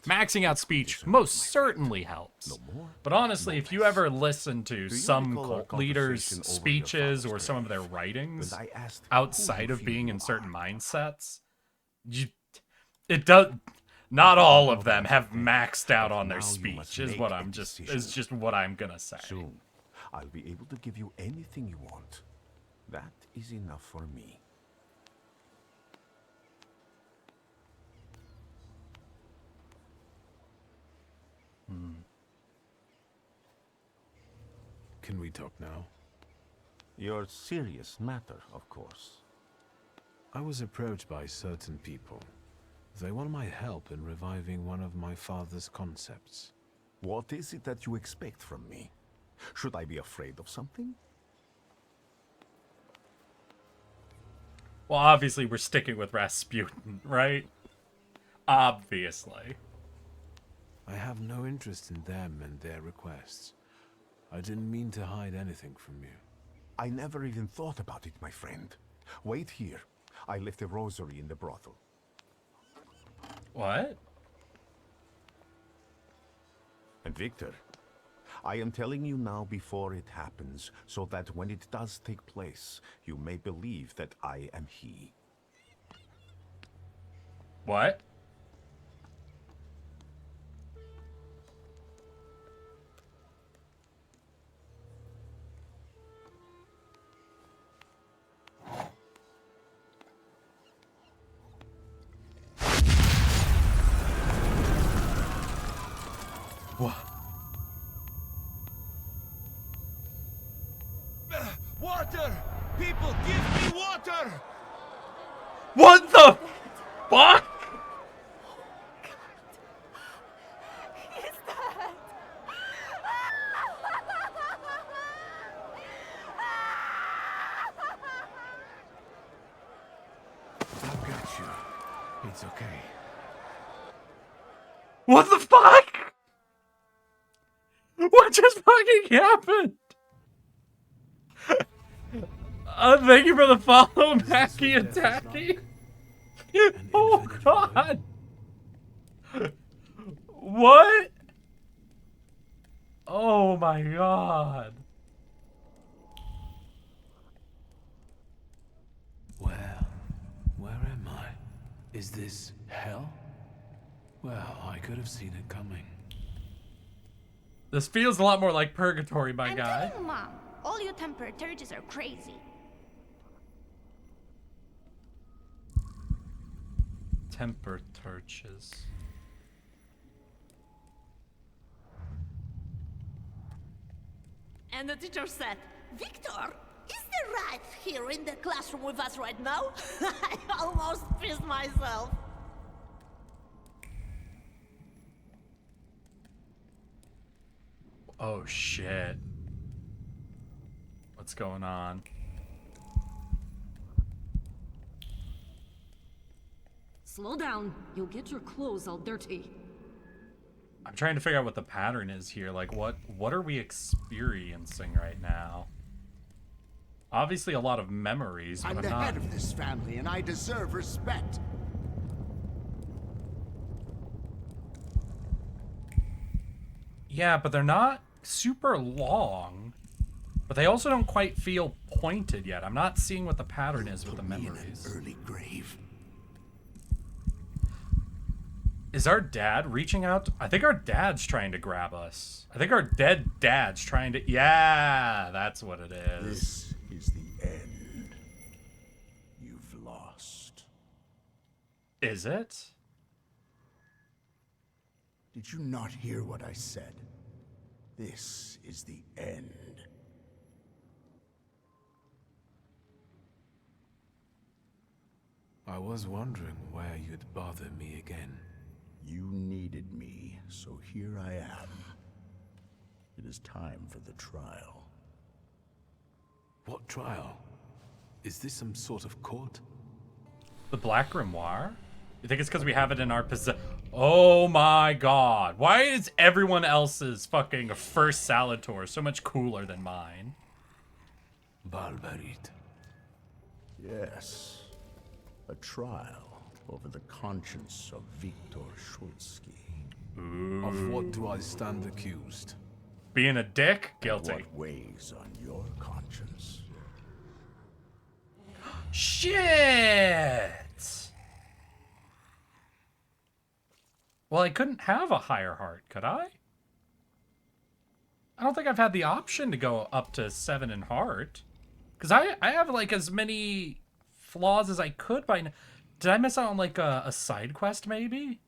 Maxing out speech most certainly helps. But honestly, if you ever listen to some cult leaders' speeches or some of their writings outside of being in certain mindsets, not all of them have maxed out on their speech, is just what I'm gonna say. Soon, I'll be able to give you anything you want. That is enough for me. Can we talk now? Your serious matter, of course. I was approached by certain people. They want my help in reviving one of my father's concepts. What is it that you expect from me? Should I be afraid of something? Well, obviously we're sticking with Rasputin, right? Obviously. I have no interest in them and their requests. I didn't mean to hide anything from you. I never even thought about it, my friend. Wait here. I left a rosary in the brothel. What? And Victor, I am telling you now before it happens, so that when it does take place, you may believe that I am he. What? What? Water! People, give me water! What the fuck? He's dead! I've got you. It's okay. What the fuck? What just fucking happened? Thank you for the follow, Mackie Attacky. Oh god. What? Oh my god. Well, where am I? Is this hell? Well, I could have seen it coming. This feels a lot more like purgatory, my guy. I'm telling Mom, all you Thaumaturges are crazy. Thaumaturges. And the teacher said, Victor, is the rat here in the classroom with us right now? I almost pissed myself. Oh shit. What's going on? Slow down. You'll get your clothes all dirty. I'm trying to figure out what the pattern is here. Like, what are we experiencing right now? Obviously a lot of memories, but I'm the head of this family, and I deserve respect. Yeah, but they're not super long. But they also don't quite feel pointed yet. I'm not seeing what the pattern is with the memories. Early grave. Is our dad reaching out? I think our dad's trying to grab us. I think our dead dad's trying to... Yeah, that's what it is. This is the end. You've lost. Is it? Did you not hear what I said? This is the end. I was wondering where you'd bother me again. You needed me, so here I am. It is time for the trial. What trial? Is this some sort of court? The Black Grimoire? You think it's because we have it in our possession? Oh my god. Why is everyone else's fucking first Salutor so much cooler than mine? Barbarit. Yes. A trial over the conscience of Viktor Shulsky. Of what do I stand accused? Being a dick? Guilty. What weighs on your conscience? Shit! Well, I couldn't have a higher heart, could I? I don't think I've had the option to go up to 7 in heart. Because I have, like, as many flaws as I could by now. Did I miss out on, like, a side quest, maybe?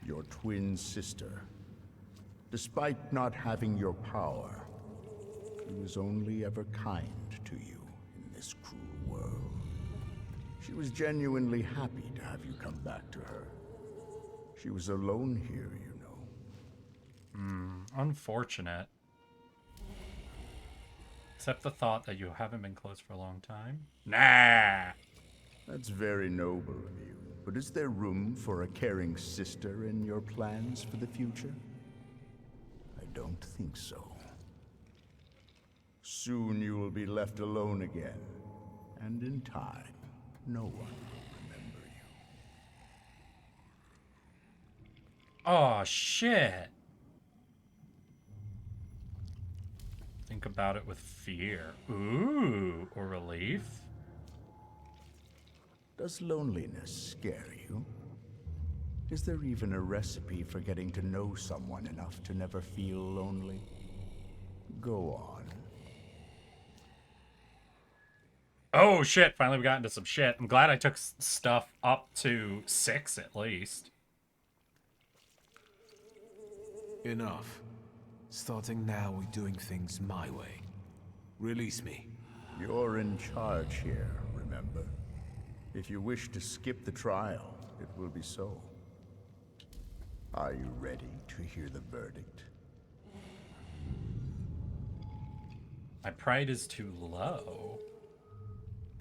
Your twin sister. Despite not having your power, she was only ever kind to you in this cruel world. She was genuinely happy to have you come back to her. She was alone here, you know. Unfortunate. Except the thought that you haven't been close for a long time. Nah! That's very noble of you. But is there room for a caring sister in your plans for the future? I don't think so. Soon you will be left alone again. And in time, no one will remember you. Oh, shit. Think about it with fear. Ooh, or relief. Does loneliness scare you? Is there even a recipe for getting to know someone enough to never feel lonely? Go on. Oh, shit. Finally we got into some shit. I'm glad I took stuff up to 6 at least. Enough. Starting now, we're doing things my way. Release me. You're in charge here, remember? If you wish to skip the trial, it will be so. Are you ready to hear the verdict? My pride is too low.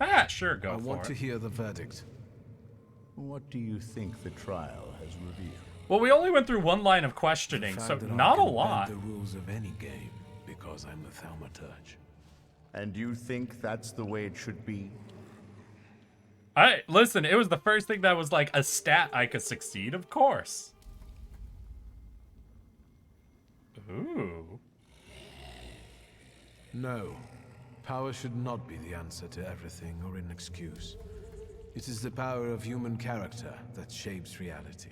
Ah, sure, go for it. I want to hear the verdict. What do you think the trial has revealed? Well, we only went through one line of questioning, so not a lot. The rules of any game because I'm a Thaumaturge. And you think that's the way it should be? Listen, it was the first thing that was like a stat I could succeed, of course. Ooh. No. Power should not be the answer to everything or an excuse. It is the power of human character that shapes reality.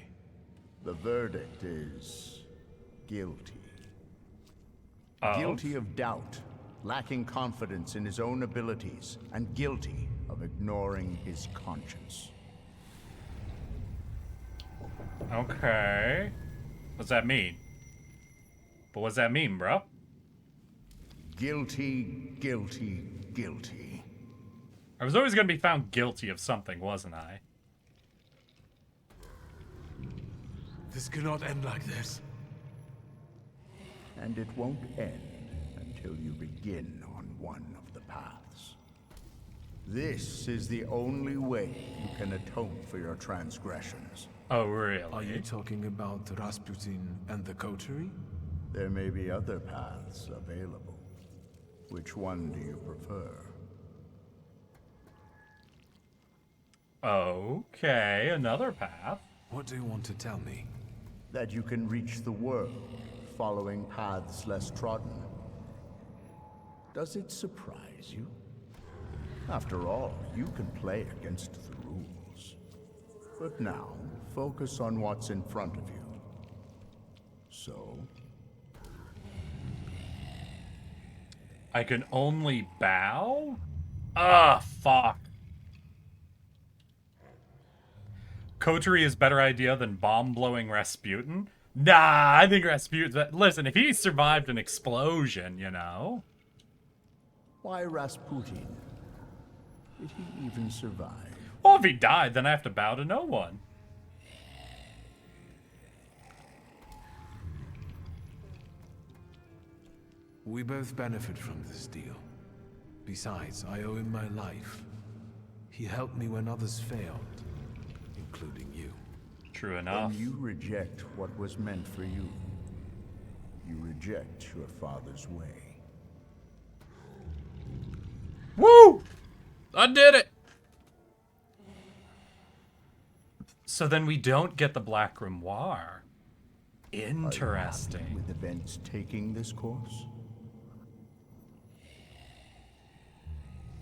The verdict is guilty. Oh. Guilty of doubt, lacking confidence in his own abilities, and guilty of ignoring his conscience. Okay. What's that mean? But what's that mean, bro? Guilty, guilty, guilty. I was always going to be found guilty of something, wasn't I? This cannot end like this. And it won't end until you begin on one of the paths. This is the only way you can atone for your transgressions. Oh, really? Are you talking about Rasputin and the coterie? There may be other paths available. Which one do you prefer? Okay, another path. What do you want to tell me? That you can reach the world, following paths less trodden. Does it surprise you? After all, you can play against the rules. But now, focus on what's in front of you. So? I can only bow? Ah, fuck. Coterie is better idea than bomb-blowing Rasputin? Nah, I think Rasputin... Listen, if he survived an explosion, you know? Why Rasputin? Did he even survive? Well, if he died, then I have to bow to no one. We both benefit from this deal. Besides, I owe him my life. He helped me when others failed, including you. True enough. When you reject what was meant for you, you reject your father's way. Woo! I did it! So then we don't get the Black Grimoire. Interesting. Are you happy with events taking this course?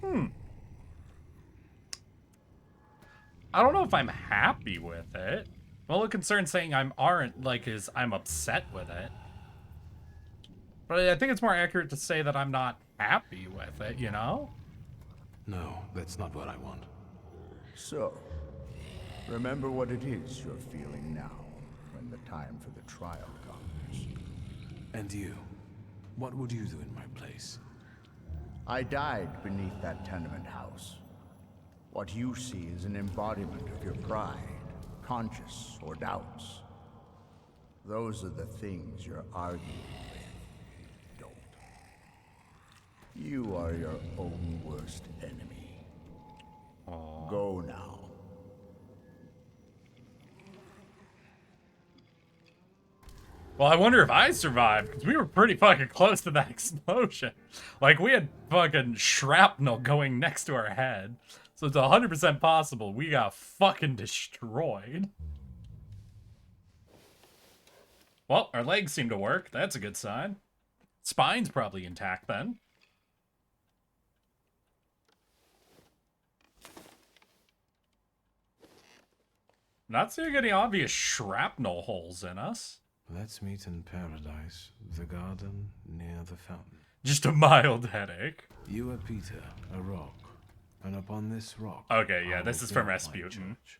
I don't know if I'm happy with it. Well, the concern saying I'm upset with it. But I think it's more accurate to say that I'm not happy with it, you know? No, that's not what I want. So, remember what it is you're feeling now, when the time for the trial comes. And you? What would you do in my place? I died beneath that tenement house. What you see is an embodiment of your pride, conscience, or doubts. Those are the things you're arguing with. Don't. You are your own worst enemy. Aww. Go now. Well, I wonder if I survived, because we were pretty fucking close to that explosion. Like, we had fucking shrapnel going next to our head. So it's 100% possible we got fucking destroyed. Well, our legs seem to work. That's a good sign. Spine's probably intact then. Not seeing any obvious shrapnel holes in us. Let's meet in paradise, the garden near the fountain. Just a mild headache. You are Peter, a rock, and upon this rock... Okay, yeah, I this will is from build my Rasputin. church,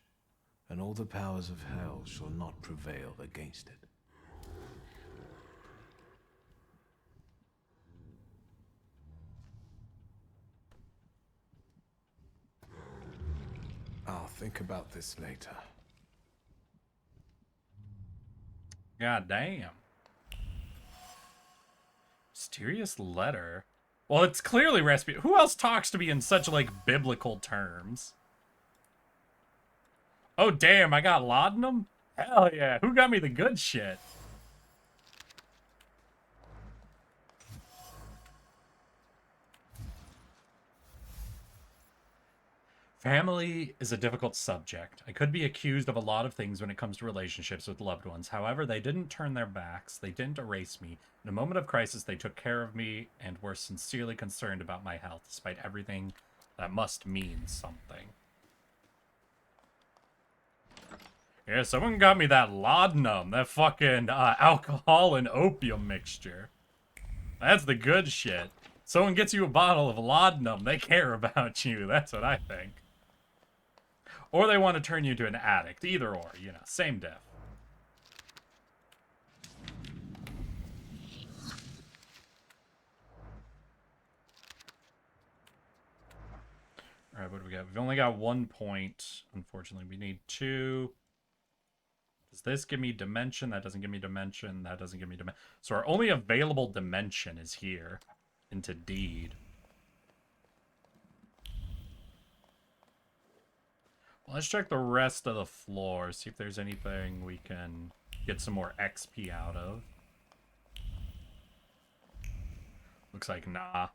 and all the powers of hell shall not prevail against it. I'll think about this later. God damn. Mysterious letter. Well, it's clearly Rasputin. Who else talks to me in such, like, biblical terms? Oh, damn, I got laudanum? Hell yeah. Who got me the good shit? Family is a difficult subject. I could be accused of a lot of things when it comes to relationships with loved ones. However, they didn't turn their backs. They didn't erase me. In a moment of crisis, they took care of me and were sincerely concerned about my health, despite everything that must mean something. Yeah, someone got me that laudanum, that fucking alcohol and opium mixture. That's the good shit. Someone gets you a bottle of laudanum, they care about you. That's what I think. Or they want to turn you into an addict. Either or, you know, same diff. Alright, what do we got? We've only got 1 point. Unfortunately, we need 2. Does this give me dimension? That doesn't give me dimension. That doesn't give me dimension. So our only available dimension is here. Into deed. Well, let's check the rest of the floor. See if there's anything we can get some more XP out of. Looks like nah.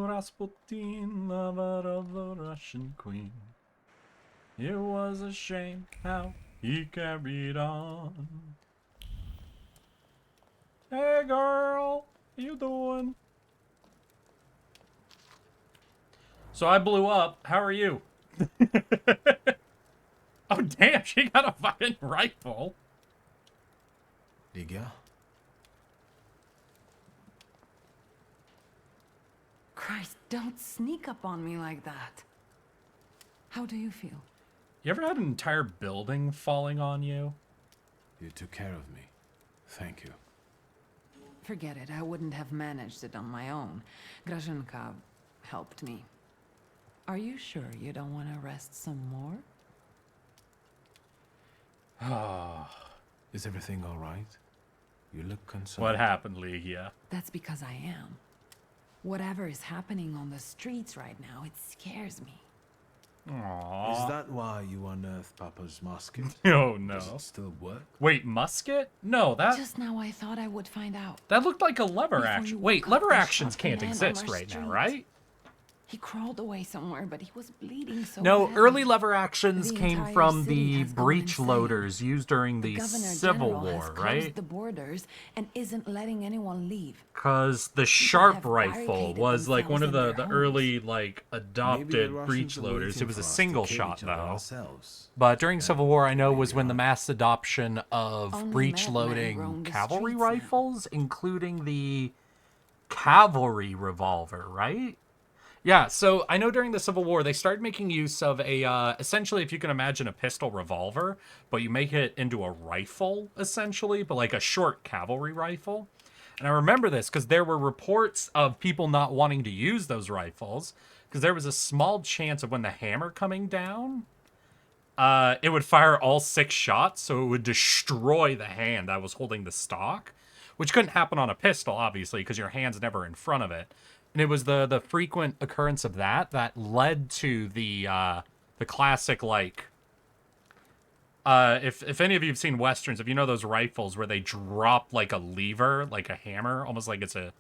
Rasputin, lover of the Russian queen. It was a shame how he carried on. Hey, girl. How you doing? So I blew up. How are you? Oh, damn. She got a fucking rifle. Digga? Christ, don't sneak up on me like that. How do you feel? You ever had an entire building falling on you? You took care of me. Thank you. Forget it. I wouldn't have managed it on my own. Grażynka helped me. Are you sure you don't want to rest some more? Is everything all right? You look concerned. What happened, Ligia? That's because I am. Whatever is happening on the streets right now, it scares me. Aww. Is that why you unearthed Papa's musket? Oh, no. Does it still work? Wait, musket? No, that... Just now I thought I would find out. That looked like a lever Before action. you Wait, woke lever up and actions shot the can't man on exist our right now, street. right? He crawled away somewhere, but he was bleeding so No, bad. early lever actions The came entire from city the has gone breech insane. loaders used during the Governor Civil General has War, closed right? the borders and isn't letting anyone leave. Because the sharp have rifle barricaded was like one of themselves in the their early like adopted Russians breech are loaders. waiting It was for a us to single kill shot each other though. ourselves. But during Civil War, I know was when the mass adoption of Only breech madmen loading roam the cavalry streets now. rifles, including the cavalry revolver, right? Yeah, so I know during the Civil War, they started making use of a, essentially, if you can imagine a pistol revolver, but you make it into a rifle, essentially, but like a short cavalry rifle. And I remember this because there were reports of people not wanting to use those rifles because there was a small chance of when the hammer coming down, it would fire all 6 shots, so it would destroy the hand that was holding the stock, which couldn't happen on a pistol, obviously, because your hand's never in front of it. And it was the frequent occurrence of that led to the classic, like, if any of you have seen Westerns, if you know those rifles where they drop, like, a lever, like a hammer, almost like it's a...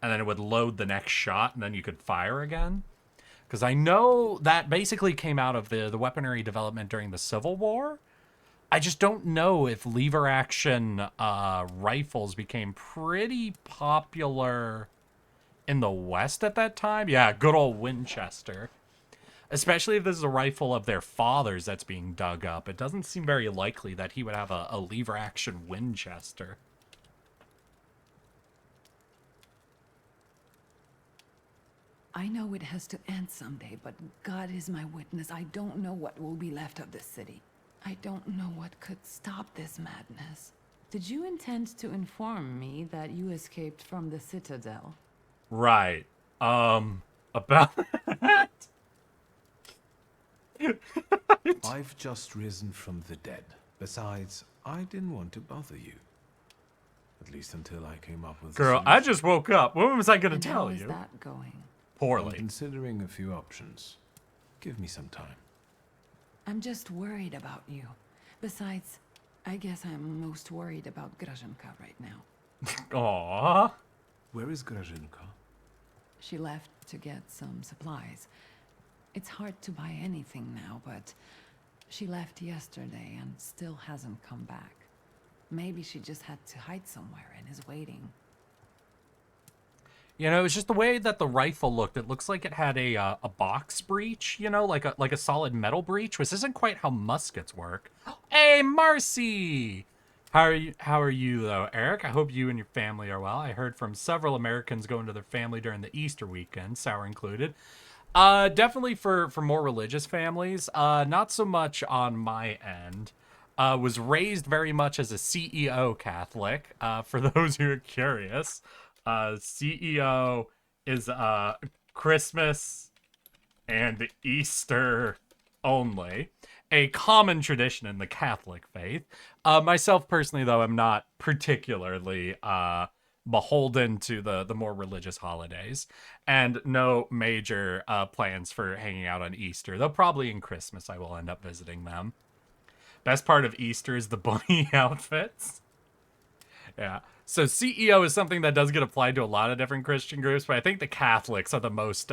And then it would load the next shot, and then you could fire again. Because I know that basically came out of the weaponry development during the Civil War. I just don't know if lever action rifles became pretty popular in the West at that time. Yeah, good old Winchester. Especially if this is a rifle of their father's that's being dug up. It doesn't seem very likely that he would have a lever action Winchester. I know it has to end someday, but God is my witness. I don't know what will be left of this city. I don't know what could stop this madness. Did you intend to inform me that you escaped from the Citadel? Right. About that? I've just risen from the dead. Besides, I didn't want to bother you. At least until I came up with Girl, I just woke up. When was I going to tell How you? is that going? Poorly. I'm considering a few options. Give me some time. I'm just worried about you. Besides, I guess I'm most worried about Grażynka right now. Aww. Where is Grażynka? She left to get some supplies. It's hard to buy anything now, but she left yesterday and still hasn't come back. Maybe she just had to hide somewhere and is waiting. You know, it's just the way that the rifle looked. It looks like it had a box breech, you know, like a solid metal breech, which isn't quite how muskets work. Hey, Marcy! How are you, though, Eric? I hope you and your family are well. I heard from several Americans going to their family during the Easter weekend, Sour included. Definitely for more religious families. Not so much on my end. Was raised very much as a CEO Catholic, for those who are curious. CEO is Christmas and Easter only, a common tradition in the Catholic faith. Myself personally, though, I'm not particularly beholden to the more religious holidays, and no major plans for hanging out on Easter, though probably in Christmas I will end up visiting them. Best part of Easter is the bunny outfits. Yeah. So CEO is something that does get applied to a lot of different Christian groups, but I think the Catholics are the most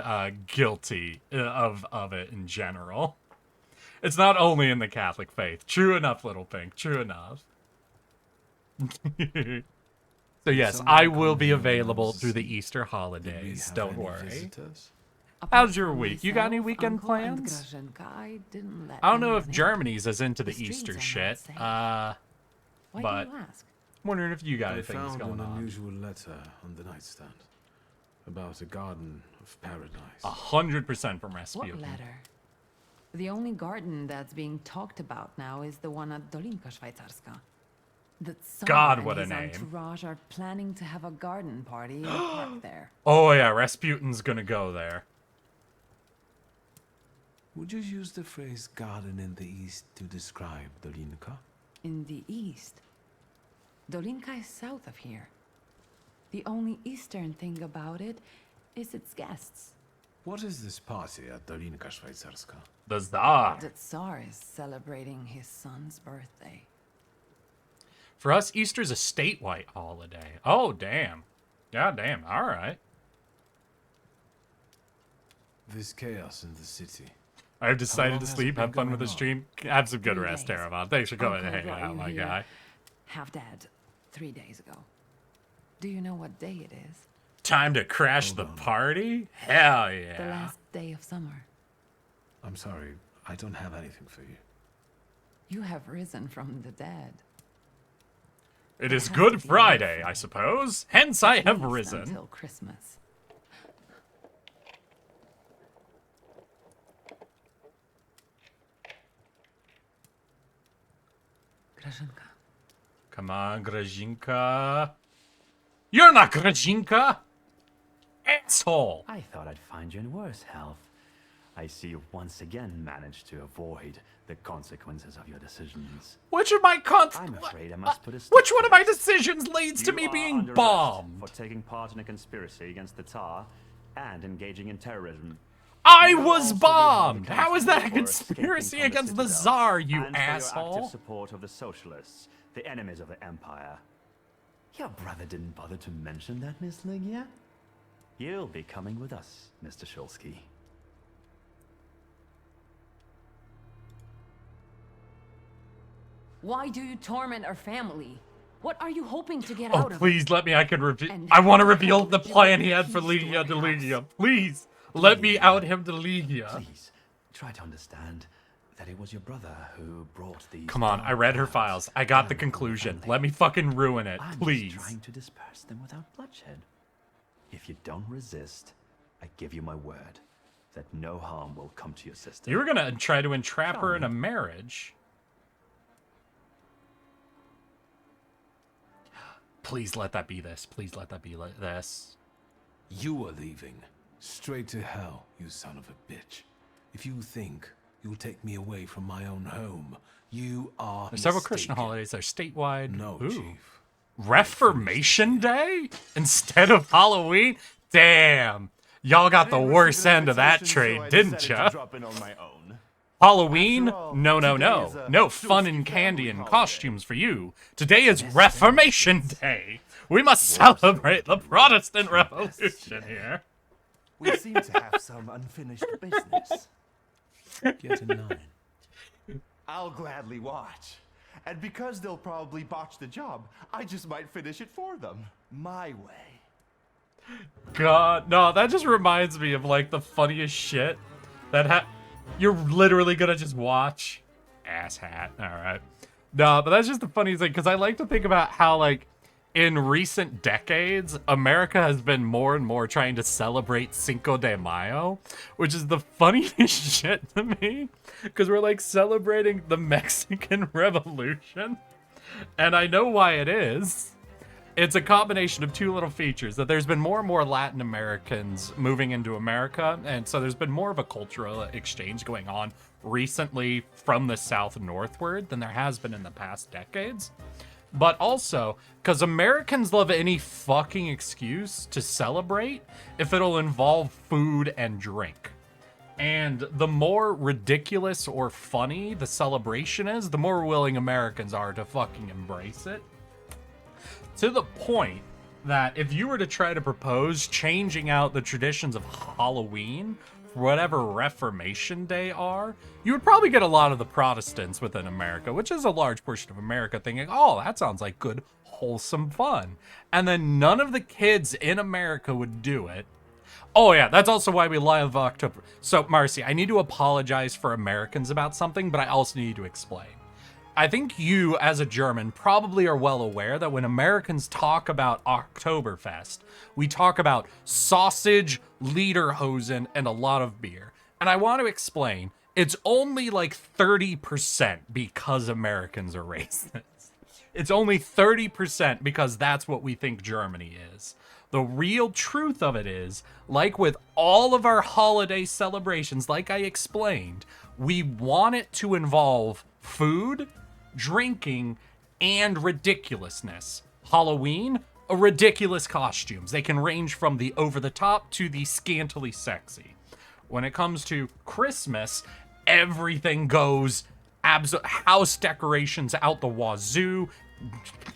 guilty of it in general. It's not only in the Catholic faith. True enough, Little Pink. True enough. So yes, I will be available through the Easter holidays. Don't worry. How's your week? You got any weekend plans? I don't know if Germany's as into the Easter shit. But I'm wondering if you got anything going on. I found an on. unusual letter on the nightstand about a garden of paradise. 100% from Rasputin. What letter? The only garden that's being talked about now is the one at Dolinka Szwajcarska. The Tsar God, what a and his name. entourage are planning to have a garden party in the park there. Oh yeah, Rasputin's gonna go there. Would you use the phrase garden in the east to describe Dolinka? In the east. Dolinka is south of here. The only eastern thing about it is its guests. What is this party at Dolinka Szwajcarska? The Tsar. The Tsar is celebrating his son's birthday. For us, Easter's a statewide holiday. Oh, damn. God damn. All right. There's chaos in the city. I've decided long to has sleep. it been Have fun with going the on? stream. Have some good 3 rest, days. Teravon. Thanks for coming and Uncle hanging brought out, you my here. guy. Half dead 3 days ago. Do you know what day it is? Time to crash the party? Hell The yeah. last day of summer. I'm sorry, I don't have anything for you. You have risen from the dead. It is Good Friday, I suppose. Hence I have At least risen. Until Christmas. Grażynka. Come on, Grażynka. You're not Grażynka! Asshole! I thought I'd find you in worse health. I see you've once again managed to avoid the consequences of your decisions. Which of my I'm afraid I must put a stop Which to one of my this. decisions leads to You me are being under arrest bombed? for taking part in a conspiracy against the Tsar and engaging in terrorism. I You will was also be bombed! held How is that a accountable for escaping conspiracy from the against the Citadel Tsar, you and for your asshole? active support of the Socialists, the enemies of the Empire. Your brother didn't bother to mention that, Miss Ligia. You'll be coming with us, Mr. Shulsky. Why do you torment our family? What are you hoping to get Oh, out of it? please let me. I can reveal. And I want to how reveal did the you plan bring he had for peace to Ligia our to house? Ligia. Please let me out him to Ligia. Please, try to understand that it was your brother who brought these. Come on, I read her files. I got the conclusion. Let me fucking ruin it, I'm please. just trying to disperse them without bloodshed. If you don't resist, I give you my word that no harm will come to your sister. You were gonna try to entrap her in a marriage. Please let that be this. Please let that be this. You are leaving. Straight to hell, you son of a bitch. If you think you'll take me away from my own home, you are There's several Christian mistaken. holidays. They're statewide. No, Ooh. Chief. Reformation Day instead of Halloween? Damn. Y'all got the worst end of that trade, didn't ya? Halloween? No, no, no. No fun and candy and costumes for you. Today is Reformation Day. We must celebrate the Protestant Revolution here. We seem to have some unfinished business. Get in line. I'll gladly watch. And because they'll probably botch the job, I just might finish it for them. My way. God, no, that just reminds me of like the funniest shit that you're literally gonna just watch. Asshat. Alright. No, but that's just the funniest thing, because I like to think about how, like, in recent decades, America has been more and more trying to celebrate Cinco de Mayo, which is the funniest shit to me, because we're, like, celebrating the Mexican Revolution, and I know why it is. It's a combination of two little features, that there's been more and more Latin Americans moving into America, and so there's been more of a cultural exchange going on recently from the south northward than there has been in the past decades. But also, because Americans love any fucking excuse to celebrate if it'll involve food and drink. And the more ridiculous or funny the celebration is, the more willing Americans are to fucking embrace it. To the point that if you were to try to propose changing out the traditions of Halloween for whatever Reformation Day are, you would probably get a lot of the Protestants within America, which is a large portion of America, thinking, oh, that sounds like good, wholesome fun. And then none of the kids in America would do it. Oh yeah, that's also why we love October. So Marcy, I need to apologize for Americans about something, but I also need to explain. I think you, as a German, probably are well aware that when Americans talk about Oktoberfest, we talk about sausage, lederhosen, and a lot of beer. And I want to explain, it's only like 30% because Americans are racist. It's only 30% because that's what we think Germany is. The real truth of it is, like with all of our holiday celebrations, like I explained, we want it to involve food, drinking, and ridiculousness. Halloween, ridiculous costumes. They can range from the over-the-top to the scantily sexy. When it comes to Christmas, everything goes house decorations out the wazoo,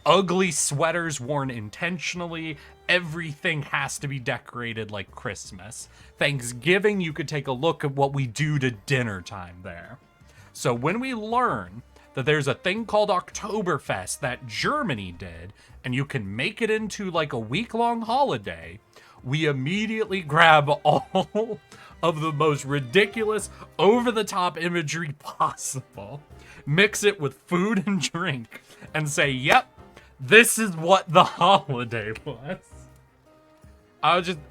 ugly sweaters worn intentionally. Everything has to be decorated like Christmas. Thanksgiving, you could take a look at what we do to dinner time there. So when we learn that there's a thing called Oktoberfest that Germany did, and you can make it into like a week-long holiday, we immediately grab all of the most ridiculous, over-the-top imagery possible, mix it with food and drink, and say, yep, this is what the holiday was.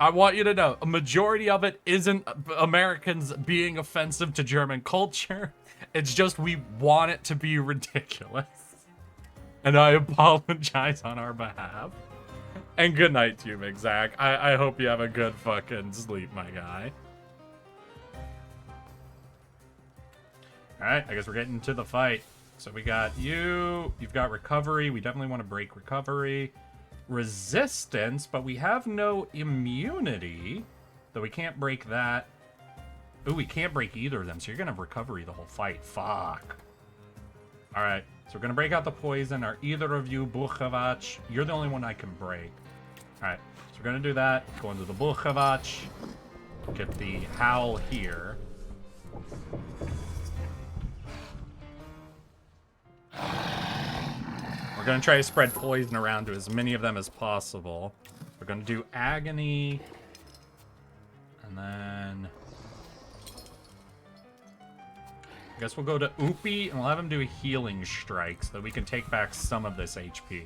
I want you to know, a majority of it isn't Americans being offensive to German culture. It's just we want it to be ridiculous. And I apologize on our behalf. And good night to you, McZack. I hope you have a good fucking sleep, my guy. Alright, I guess we're getting to the fight. So we got you. You've got recovery. We definitely want to break recovery. Resistance, but we have no immunity. Though we can't break that. Ooh, we can't break either of them, so you're going to have recovery the whole fight. Fuck. Alright, so we're going to break out the poison. Are either of you Buchevach? You're the only one I can break. Alright, so we're going to do that. Go into the Buchevach. Get the Howl here. We're going to try to spread poison around to as many of them as possible. We're going to do Agony. And then... I guess we'll go to Oopie, and we'll have him do a healing strike so that we can take back some of this HP.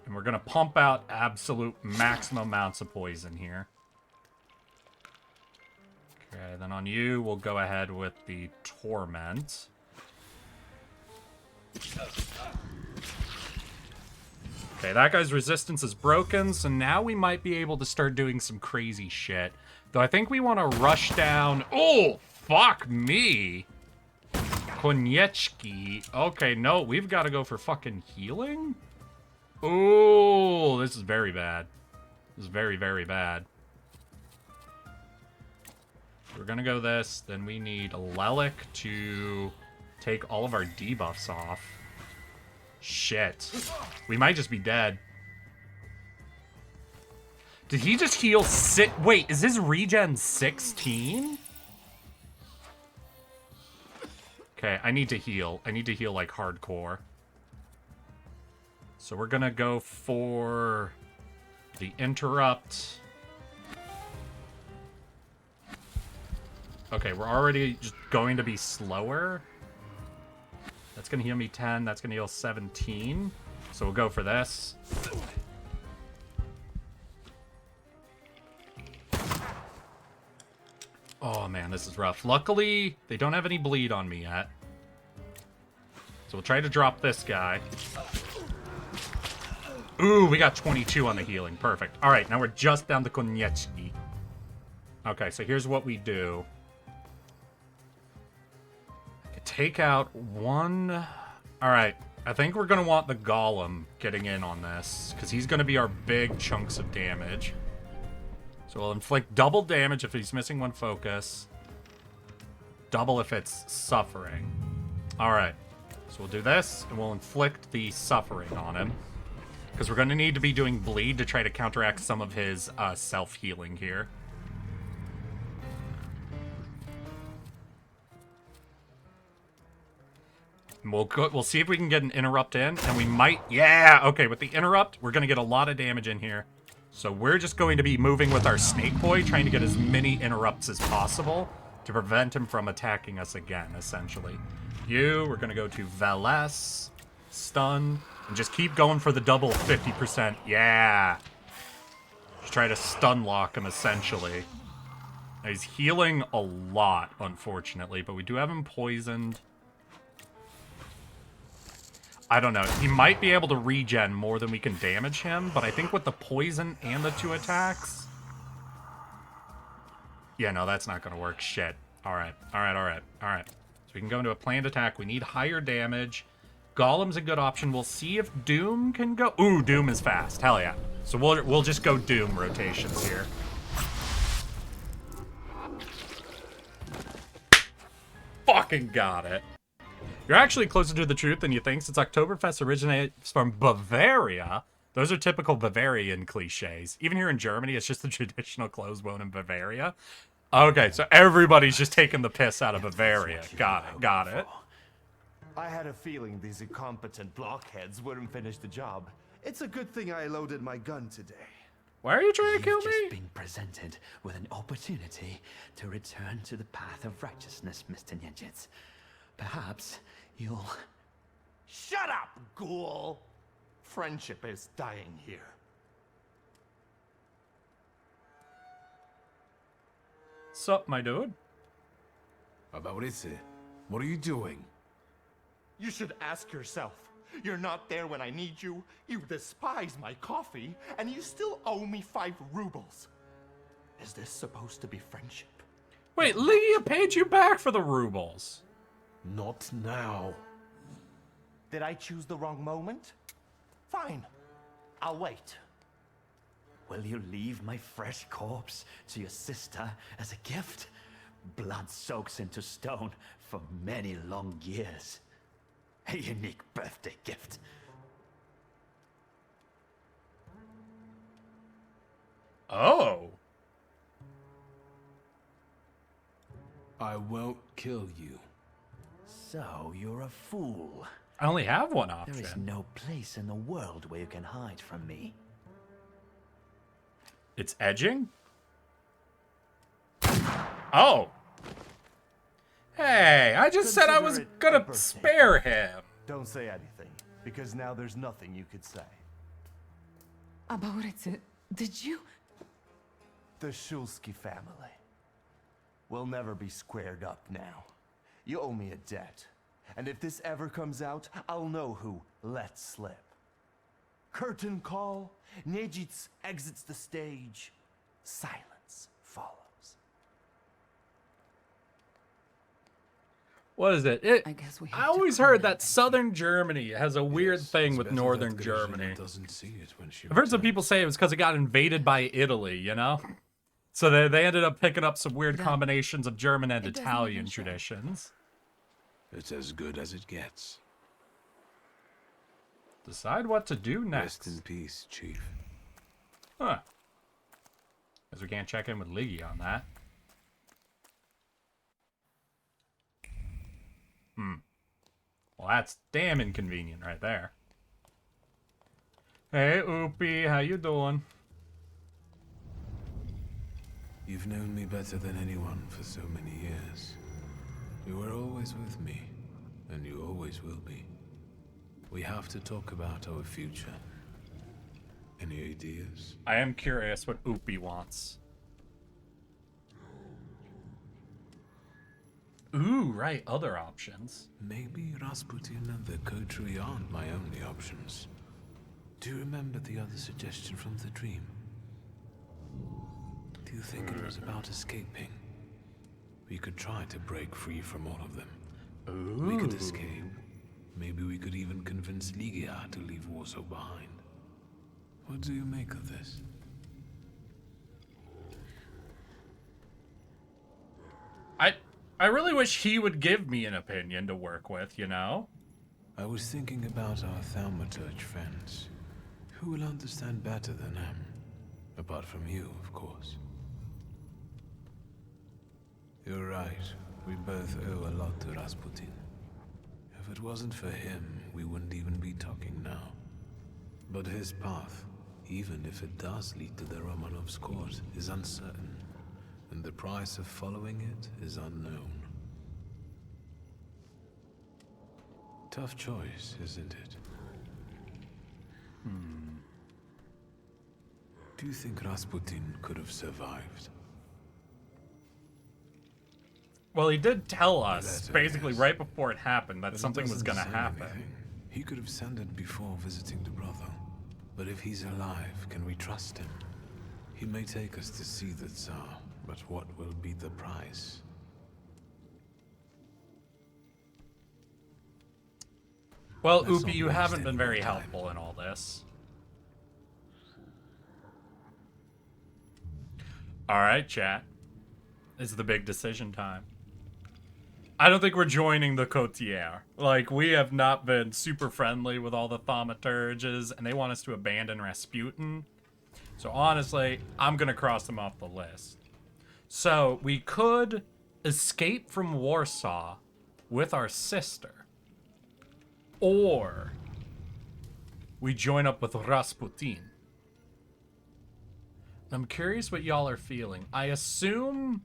And we're going to pump out absolute maximum amounts of poison here. Okay, then on you, we'll go ahead with the Torment. Okay, that guy's resistance is broken, so now we might be able to start doing some crazy shit. Though I think we want to rush down... Oh, fuck me! Konieczki. Okay, no, we've got to go for fucking healing? Oh, this is very bad. This is very, very bad. We're gonna go this, then we need Lelik to take all of our debuffs off. Shit. We might just be dead. Did he just heal six? Wait, is his regen 16? Okay, I need to heal. I need to heal like hardcore. So we're gonna go for the interrupt. Okay, we're already just going to be slower. That's gonna heal me 10, that's gonna heal 17. So we'll go for this. Oh man, this is rough. Luckily, they don't have any bleed on me yet. So we'll try to drop this guy. Ooh, we got 22 on the healing. Perfect. Alright, now we're just down to Konieczki. Okay, so here's what we do. Take out one... Alright, I think we're going to want the Golem getting in on this, because he's going to be our big chunks of damage. So we'll inflict double damage if he's missing one focus. Double if it's suffering. Alright, so we'll do this, and we'll inflict the suffering on him. Because we're going to need to be doing bleed to try to counteract some of his self-healing here. And we'll see if we can get an interrupt in, and we might... Yeah! Okay, with the interrupt, we're going to get a lot of damage in here. So we're just going to be moving with our Snake Boy, trying to get as many interrupts as possible to prevent him from attacking us again, essentially. We're going to go to Valles, stun, and just keep going for the double 50%. Yeah! Just try to stun lock him, essentially. Now, he's healing a lot, unfortunately, but we do have him poisoned. I don't know. He might be able to regen more than we can damage him, but I think with the poison and the 2 attacks... Yeah, no, that's not going to work. Shit. Alright. So we can go into a planned attack. We need higher damage. Golem's a good option. We'll see if Doom can go... Ooh, Doom is fast. Hell yeah. So we'll just go Doom rotations here. Fucking got it. You're actually closer to the truth than you think, since Oktoberfest originates from Bavaria. Those are typical Bavarian cliches. Even here in Germany, it's just the traditional clothes worn in Bavaria. Okay, so everybody's just taking the piss out of Bavaria. Got it. I had a feeling these incompetent blockheads wouldn't finish the job. It's a good thing I loaded my gun today. Why are you trying to kill me? You've just been presented with an opportunity to return to the path of righteousness, Mr. Ninjitz. Perhaps you'll... Shut up, ghoul! Friendship is dying here. Sup, my dude? About it, what are you doing? You should ask yourself. You're not there when I need you. You despise my coffee, and you still owe me 5 rubles. Is this supposed to be friendship? Wait, Lygia paid you back for the rubles. Not now. Did I choose the wrong moment? Fine. I'll wait. Will you leave my fresh corpse to your sister as a gift? Blood soaks into stone for many long years. A unique birthday gift. Oh. I won't kill you. So you're a fool. I only have one option. There is no place in the world where you can hide from me. It's edging? Oh. Hey, I just said I was gonna spare him. Don't say anything, because now there's nothing you could say. About it, did you... The Shulsky family will never be squared up now. You owe me a debt. And if this ever comes out, I'll know who let slip. Curtain call, Nejitz exits the stage, silence follows. What is it? I always heard that southern Germany has a weird thing with northern Germany. I've heard some people say it was because it got invaded by Italy, you know? So they ended up picking up some weird combinations of German and Italian traditions. It's as good as it gets. Decide what to do next. Rest in peace, Chief. Huh. Guess we can't check in with Lygia on that. Well, that's damn inconvenient right there. Hey, Oopie, how you doing? You've known me better than anyone for so many years. You were always with me, and you always will be. We have to talk about our future. Any ideas? I am curious what Oopie wants. Ooh, right, other options. Maybe Rasputin and the coterie aren't my only options. Do you remember the other suggestion from the dream? Do you think it was about escaping? We could try to break free from all of them. Ooh. We could escape. Maybe we could even convince Lygia to leave Warsaw behind. What do you make of this? I really wish he would give me an opinion to work with, you know? I was thinking about our Thaumaturge friends. Who will understand better than him? Apart from you, of course. You're right. We both owe a lot to Rasputin. it wasn't for him, we wouldn't even be talking now. But his path, even if it does lead to the Romanovs' court, is uncertain, and the price of following it is unknown. Tough choice, isn't it? Do you think Rasputin could have survived? Well, he did tell us, basically right before it happened, that something was gonna happen. He could have sent it before visiting the brother. But if he's alive, can we trust him? He may take us to see the Tsar, but what will be the price? Well, Let's Upi, not you waste haven't any been more very time. helpful in all this. Alright, chat. It's the big decision time. I don't think we're joining the Cotier. Like, we have not been super friendly with all the Thaumaturges, and they want us to abandon Rasputin. So honestly, I'm gonna cross them off the list. So, we could escape from Warsaw with our sister. Or we join up with Rasputin. I'm curious what y'all are feeling. I assume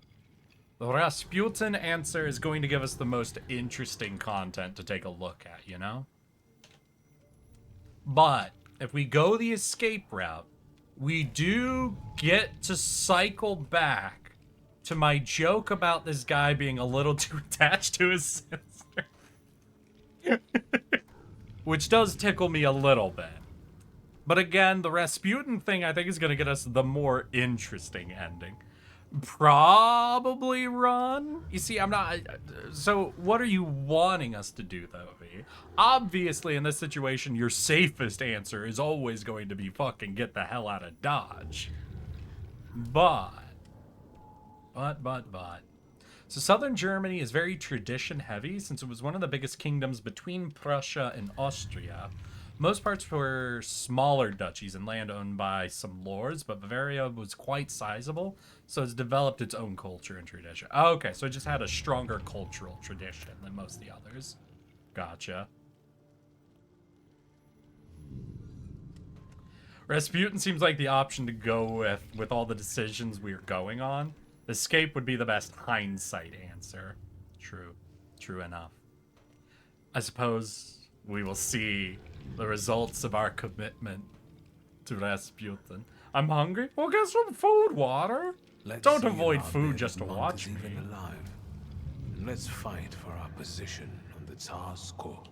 the Rasputin answer is going to give us the most interesting content to take a look at, you know? But if we go the escape route, we do get to cycle back to my joke about this guy being a little too attached to his sister. Which does tickle me a little bit. But again, the Rasputin thing I think is going to get us the more interesting ending. Probably run. You see, I'm not... So, what are you wanting us to do, though, V? Obviously, in this situation, your safest answer is always going to be fucking get the hell out of Dodge. But... So southern Germany is very tradition-heavy, since it was one of the biggest kingdoms between Prussia and Austria. Most parts were smaller duchies and land owned by some lords, but Bavaria was quite sizable, so it's developed its own culture and tradition. Oh, okay, so it just had a stronger cultural tradition than most of the others. Gotcha. Rasputin seems like the option to go with all the decisions we're going on. Escape would be the best hindsight answer. True enough. I suppose we will see the results of our commitment to Rasputin. I'm hungry. We'll get some food, water. Don't avoid food just to watch me. Even alive. And let's fight for our position on the Tsar's court.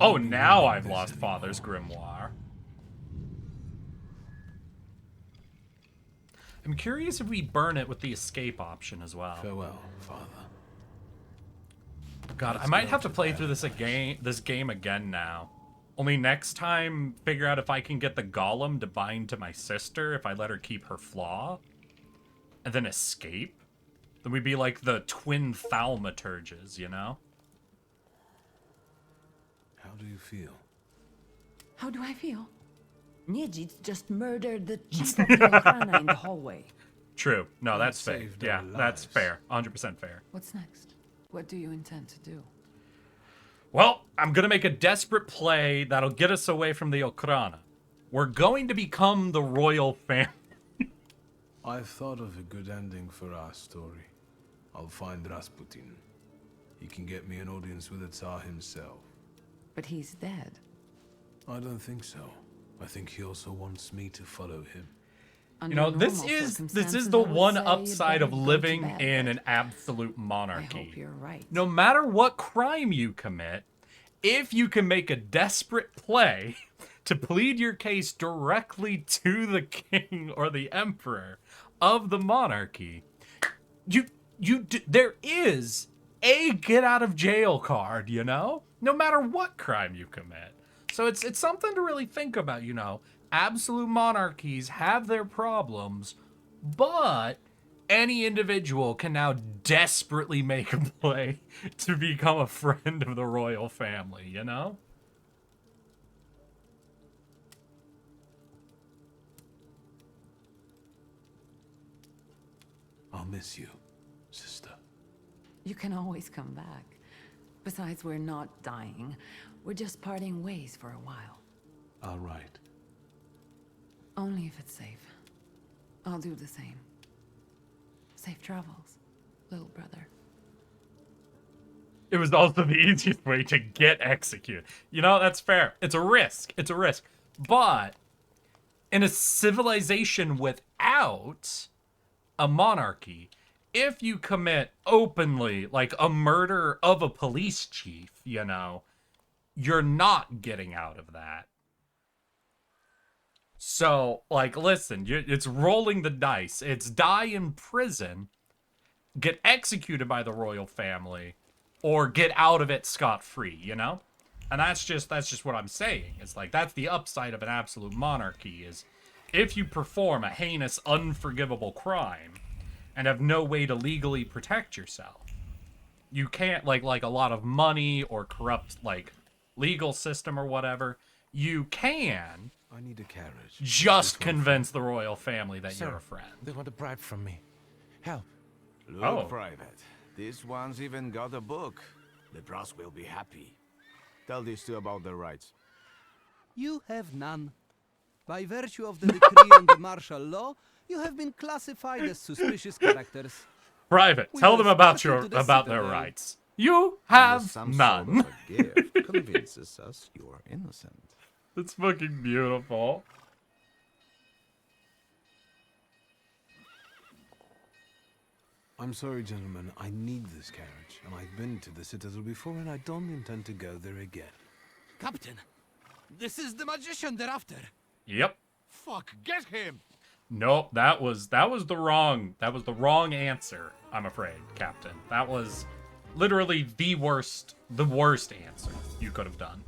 Oh, now I've lost Father's grimoire. I'm curious if we burn it with the escape option as well. Farewell, Father. God, I might have to play through this game again now. Only next time, figure out if I can get the golem to bind to my sister if I let her keep her flaw. And then escape. Then we'd be like the twin Thaumaturges, you know? How do you feel? How do I feel? Nijic just murdered the chief of the Okhrana in the hallway. True. No, that's fair. Yeah, that's fair. 100% fair. What's next? What do you intend to do? Well, I'm going to make a desperate play that'll get us away from the Okhrana. We're going to become the royal family. I've thought of a good ending for our story. I'll find Rasputin. He can get me an audience with the Tsar himself. But he's dead. I don't think so. I think he also wants me to follow him. You know, this is the one upside of living in an absolute monarchy. I hope you're right. No matter what crime you commit, if you can make a desperate play to plead your case directly to the king or the emperor of the monarchy, there is a get out of jail card, you know? No matter what crime you commit. So it's something to really think about, you know. Absolute monarchies have their problems, but any individual can now desperately make a play to become a friend of the royal family, you know? I'll miss you, sister. You can always come back. Besides, we're not dying. We're just parting ways for a while. All right. Only if it's safe. I'll do the same. Safe travels, little brother. It was also the easiest way to get executed. You know, that's fair. It's a risk. It's a risk. But in a civilization without a monarchy, if you commit openly, like a murder of a police chief, you know, you're not getting out of that. So, like, listen, it's rolling the dice. It's die in prison, get executed by the royal family, or get out of it scot-free, you know? And that's just what I'm saying. It's like, that's the upside of an absolute monarchy, is if you perform a heinous, unforgivable crime and have no way to legally protect yourself, you can't, like a lot of money or corrupt, like, legal system or whatever, you can I need a carriage. just convince the royal family that Sir, you're a friend. They want a bribe from me. Help. Look, Oh. Private. This one's even got a book. The Dross will be happy. Tell these two about their rights. You have none. By virtue of the decree on the martial law, you have been classified as suspicious characters. Private, We tell will them about escort you to the about their citadel. rights. You have Some none. Sort of a gift convinces us you are innocent. It's fucking beautiful. I'm sorry, gentlemen. I need this carriage, and I've been to the Citadel before, and I don't intend to go there again. Captain, this is the magician they're after. Yep. Fuck, get him! Nope, that was the wrong answer, I'm afraid, Captain. That was literally the worst answer you could have done.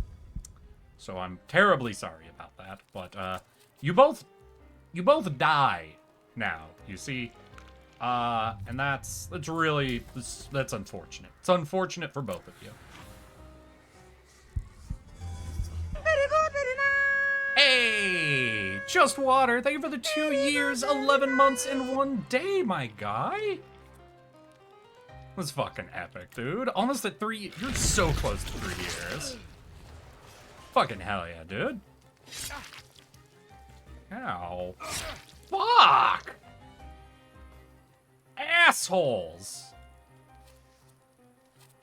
So I'm terribly sorry about that, but you both die now, you see. And that's unfortunate. It's unfortunate for both of you. Very good, very nice. Hey, Just Water, thank you for the 2 years, 11 months, and 1 day, my guy. That's fucking epic, dude. Almost at 3, you're so close to 3 years. Fucking hell yeah, dude. Ow. Fuck! Assholes!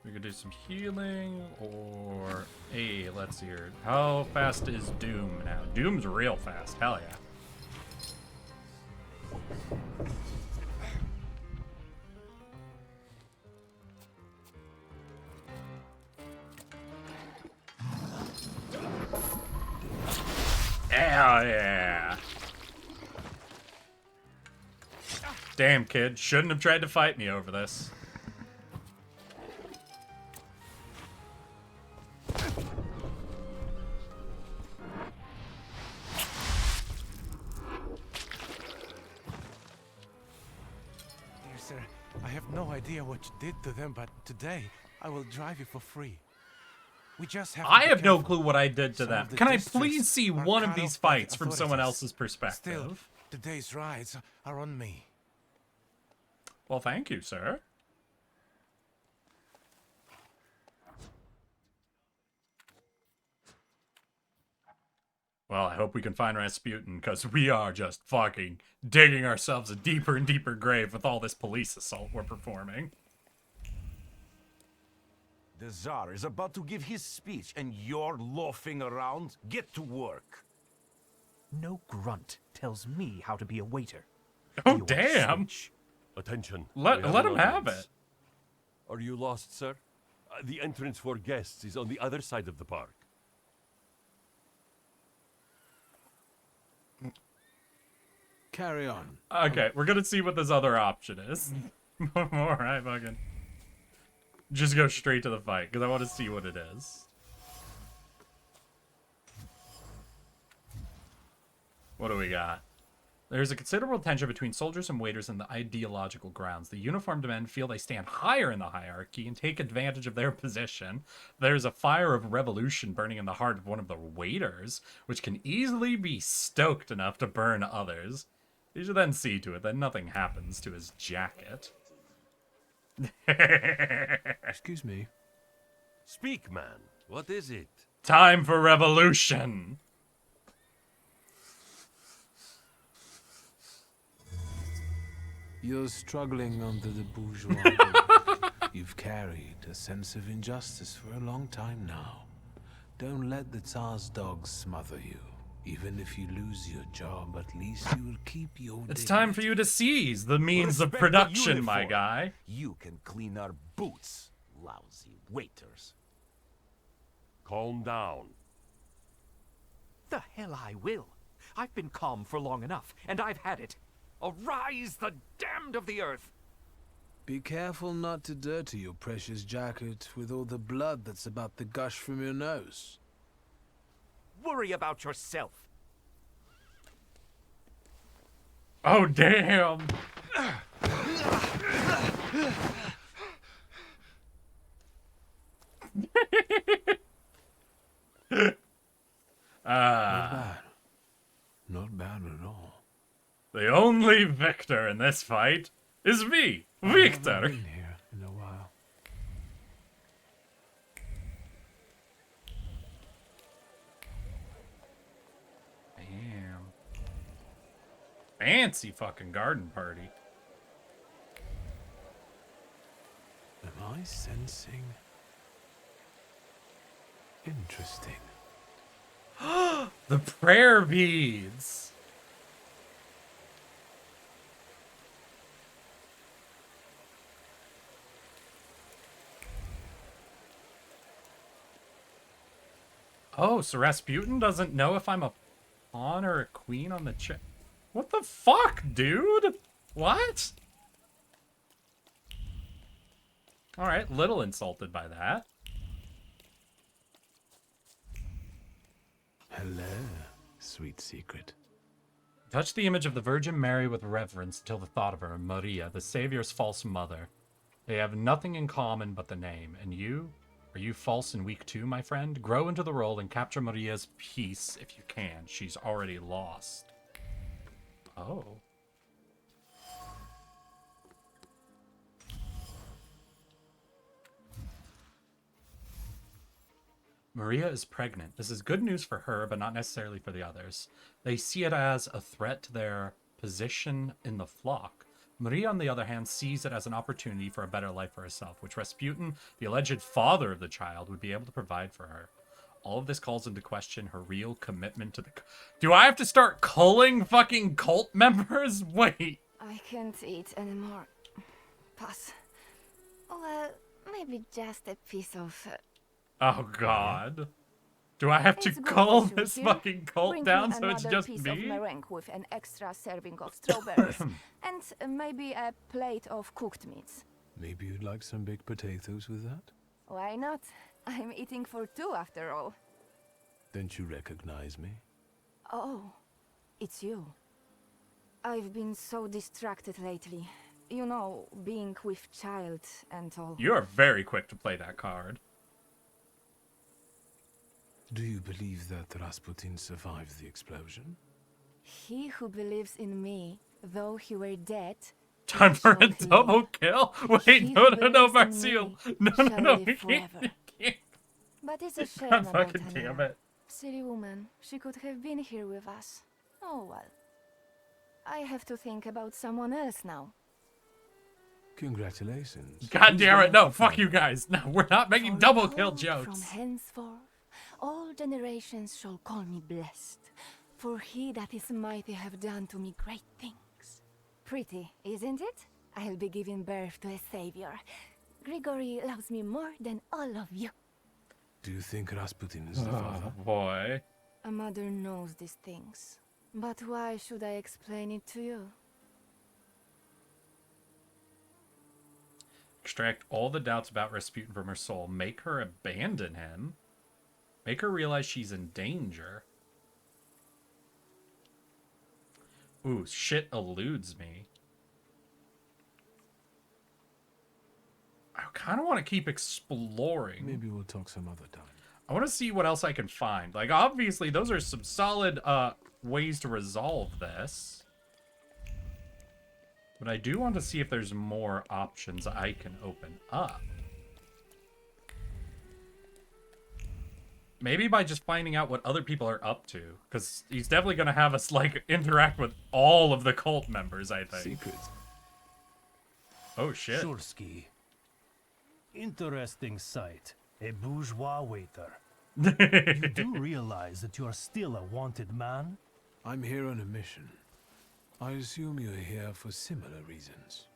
We could do some healing, or... Hey, let's see here. How fast is Doom now? Doom's real fast. Hell yeah. Hell yeah. Damn, kid. Shouldn't have tried to fight me over this. Dear sir, I have no idea what you did to them, but today I will drive you for free. We just have to I be have no careful. clue what I did to Some them. of the Can I districts please see are one of cut these off by the fights from someone authorities. else's perspective? Still, today's rides are on me. Well, thank you, sir. Well, I hope we can find Rasputin, because we are just fucking digging ourselves a deeper and deeper grave with all this police assault we're performing. The Tsar is about to give his speech, and you're loafing around? Get to work. No grunt tells me how to be a waiter. Oh, You are damn. switch. Attention. Let we have him an have audience. it. Are you lost, sir? The entrance for guests is on the other side of the park. Carry on. Okay, we're gonna see what this other option is. Alright, fucking. Just go straight to the fight, because I want to see what it is. What do we got? There's a considerable tension between soldiers and waiters in the ideological grounds. The uniformed men feel they stand higher in the hierarchy and take advantage of their position. There's a fire of revolution burning in the heart of one of the waiters, which can easily be stoked enough to burn others. You should then see to it that nothing happens to his jacket. Excuse me. Speak, man. What is it? Time for revolution. You're struggling under the bourgeois. You've carried a sense of injustice for a long time now. Don't let the Tsar's dogs smother you. Even if you lose your job, at least you will keep your It's time for you to seize the means of Respect the production, my uniform. guy. You can clean our boots, lousy waiters. Calm down. The hell I will. I've been calm for long enough, and I've had it. Arise, the damned of the earth! Be careful not to dirty your precious jacket with all the blood that's about to gush from your nose. Worry about yourself. Oh, damn. Not bad at all. The only victor in this fight is me, Victor. I've been here in a while. Damn. Fancy fucking garden party. Am I sensing? Interesting. The prayer beads. Oh, so Rasputin doesn't know if I'm a pawn or a queen on the chess. What the fuck, dude? What? Alright, little insulted by that. Hello, sweet secret. Touch the image of the Virgin Mary with reverence until the thought of her, Maria, the Savior's false mother. They have nothing in common but the name. And you? Are you false and weak too, my friend? Grow into the role and capture Maria's peace if you can. She's already lost. Oh. Maria is pregnant. This is good news for her, but not necessarily for the others. They see it as a threat to their position in the flock. Maria, on the other hand, sees it as an opportunity for a better life for herself, which Rasputin, the alleged father of the child, would be able to provide for her. All of this calls into question her real commitment to the... Do I have to start culling fucking cult members? Wait. I can't eat anymore. Pass. Well, maybe just a piece of... Oh, God. Do I have to It's good cull that you're this here. fucking cult Bring down me so it's another just piece of me? meringue with an extra serving of strawberries. And maybe a plate of cooked meats. Maybe you'd like some baked potatoes with that? Why not? I'm eating for two after all. Don't you recognize me? Oh, it's you. I've been so distracted lately. You know, being with child and all. You are very quick to play that card. Do you believe that Rasputin survived the explosion? He who believes in me, though he were dead... Time for a shall double live. kill? He Wait, who no, believes in Marcel. me No, shall no, live you can't. forever. But it's a shame God about fucking Hannah. damn it. Silly woman. She could have been here with us. Oh well. I have to think about someone else now. Congratulations. God damn it, no, fuck you guys. No, we're not making double kill From jokes. henceforth, all generations shall call me blessed. For he that is mighty have done to me great things. Pretty, isn't it? I'll be giving birth to a savior. Grigory loves me more than all of you. Do you think Rasputin is the father? Oh, boy. A mother knows these things. But why should I explain it to you? Extract all the doubts about Rasputin from her soul. Make her abandon him. Make her realize she's in danger. Ooh, shit eludes me. I kind of want to keep exploring. Maybe we'll talk some other time. I want to see what else I can find. Like, obviously, those are some solid ways to resolve this. But I do want to see if there's more options I can open up. Maybe by just finding out what other people are up to. Because he's definitely going to have us, like, interact with all of the cult members, I think. Secrets. Oh, shit. Shulsky. Interesting sight. A bourgeois waiter. You do realize that you are still a wanted man? I'm here on a mission. I assume you're here for similar reasons.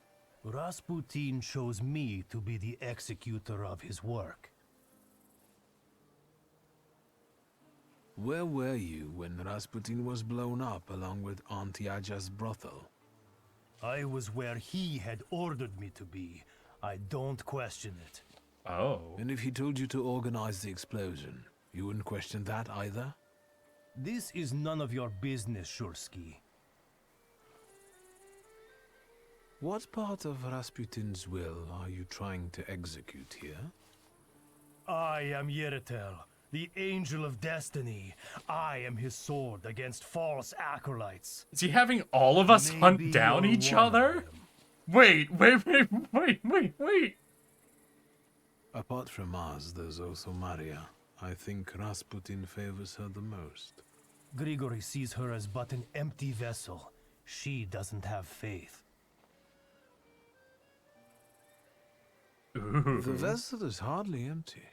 Rasputin chose me to be the executor of his work. Where were you when Rasputin was blown up along with Aunt Yaja's brothel? I was where he had ordered me to be. I don't question it. Oh. And if he told you to organize the explosion, you wouldn't question that either? This is none of your business, Shulsky. What part of Rasputin's will are you trying to execute here? I am Yeritel, the Angel of Destiny. I am his sword against false acolytes. Is he having all of us hunt down each other? Wait. Apart from us, there's also Maria. I think Rasputin favors her the most. Grigory sees her as but an empty vessel. She doesn't have faith. The vessel is hardly empty.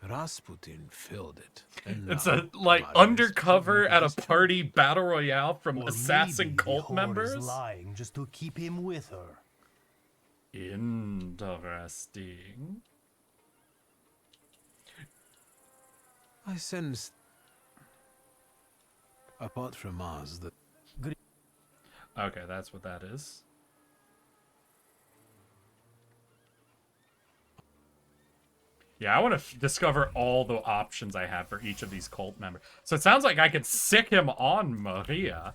Rasputin filled it. And It's now a, like, Maria's undercover keeping at a his party battle royale from Or assassin maybe cult the whore members? is lying just to keep him with her. Interesting. I sense. Apart from us, that. Okay, that's what that is. Yeah, I want to discover all the options I have for each of these cult members. So it sounds like I could sick him on Maria.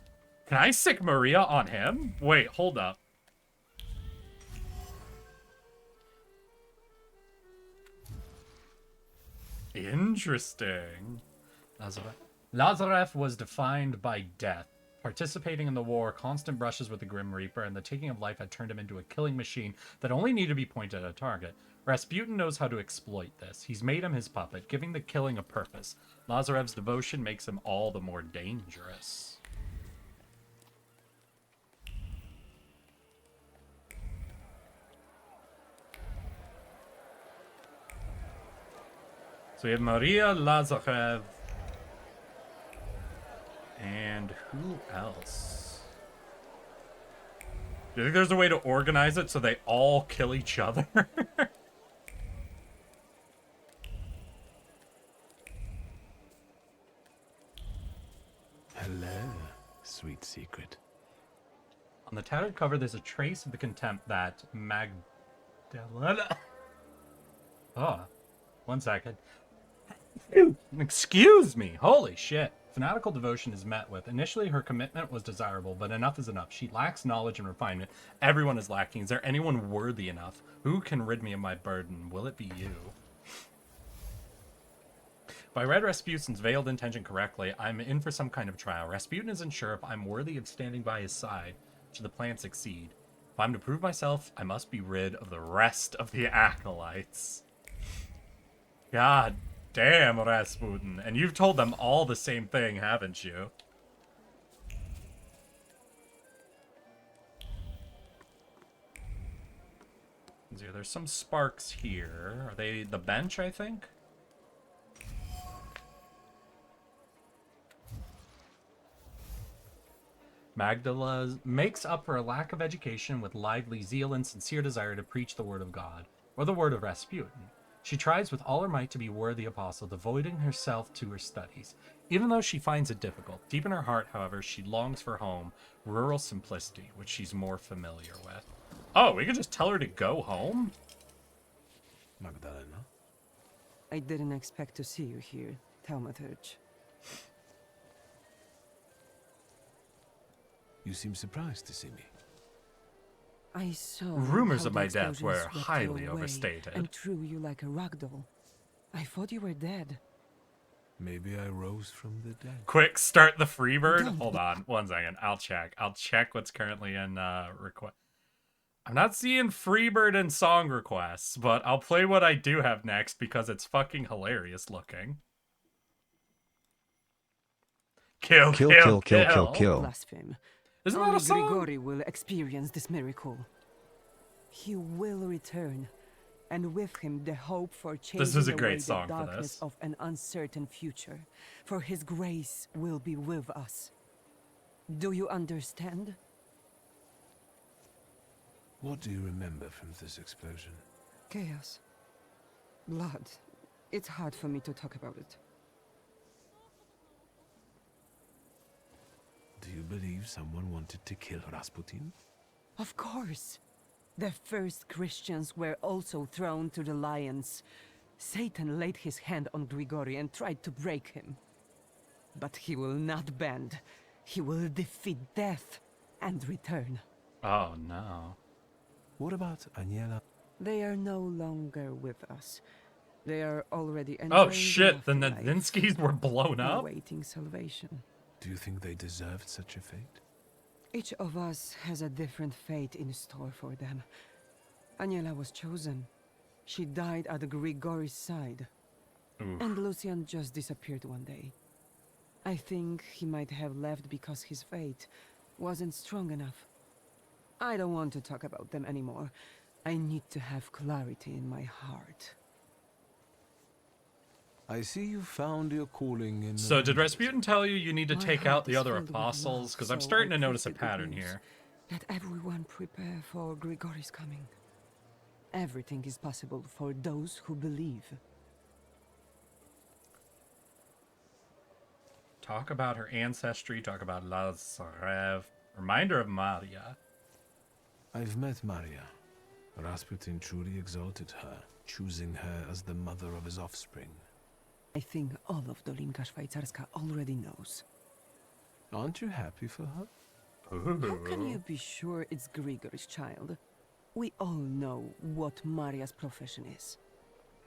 Can I sick Maria on him? Wait, hold up. Interesting. Lazarev was defined by death. Participating in the war, constant brushes with the Grim Reaper, and the taking of life had turned him into a killing machine that only needed to be pointed at a target. Rasputin knows how to exploit this. He's made him his puppet, giving the killing a purpose. Lazarev's devotion makes him all the more dangerous. So we have Maria Lazarev. And who else? Do you think there's a way to organize it so they all kill each other? Hello, sweet secret. On the tattered cover, there's a trace of the contempt that Magdalena... Oh, 1 second. Excuse me. Holy shit. Fanatical devotion is met with. Initially, her commitment was desirable, but enough is enough. She lacks knowledge and refinement. Everyone is lacking. Is there anyone worthy enough? Who can rid me of my burden? Will it be you? If I read Rasputin's veiled intention correctly, I'm in for some kind of trial. Rasputin isn't sure if I'm worthy of standing by his side should the plan succeed. If I'm to prove myself, I must be rid of the rest of the acolytes. God damn, Rasputin. And you've told them all the same thing, haven't you? There's some sparks here. Are they the bench, I think? Magdala makes up for a lack of education with lively zeal and sincere desire to preach the word of God, or the word of Rasputin. She tries with all her might to be worthy apostle, devoting herself to her studies. Even though she finds it difficult, deep in her heart, however, she longs for home, rural simplicity, which she's more familiar with. Oh, we could just tell her to go home? Magdalena? I didn't expect to see you here, Thaumaturge. You seem surprised to see me. I saw Rumors how of the my death explosion were swept you highly away overstated. and threw you like a ragdoll. I thought you were dead. Maybe I rose from the dead. Quick, start the Freebird. Hold on 1 second. I'll check. I'll check what's currently in request. I'm not seeing Freebird and song requests, but I'll play what I do have next because it's fucking hilarious looking. Kill, kill, kill. Blaspheme. Isn't that Only a song? Grigori will experience this miracle. He will return, and with him the hope for changing This is a away great the song for darkness this. of an uncertain future. For his grace will be with us. Do you understand? What do you remember from this explosion? Chaos. Blood. It's hard for me to talk about it. Do you believe someone wanted to kill Rasputin? Of course. The first Christians were also thrown to the lions. Satan laid his hand on Grigori and tried to break him. But he will not bend. He will defeat death and return. Oh no. What about Aniela? They are no longer with us. They are already entering Oh shit, the afterlife, Nadinskis were blown up? awaiting salvation. Do you think they deserved such a fate? Each of us has a different fate in store for them. Aniela was chosen. She died at Grigori's side. Oof. And Lucian just disappeared one day. I think he might have left because his fate wasn't strong enough. I don't want to talk about them anymore. I need to have clarity in my heart. I see you found your calling in... So did Rasputin tell you you need to My take heart out the is other filled with apostles? love, Because I'm so starting I to notice a take the good pattern news. here. Let everyone prepare for Grigori's coming. Everything is possible for those who believe. Talk about her ancestry, talk about Lazarev. Reminder of Maria. I've met Maria. Rasputin truly exalted her, choosing her as the mother of his offspring. I think all of Dolinka Szwajcarska already knows. Aren't you happy for her? How can you be sure it's Grigori's child? We all know what Maria's profession is.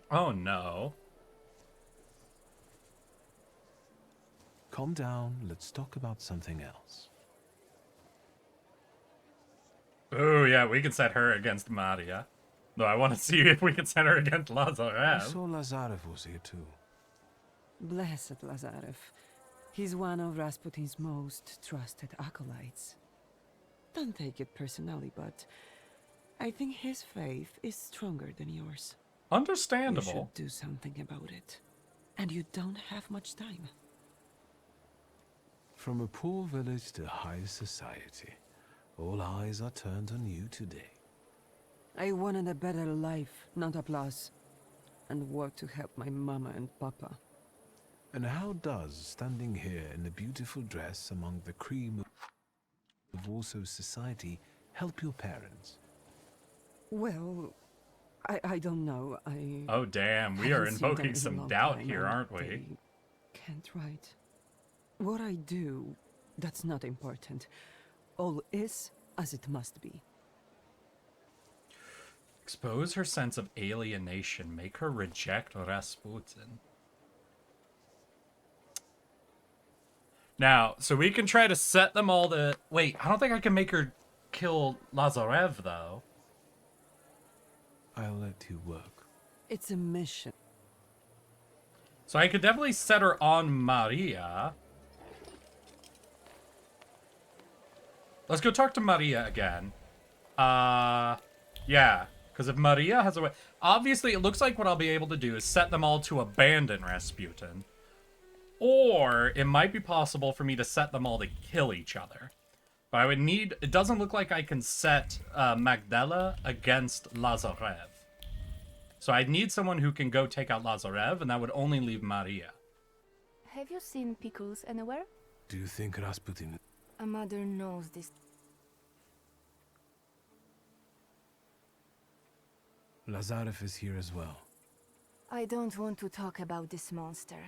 Oh no. Calm down, let's talk about something else. Oh yeah, we can set her against Maria. Though I want to see if we can set her against I Lazarev. saw Lazarev was here too. Blessed Lazarev. He's one of Rasputin's most trusted acolytes. Don't take it personally, but I think his faith is stronger than yours. Understandable. You should do something about it. And you don't have much time. From a poor village to high society, all eyes are turned on you today. I wanted a better life, not applause. And work to help my mama and papa. And how does standing here in a beautiful dress among the cream of Warsaw society help your parents? Well, I don't know. Oh damn, we are haven't seen them invoking in a some long doubt time, here, and aren't we? they can't write. What I do, that's not important. All is as it must be. Expose her sense of alienation. Make her reject Rasputin. Now, so we can try to set them all to... Wait, I don't think I can make her kill Lazarev, though. I'll let you work. It's a mission. So I could definitely set her on Maria. Let's go talk to Maria again. Yeah. Because if Maria has a way... Obviously, it looks like what I'll be able to do is set them all to abandon Rasputin. Or it might be possible for me to set them all to kill each other. But I would need... It doesn't look like I can set Magdala against Lazarev. So I'd need someone who can go take out Lazarev, and that would only leave Maria. Have you seen Pickles anywhere? Do you think Rasputin... A mother knows this. Lazarev is here as well. I don't want to talk about this monster.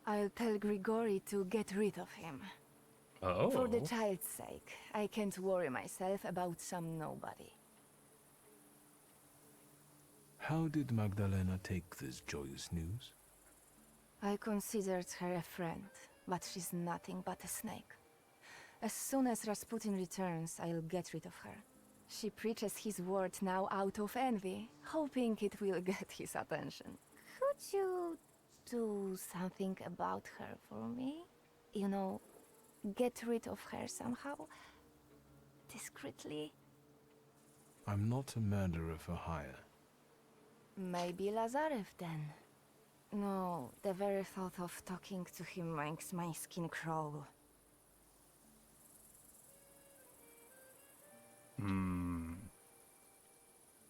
I'll tell Grigori to get rid of him. Oh. For the child's sake, I can't worry myself about some nobody. How did Magdalena take this joyous news? I considered her a friend, but she's nothing but a snake. As soon as Rasputin returns, I'll get rid of her. She preaches his words now out of envy, hoping it will get his attention. Could you do something about her for me? You know, get rid of her somehow? Discreetly? I'm not a murderer for hire. Maybe Lazarev then. No, the very thought of talking to him makes my skin crawl.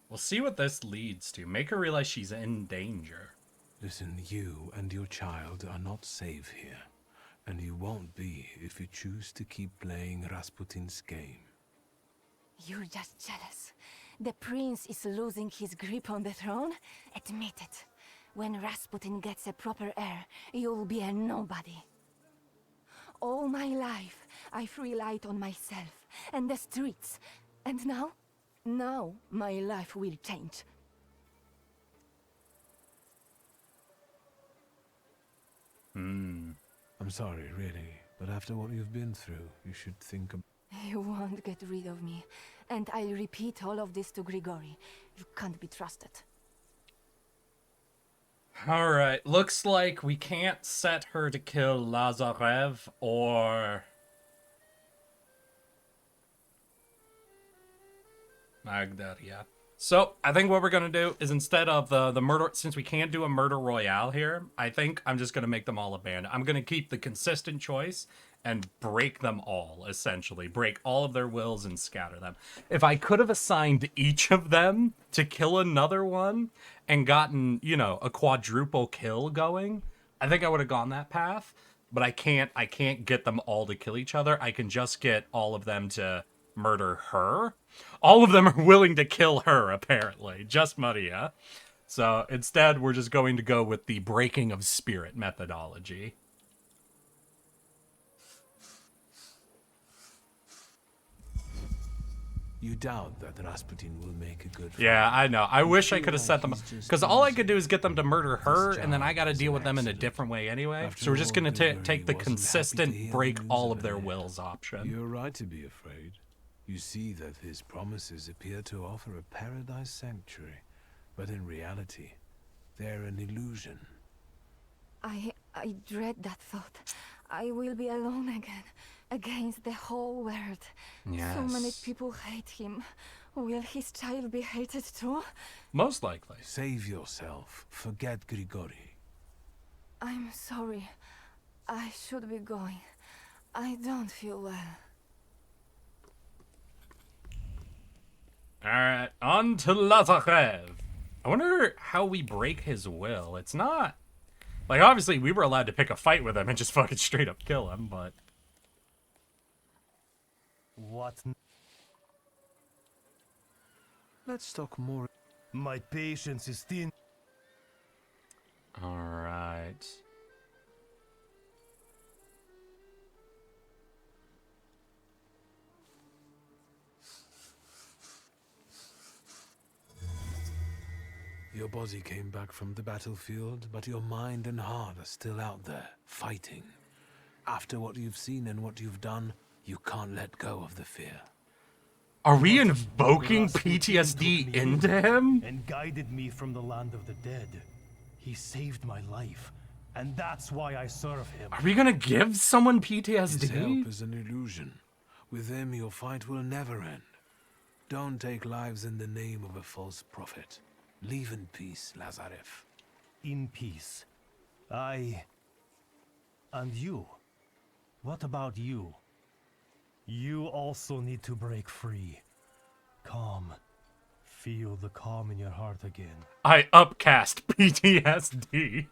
We'll see what this leads to. Make her realize she's in danger. Listen, you and your child are not safe here. And you won't be if you choose to keep playing Rasputin's game. You're just jealous. The prince is losing his grip on the throne? Admit it. When Rasputin gets a proper heir, you'll be a nobody. All my life, I've relied on myself and the streets. And now? Now, my life will change. I'm sorry, really. But after what you've been through, you should think of... You won't get rid of me. And I'll repeat all of this to Grigori. You can't be trusted. Alright, looks like we can't set her to kill Lazarev or... Magdaria. So, I think what we're going to do is instead of the murder, since we can't do a murder royale here, I think I'm just going to make them all abandoned. I'm going to keep the consistent choice and break them all, essentially. Break all of their wills and scatter them. If I could have assigned each of them to kill another one and gotten, you know, a quadruple kill going, I think I would have gone that path. But I can't get them all to kill each other. I can just get all of them to murder her. All of them are willing to kill her, apparently. Just Maria. So instead, we're just going to go with the breaking of spirit methodology. You doubt that Rasputin will make a good... Yeah, I know. I wish I could have set them up. Because all I could do is get them to murder her, and then I got to deal with them in a different way anyway. So we're just going to take the consistent break all of their wills option. You're right to be afraid. You see that his promises appear to offer a paradise sanctuary, but in reality, they're an illusion. I dread that thought. I will be alone again, against the whole world. Yes. So many people hate him. Will his child be hated too? Most likely. Save yourself. Forget Grigori. I'm sorry. I should be going. I don't feel well. Alright, on to Lazarev. I wonder how we break his will. It's not... Like, obviously, we were allowed to pick a fight with him and just fucking straight up kill him, but... What? Let's talk more. My patience is thin. Alright. Your body came back from the battlefield, but your mind and heart are still out there, fighting. After what you've seen and what you've done, you can't let go of the fear. Are we invoking PTSD into him? And guided me from the land of the dead. He saved my life, and that's why I serve him. Are we gonna give someone PTSD? His help is an illusion. With him, your fight will never end. Don't take lives in the name of a false prophet. Leave in peace, Lazarev. In peace. And you? What about you? You also need to break free. Calm. Feel the calm in your heart again. I upcast PTSD.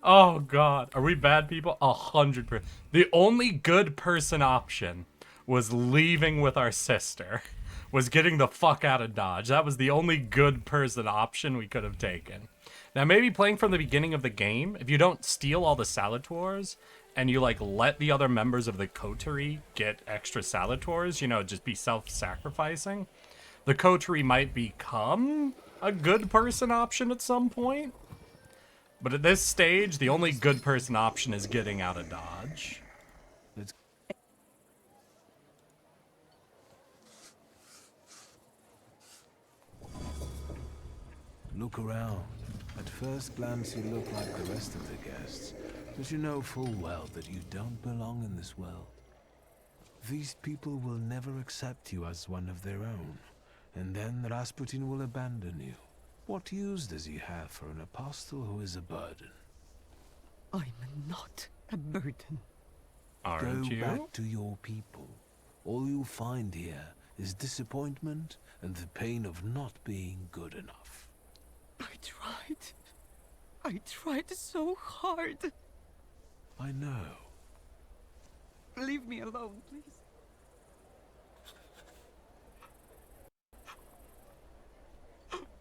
Oh god. Are we bad people? 100%. The only good person option was leaving with our sister. Was getting the fuck out of Dodge. That was the only good person option we could have taken. Now, maybe playing from the beginning of the game, if you don't steal all the Salutors, and you, like, let the other members of the coterie get extra Salutors, you know, just be self-sacrificing, the coterie might become a good person option at some point. But at this stage, the only good person option is getting out of Dodge. Look around. At first glance, you look like the rest of the guests, but you know full well that you don't belong in this world. These people will never accept you as one of their own, and then Rasputin will abandon you. What use does he have for an apostle who is a burden? I'm not a burden. Aren't Go you? back to your people. All you'll find here is disappointment and the pain of not being good enough. I tried so hard. I know. Leave me alone, please.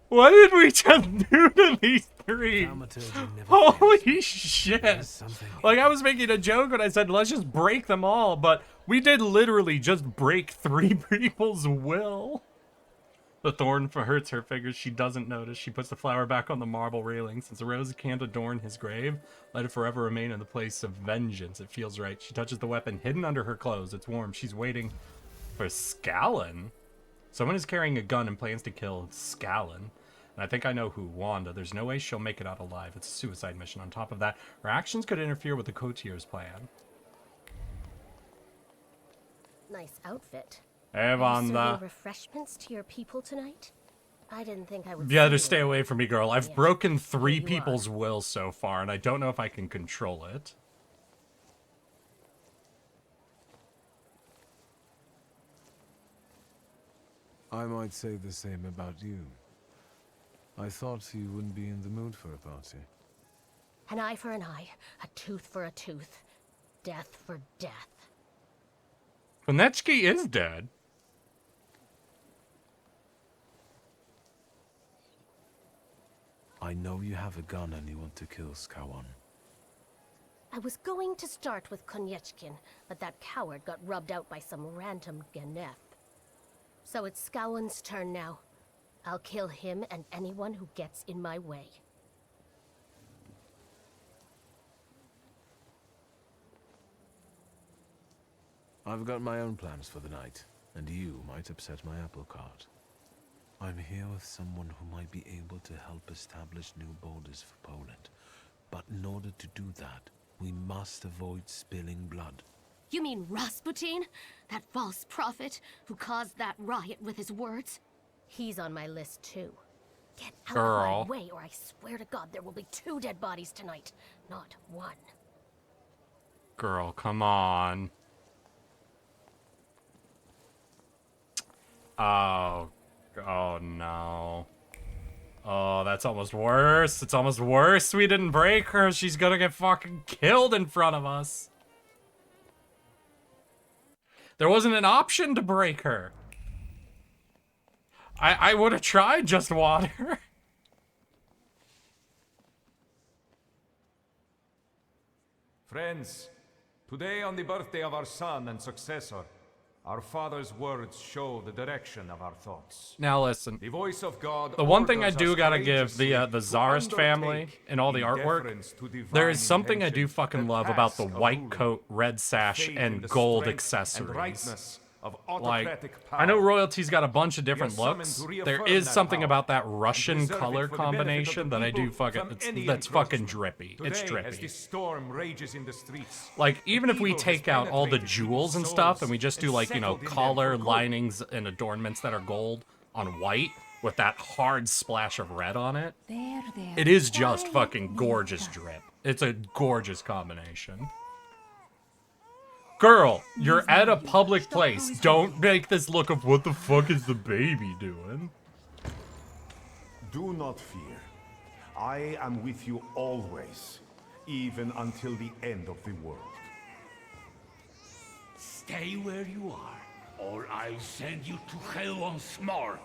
What did we just do to these three? Thaumaturge never Holy shit. Like, I was making a joke when I said, let's just break them all, but we did literally just break 3 people's will. The thorn hurts her fingers. She doesn't notice. She puts the flower back on the marble railing. Since the rose can't adorn his grave, let it forever remain in the place of vengeance. It feels right. She touches the weapon hidden under her clothes. It's warm. She's waiting for Scallon. Someone is carrying a gun and plans to kill Scallon. And I think I know who. Wanda. There's no way she'll make it out alive. It's a suicide mission. On top of that, her actions could interfere with the Cotier's plan. Nice outfit. Hey, Are you Wanda. serving refreshments to your people tonight? I didn't think I would. Yeah, see just stay you. away from me, girl. I've Yeah, broken 3 you are. people's will so far, and I don't know if I can control it. I might say the same about you. I thought you wouldn't be in the mood for a party. An eye for an eye, a tooth for a tooth, death for death. Konechki is dead. I know you have a gun and you want to kill Skowon. I was going to start with Konechkin, but that coward got rubbed out by some random Geneth. So it's Skowon's turn now. I'll kill him and anyone who gets in my way. I've got my own plans for the night, and you might upset my apple cart. I'm here with someone who might be able to help establish new borders for Poland. But in order to do that, we must avoid spilling blood. You mean Rasputin? That false prophet who caused that riot with his words? He's on my list too. Get out Girl. of my way or I swear to God there will be 2 dead bodies tonight, not 1. Girl, come on. Oh no. Oh, that's almost worse. It's almost worse we didn't break her. She's gonna get fucking killed in front of us. There wasn't an option to break her. I would have tried just water. Friends, today on the birthday of our son and successor, our father's words show the direction of our thoughts. Now listen. The voice of God. The one thing I orders do us gotta give the courageously Tsarist to family undertake and all the in artwork. deference to divine There is something I do intention fucking the love about the task of white ruling, coat, red sash, faith in and the gold strength and accessories. rightness of Like, autocratic I know power. royalty's got a bunch of We are different summoned looks. to There reaffirm is that something power about that and Russian preserve it color for the benefit of the combination that I do people fucking, from any that's fucking encroachment. drippy. It's Today, as drippy. the storm rages in the streets, Like, even if we evil has take out all the penetrated jewels and people's stuff and souls we just do, like, you know, settled in them collar, for good. linings, and adornments that are gold on white with that hard splash of red on it, There. it is just fucking gorgeous drip. It's a gorgeous combination. Girl, you're at a public place. Don't make this look of what the fuck is the baby doing. Do not fear. I am with you always, even until the end of the world. Stay where you are, or I'll send you to hell once more.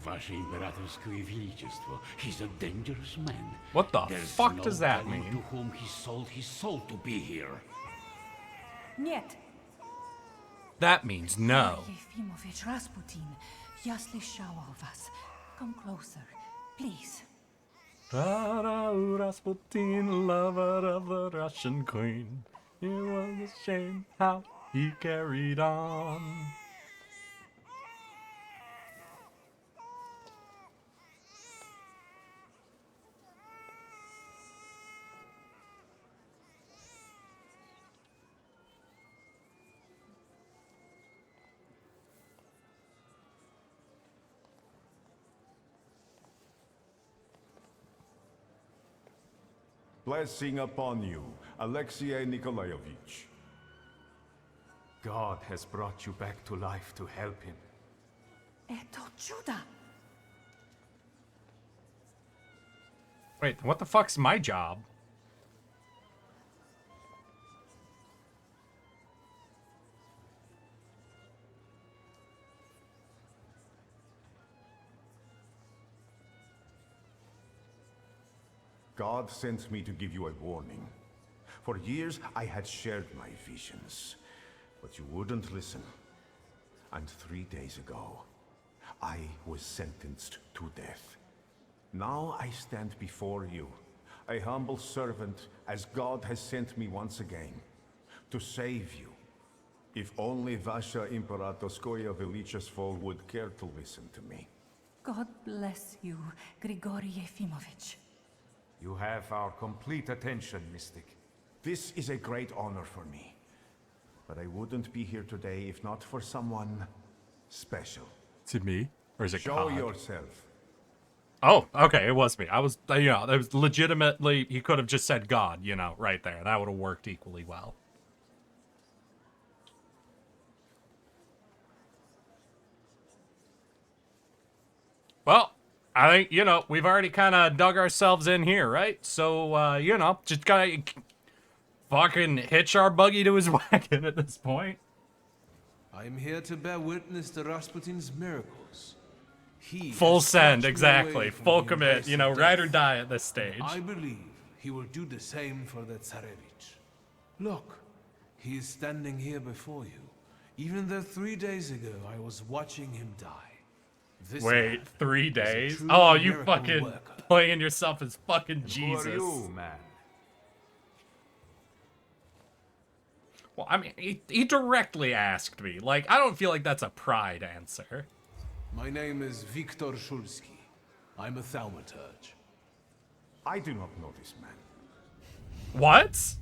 Wasze Imperatorskoje Величество, he's a dangerous man. What the There's fuck no does that telling mean? to whom he sold his soul to be here. Нет. That means no. Yefimovich Rasputin, я слышала о вас. Come closer, please. Rasputin, lover of the Russian queen. It was a shame how he carried on. Blessing upon you, Alexei Nikolaevich. God has brought you back to life to help him. Eto Judah. Wait, what the fuck's my job? God sent me to give you a warning. For years, I had shared my visions, but you wouldn't listen. And 3 days ago, I was sentenced to death. Now I stand before you, a humble servant, as God has sent me once again, to save you. If only Vasha Imperatorskoye Velichesvol would care to listen to me. God bless you, Grigory Yefimovich. You have our complete attention, Mystic. This is a great honor for me. But I wouldn't be here today if not for someone special. Is it me? Or is it Show God? yourself. Oh, okay, it was me. I was, you know, it was legitimately, he could have just said God, you know, right there. That would have worked equally well. Well, I think, you know, we've already kind of dug ourselves in here, right? So, you know, just gotta fucking hitch our buggy to his wagon at this point. I am here to bear witness to Rasputin's miracles. He Full has send, snatched me exactly. away from Full the commit, embrace you of know, death. ride or die at this stage. I believe he will do the same for the Tsarevich. Look, he is standing here before you, even though 3 days ago I was watching him die. This Wait, man 3 is a days? true Oh, you miracle fucking worker. playing yourself as fucking And Jesus. who are you, man? Well, I mean, he directly asked me. Like, I don't feel like that's a pride answer. My name is Viktor Shulsky. I'm a Thaumaturge. I do not know this man. What?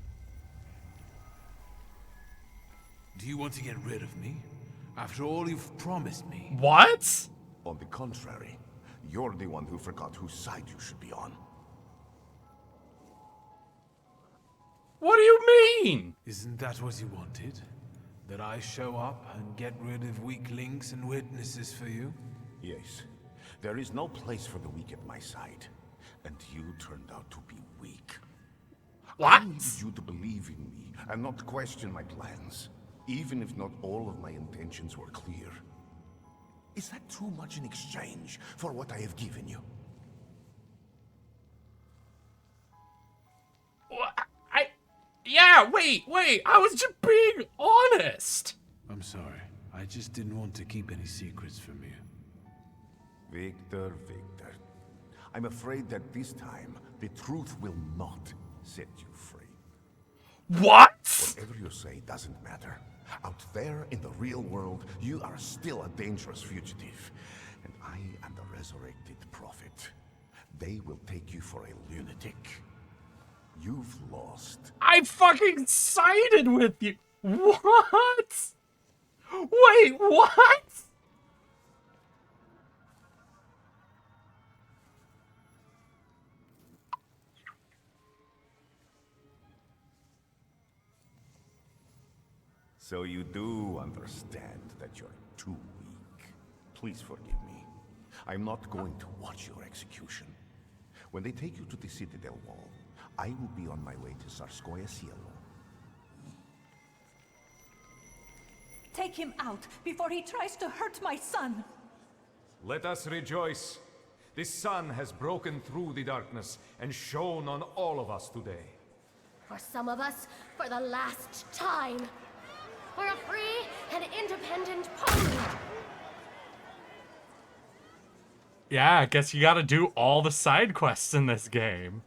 Do you want to get rid of me? After all you've promised me. What? On the contrary, you're the one who forgot whose side you should be on. What do you mean? Isn't that what you wanted? That I show up and get rid of weak links and witnesses for you? Yes. There is no place for the weak at my side. And you turned out to be weak. What? I needed you to believe in me and not question my plans, even if not all of my intentions were clear. Is that too much in exchange for what I have given you? Yeah, wait, I was just being honest. I'm sorry. I just didn't want to keep any secrets from you. Victor. I'm afraid that this time, the truth will not set you free. What? Whatever you say doesn't matter. Out there in the real world, you are still a dangerous fugitive. And I am the resurrected prophet. They will take you for a lunatic. You've lost. I fucking sided with you. What? Wait, what? So you do understand that you're too weak. Please forgive me. I'm not going to watch your execution. When they take you to the Citadel Wall, I will be on my way to Tsarskoye Selo. Take him out before he tries to hurt my son. Let us rejoice. The sun has broken through the darkness and shone on all of us today. For some of us, for the last time. For a free and independent Poland. Yeah, I guess you gotta do all the side quests in this game.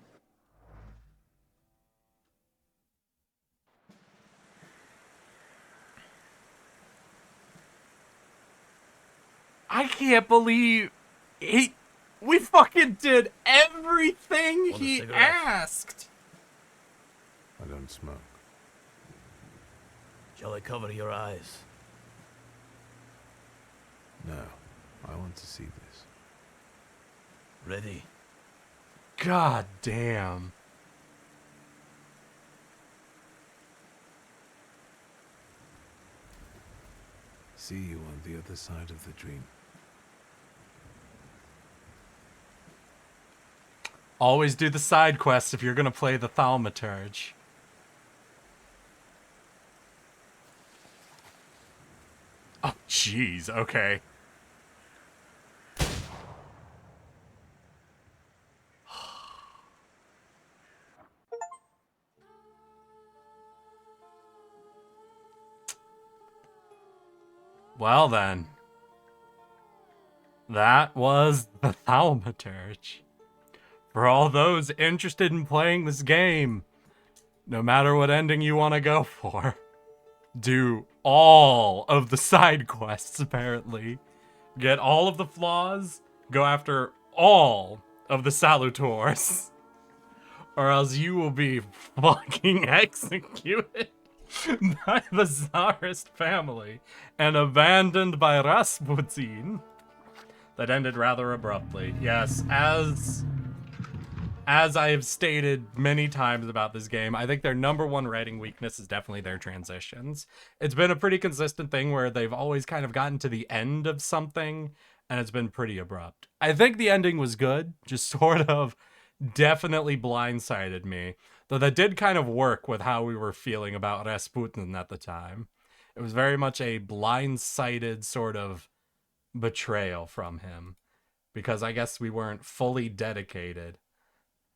I can't believe we fucking did everything he asked. I don't smoke. Shall I cover your eyes? No, I want to see this. Ready? God damn. See you on the other side of the dream. Always do the side quests if you're gonna play the Thaumaturge. Oh, jeez, okay. Well then. That was the Thaumaturge. For all those interested in playing this game, no matter what ending you want to go for, do all of the side quests, apparently. Get all of the flaws, go after all of the Salutors, or else you will be fucking executed by the Tsarist family and abandoned by Rasputin. That ended rather abruptly. Yes, as I have stated many times about this game, I think their #1 writing weakness is definitely their transitions. It's been a pretty consistent thing where they've always kind of gotten to the end of something, and it's been pretty abrupt. I think the ending was good, just sort of definitely blindsided me. Though that did kind of work with how we were feeling about Rasputin at the time. It was very much a blindsided sort of betrayal from him, because I guess we weren't fully dedicated.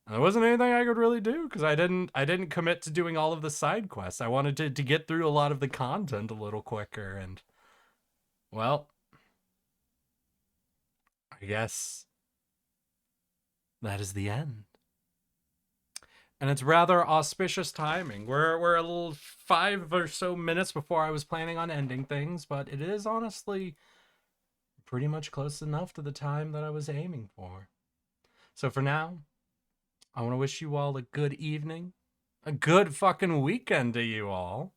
And there wasn't anything I could really do because I didn't commit to doing all of the side quests. I wanted to get through a lot of the content a little quicker, and well, I guess that is the end. And it's rather auspicious timing. We're a little 5 or so minutes before I was planning on ending things, but it is honestly pretty much close enough to the time that I was aiming for. So for now, I want to wish you all a good evening, a good fucking weekend to you all,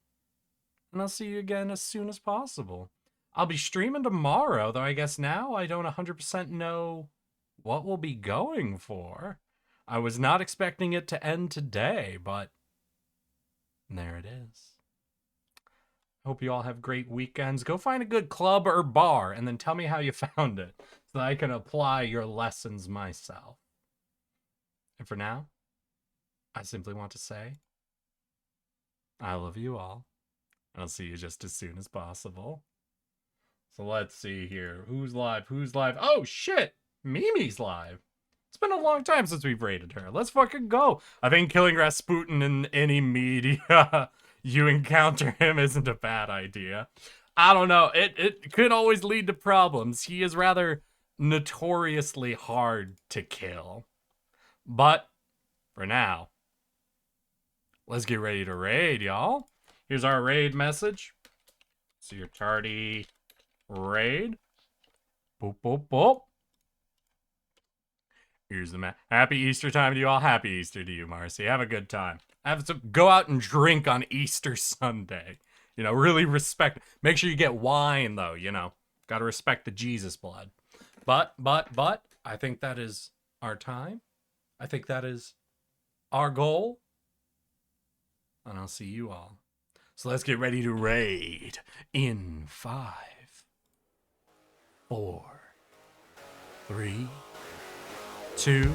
and I'll see you again as soon as possible. I'll be streaming tomorrow, though I guess now I don't 100% know what we'll be going for. I was not expecting it to end today, but there it is. Hope you all have great weekends. Go find a good club or bar and then tell me how you found it so that I can apply your lessons myself. And for now, I simply want to say, I love you all. And I'll see you just as soon as possible. So let's see here. Who's live? Who's live? Oh, shit! Mimi's live. It's been a long time since we've raided her. Let's fucking go. I think killing Rasputin in any media you encounter him isn't a bad idea. I don't know. It could always lead to problems. He is rather notoriously hard to kill. But for now, let's get ready to raid, y'all. Here's our raid message. See your tardy raid. Boop, boop, boop. Here's the map. Happy Easter time to you all. Happy Easter to you, Marcy. Have a good time. Go out and drink on Easter Sunday. You know, really respect. Make sure you get wine, though, you know. Gotta respect the Jesus blood. But, I think that is our time. I think that is our goal. And I'll see you all. So let's get ready to raid in 5, 4, 3, 2,